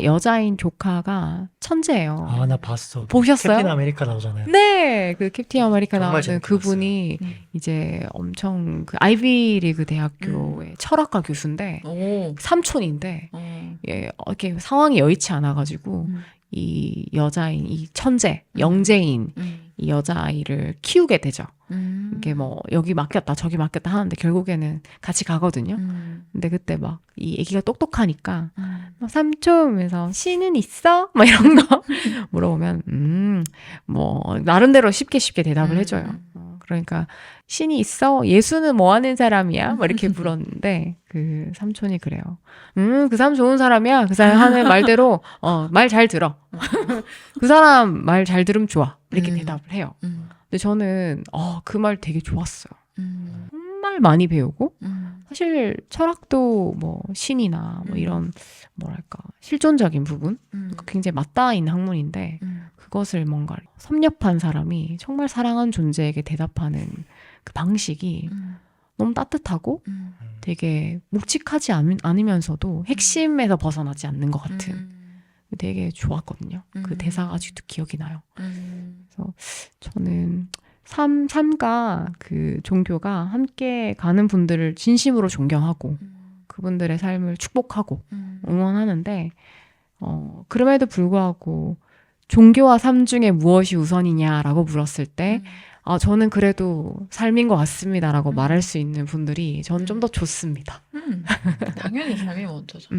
여자인 조카가 천재예요. 아, 나 봤어. 보셨어요? 캡틴 아메리카 나오잖아요. 네, 그 캡틴 아메리카 정말 나오는 재밌게 그분이 이제 엄청 그 아이비리그 대학교의 철학과 교수인데 오. 삼촌인데 이렇게 상황이 여의치 않아가지고 이 여자인 이 천재 영재인 이 여자아이를 키우게 되죠. 이게 뭐 여기 맡겼다 저기 맡겼다 하는데 결국에는 같이 가거든요. 근데 그때 막 이 애기가 똑똑하니까 막 삼촌에서 신은 있어? 막 이런 거 물어보면 뭐 나름대로 쉽게 대답을 해줘요. 그러니까 신이 있어? 예수는 뭐 하는 사람이야? 막 이렇게 물었는데 그 삼촌이 그래요. 그 사람 좋은 사람이야. 그 사람 하는 말대로 말 잘 들어. 그 사람 말 잘 들으면 좋아. 이렇게 대답을 해요. 근데 저는 그 말 되게 좋았어요. 정말 많이 배우고 사실 철학도 뭐 신이나 뭐 이런 뭐랄까 실존적인 부분 굉장히 맞닿아 있는 학문인데 그것을 뭔가 섭렵한 사람이 정말 사랑하는 존재에게 대답하는 그 방식이 너무 따뜻하고 되게 묵직하지 않으면서도 핵심에서 벗어나지 않는 것 같은 되게 좋았거든요. 그 대사가 아직도 기억이 나요. 그래서 저는 삶과 그 종교가 함께 가는 분들을 진심으로 존경하고 그분들의 삶을 축복하고 응원하는데 그럼에도 불구하고 종교와 삶 중에 무엇이 우선이냐라고 물었을 때 저는 그래도 삶인 것 같습니다라고 말할 수 있는 분들이 저는 좀 더 좋습니다. 당연히 삶이 먼저죠.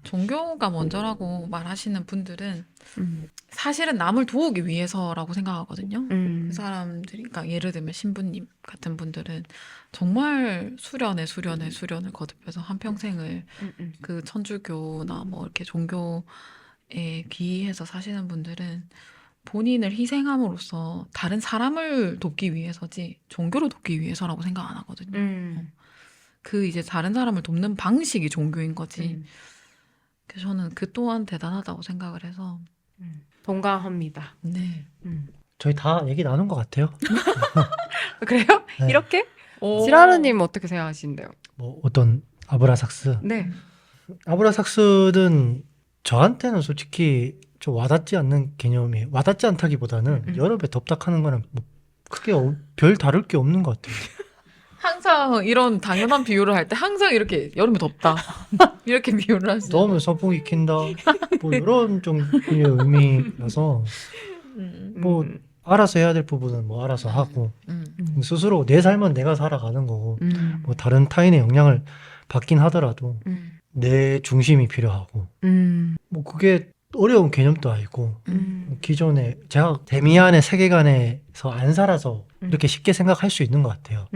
종교가 먼저라고 말하시는 분들은 사실은 남을 도우기 위해서라고 생각하거든요. 그 사람들이, 그러니까 예를 들면 신부님 같은 분들은 정말 수련을 거듭해서 한 평생을 그 천주교나 뭐 이렇게 종교에 귀의해서 사시는 분들은 본인을 희생함으로써 다른 사람을 돕기 위해서지 종교를 돕기 위해서라고 생각 안 하거든요. 그 이제 다른 사람을 돕는 방식이 종교인 거지. 그래서 저는 그 또한 대단하다고 생각을 해서 동감합니다. 네. 저희 다 얘기 나눈 것 같아요. 그래요? 네. 이렇게? 지라르님 어떻게 생각하신대요? 뭐 어떤 아브라삭스. 네. 아브라삭스는 저한테는 솔직히 좀 와닿지 않는 개념이 와닿지 않다기보다는 여름에 덥다 하는 거는 뭐 크게 별 다를 게 없는 것 같아요. 항상 이런 당연한 비유를 할 때 항상 이렇게 여름에 덥다 이렇게 비유를 하시죠. 더우면 선풍기 킨다. 뭐 이런 종류의 의미라서 뭐 알아서 해야 될 부분은 뭐 알아서 하고 스스로 내 삶은 내가 살아가는 거고 뭐 다른 타인의 영향을 받긴 하더라도 내 중심이 필요하고 뭐 그게 어려운 개념도 아니고 기존에 제가 데미안의 세계관에서 안 살아서 이렇게 쉽게 생각할 수 있는 것 같아요.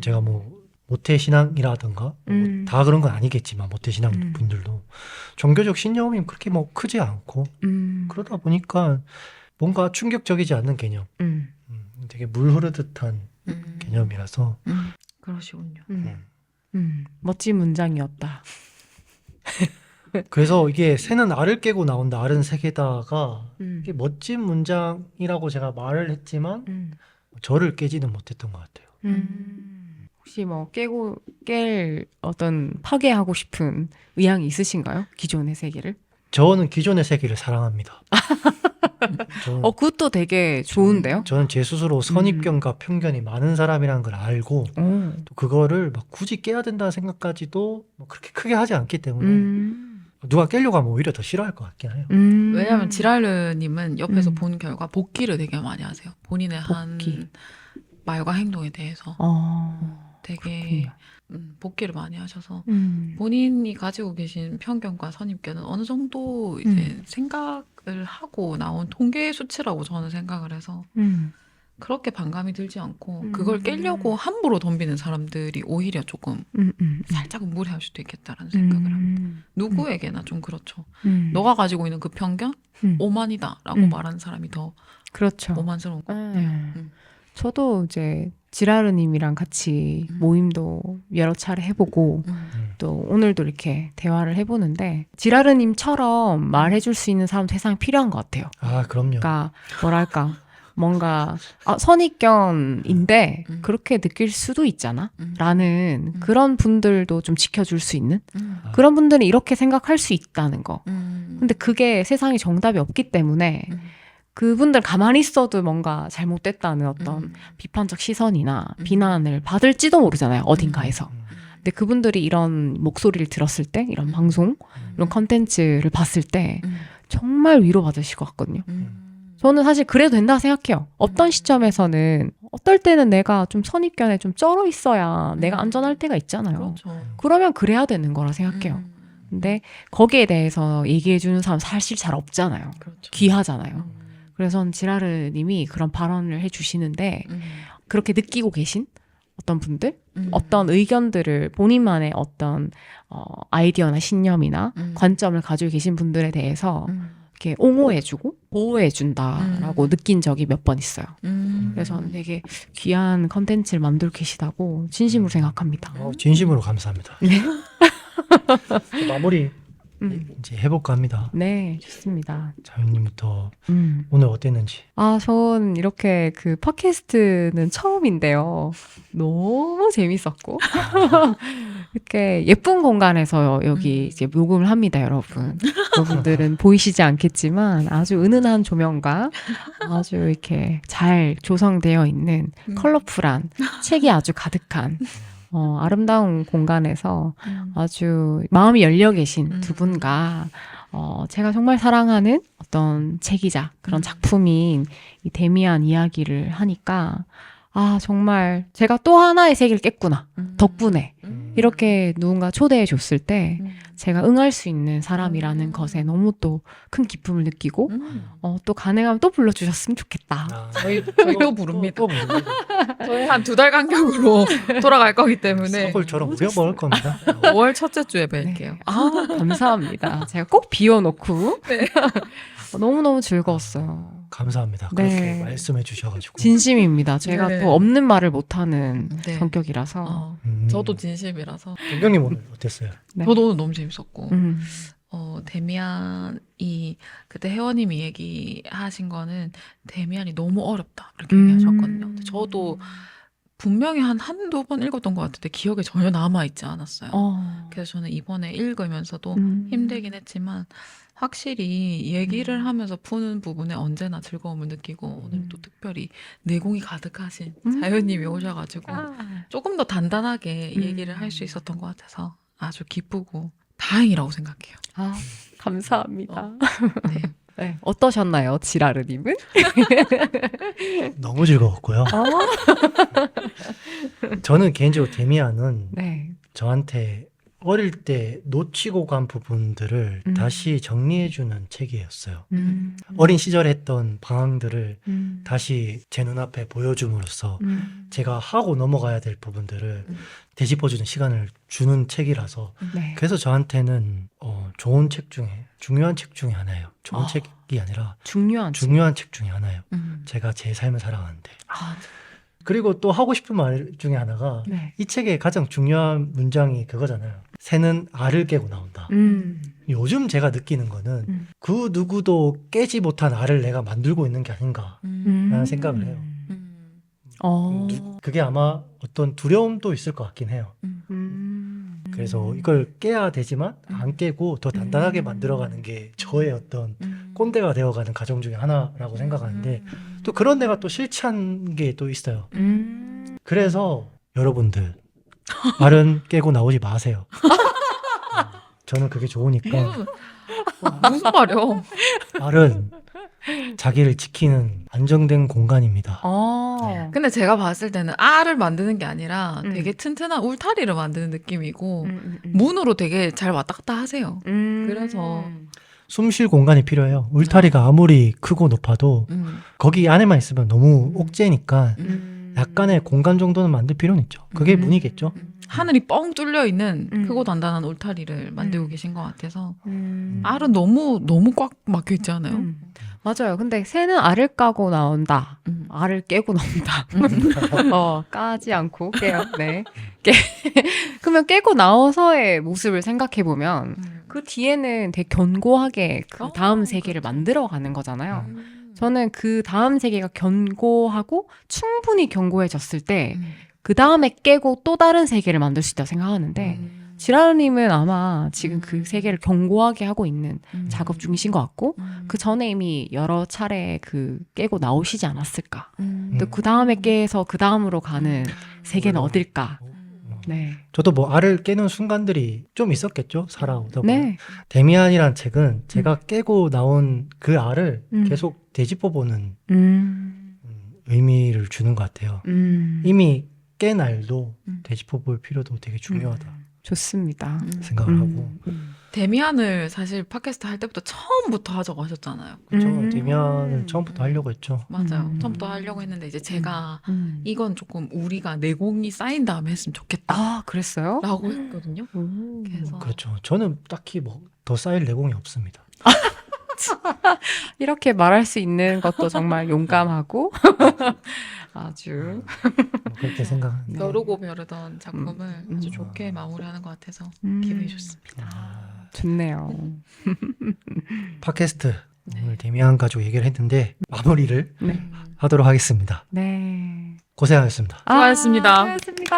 제가 뭐 모태신앙이라든가 뭐 다 그런 건 아니겠지만 모태신앙 분들도 종교적 신념이 그렇게 뭐 크지 않고 그러다 보니까 뭔가 충격적이지 않는 개념 되게 물 흐르듯한 개념이라서 그러시군요. 멋진 문장이었다. 그래서 이게 새는 알을 깨고 나온다. 알은 세 개다가 이게 멋진 문장이라고 제가 말을 했지만 저를 깨지는 못했던 것 같아요. 혹시 뭐 깰 어떤 파괴하고 싶은 의향이 있으신가요? 기존의 세계를? 저는 기존의 세계를 사랑합니다. 저는, 그것도 되게 좋은데요? 저는 제 스스로 선입견과 편견이 많은 사람이라는 걸 알고 또 그거를 막 굳이 깨야 된다는 생각까지도 뭐 그렇게 크게 하지 않기 때문에 누가 깨려고 하면 오히려 더 싫어할 것 같긴 해요. 왜냐하면 지랄르님은 옆에서 본 결과 복귀를 되게 많이 하세요. 본인의 복귀. 한 말과 행동에 대해서 되게 복귀를 많이 하셔서 본인이 가지고 계신 편견과 선입견은 어느 정도 이제 생각을 하고 나온 통계 수치라고 저는 생각을 해서 그렇게 반감이 들지 않고 그걸 깨려고 함부로 덤비는 사람들이 오히려 조금 살짝은 무례할 수도 있겠다라는 생각을 합니다. 누구에게나 좀 그렇죠. 너가 가지고 있는 그 편견 오만이다라고 말하는 사람이 더 그렇죠. 오만스러운 것 같아요. 저도 이제 지라르님이랑 같이 모임도 여러 차례 해보고 또 오늘도 이렇게 대화를 해보는데 지라르님처럼 말해줄 수 있는 사람 세상에 필요한 것 같아요. 아, 그럼요. 그러니까 뭐랄까 뭔가 선입견인데 그렇게 느낄 수도 있잖아 라는 그런 분들도 좀 지켜줄 수 있는 그런 분들이 이렇게 생각할 수 있다는 거. 근데 그게 세상에 정답이 없기 때문에 그분들 가만히 있어도 뭔가 잘못됐다는 어떤 비판적 시선이나 비난을 받을지도 모르잖아요. 어딘가에서. 근데 그분들이 이런 목소리를 들었을 때 이런 방송, 이런 컨텐츠를 봤을 때 정말 위로받으실 것 같거든요. 저는 사실 그래도 된다 생각해요. 어떤 시점에서는 어떨 때는 내가 좀 선입견에 좀 쩔어 있어야 내가 안전할 때가 있잖아요. 그렇죠. 그러면 그래야 되는 거라 생각해요. 근데 거기에 대해서 얘기해주는 사람 사실 잘 없잖아요. 그렇죠. 귀하잖아요. 그래서 지라르님이 그런 발언을 해주시는데 그렇게 느끼고 계신 어떤 분들, 어떤 의견들을 본인만의 어떤 아이디어나 신념이나 관점을 가지고 계신 분들에 대해서 이렇게 옹호해주고 보호해준다라고 느낀 적이 몇 번 있어요. 그래서 저는 되게 귀한 컨텐츠를 만들고 계시다고 진심으로 생각합니다. 진심으로 감사합니다. 네. 마무리 이제 해볼까 합니다. 네, 좋습니다. 자유님부터 오늘 어땠는지. 전 이렇게 그 팟캐스트는 처음인데요. 너무 재밌었고. 이렇게 예쁜 공간에서 여기 이제 녹음을 합니다, 여러분. 여러분들은 보이시지 않겠지만 아주 은은한 조명과 아주 이렇게 잘 조성되어 있는 컬러풀한 책이 아주 가득한 아름다운 공간에서 아주 마음이 열려 계신 두 분과 제가 정말 사랑하는 어떤 책이자 그런 작품인 이 데미안 이야기를 하니까 정말 제가 또 하나의 세계를 깼구나. 덕분에 이렇게 누군가 초대해 줬을 때 제가 응할 수 있는 사람이라는 것에 너무 또 큰 기쁨을 느끼고 또 가능하면 또 불러주셨으면 좋겠다. 저희도 부릅니다. 또 부릅니다. 저희 한 2달 간격으로 돌아갈 거기 때문에 서울처럼 우려 먹을 겁니다. 5월 첫째 주에 뵐게요. 네. 감사합니다. 제가 꼭 비워놓고 네. 너무너무 즐거웠어요. 감사합니다. 그렇게 네. 말씀해 주셔가지고. 진심입니다. 제가 네. 또 없는 말을 못하는 네. 성격이라서. 저도 진심이라서. 동경님 오늘 어땠어요? 네. 저도 오늘 너무 재밌었고. 음. 데미안이 그때 혜원님이 얘기하신 거는 데미안이 너무 어렵다 이렇게 얘기하셨거든요. 근데 저도 분명히 한두 번 읽었던 것 같은데 기억에 전혀 남아있지 않았어요. 그래서 저는 이번에 읽으면서도 힘들긴 했지만 확실히 얘기를 하면서 푸는 부분에 언제나 즐거움을 느끼고 오늘 또 특별히 내공이 가득하신 자연님이 오셔가지고 조금 더 단단하게 얘기를 할 수 있었던 것 같아서 아주 기쁘고 다행이라고 생각해요. 감사합니다. 네. 네. 어떠셨나요, 지라르님은? 너무 즐거웠고요. 저는 개인적으로 데미안은 네. 저한테 어릴 때 놓치고 간 부분들을 다시 정리해주는 책이었어요. 어린 시절에 했던 방황들을 다시 제 눈앞에 보여줌으로써 제가 하고 넘어가야 될 부분들을 되짚어주는 시간을 주는 책이라서 네. 그래서 저한테는 좋은 책 중에 중요한 책 중에 하나예요. 좋은 책이 아니라 중요한 책 중에 하나예요. 제가 제 삶을 살아가는데. 아, 그리고 또 하고 싶은 말 중에 하나가 네. 이 책의 가장 중요한 문장이 그거잖아요. 새는 알을 깨고 나온다. 요즘 제가 느끼는 거는 그 누구도 깨지 못한 알을 내가 만들고 있는 게 아닌가라는 생각을 해요. 그게 아마 어떤 두려움도 있을 것 같긴 해요. 그래서 이걸 깨야 되지만 안 깨고 더 단단하게 만들어가는 게 저의 어떤 꼰대가 되어가는 과정 중에 하나라고 생각하는데 또 그런 데가 또 실찬 게 또 있어요. 그래서 여러분들 알은 깨고 나오지 마세요. 저는 그게 좋으니까 무슨 말이야? 알은 자기를 지키는 안정된 공간입니다. 근데 제가 봤을 때는 알을 만드는 게 아니라 되게 튼튼한 울타리를 만드는 느낌이고 문으로 되게 잘 왔다 갔다 하세요. 그래서 숨 쉴 공간이 필요해요. 울타리가 아무리 크고 높아도 거기 안에만 있으면 너무 옥죄니까 약간의 공간 정도는 만들 필요는 있죠. 그게 문이겠죠. 하늘이 뻥 뚫려 있는 음. 크고 단단한 울타리를 만들고 계신 것 같아서 음. 알은 너무 꽉 막혀 있지 않아요? 맞아요. 근데 새는 알을 까고 나온다. 음. 알을 깨고 나온다. 까지 않고 깨요. 네. 그러면 깨고 나서의 모습을 생각해 보면 그 뒤에는 되게 견고하게 그 다음 세계를 만들어 가는 거잖아요. 저는 그 다음 세계가 견고하고 충분히 견고해졌을 때 그 다음에 깨고 또 다른 세계를 만들 수 있다고 생각하는데 지라르님은 아마 지금 그 세계를 견고하게 하고 있는 작업 중이신 것 같고 그 전에 이미 여러 차례 그 깨고 나오시지 않았을까. 또 그 다음에 깨서 그 다음으로 가는 세계는 어딜까. 네. 저도 뭐 알을 깨는 순간들이 좀 있었겠죠. 살아오다 보면. 네. 데미안이란 책은 제가 깨고 나온 그 알을 계속 되짚어보는 의미를 주는 것 같아요. 이미 깬 알도 되짚어볼 필요도 되게 중요하다 좋습니다. 생각을 하고. 데미안을 사실 팟캐스트 할 때부터 처음부터 하자고 하셨잖아요. 그렇죠. 데미안은 처음부터 하려고 했죠. 맞아요. 처음부터 하려고 했는데 이제 제가 이건 조금 우리가 내공이 쌓인 다음에 했으면 좋겠다. 아, 그랬어요? 라고 했거든요. 그래서 그렇죠. 저는 딱히 뭐 더 쌓일 내공이 없습니다. 이렇게 말할 수 있는 것도 정말 용감하고 아주 뭐 그렇게 생각합니다. 벼르고 벼르던 작품을 음. 아주 좋게 마무리하는 것 같아서 기분이 좋습니다. 좋네요. 팟캐스트 오늘 데미안 가지고 얘기를 했는데 마무리를 네. 하도록 하겠습니다. 네. 고생하셨습니다. 수고하셨습니다. 수고하셨습니다.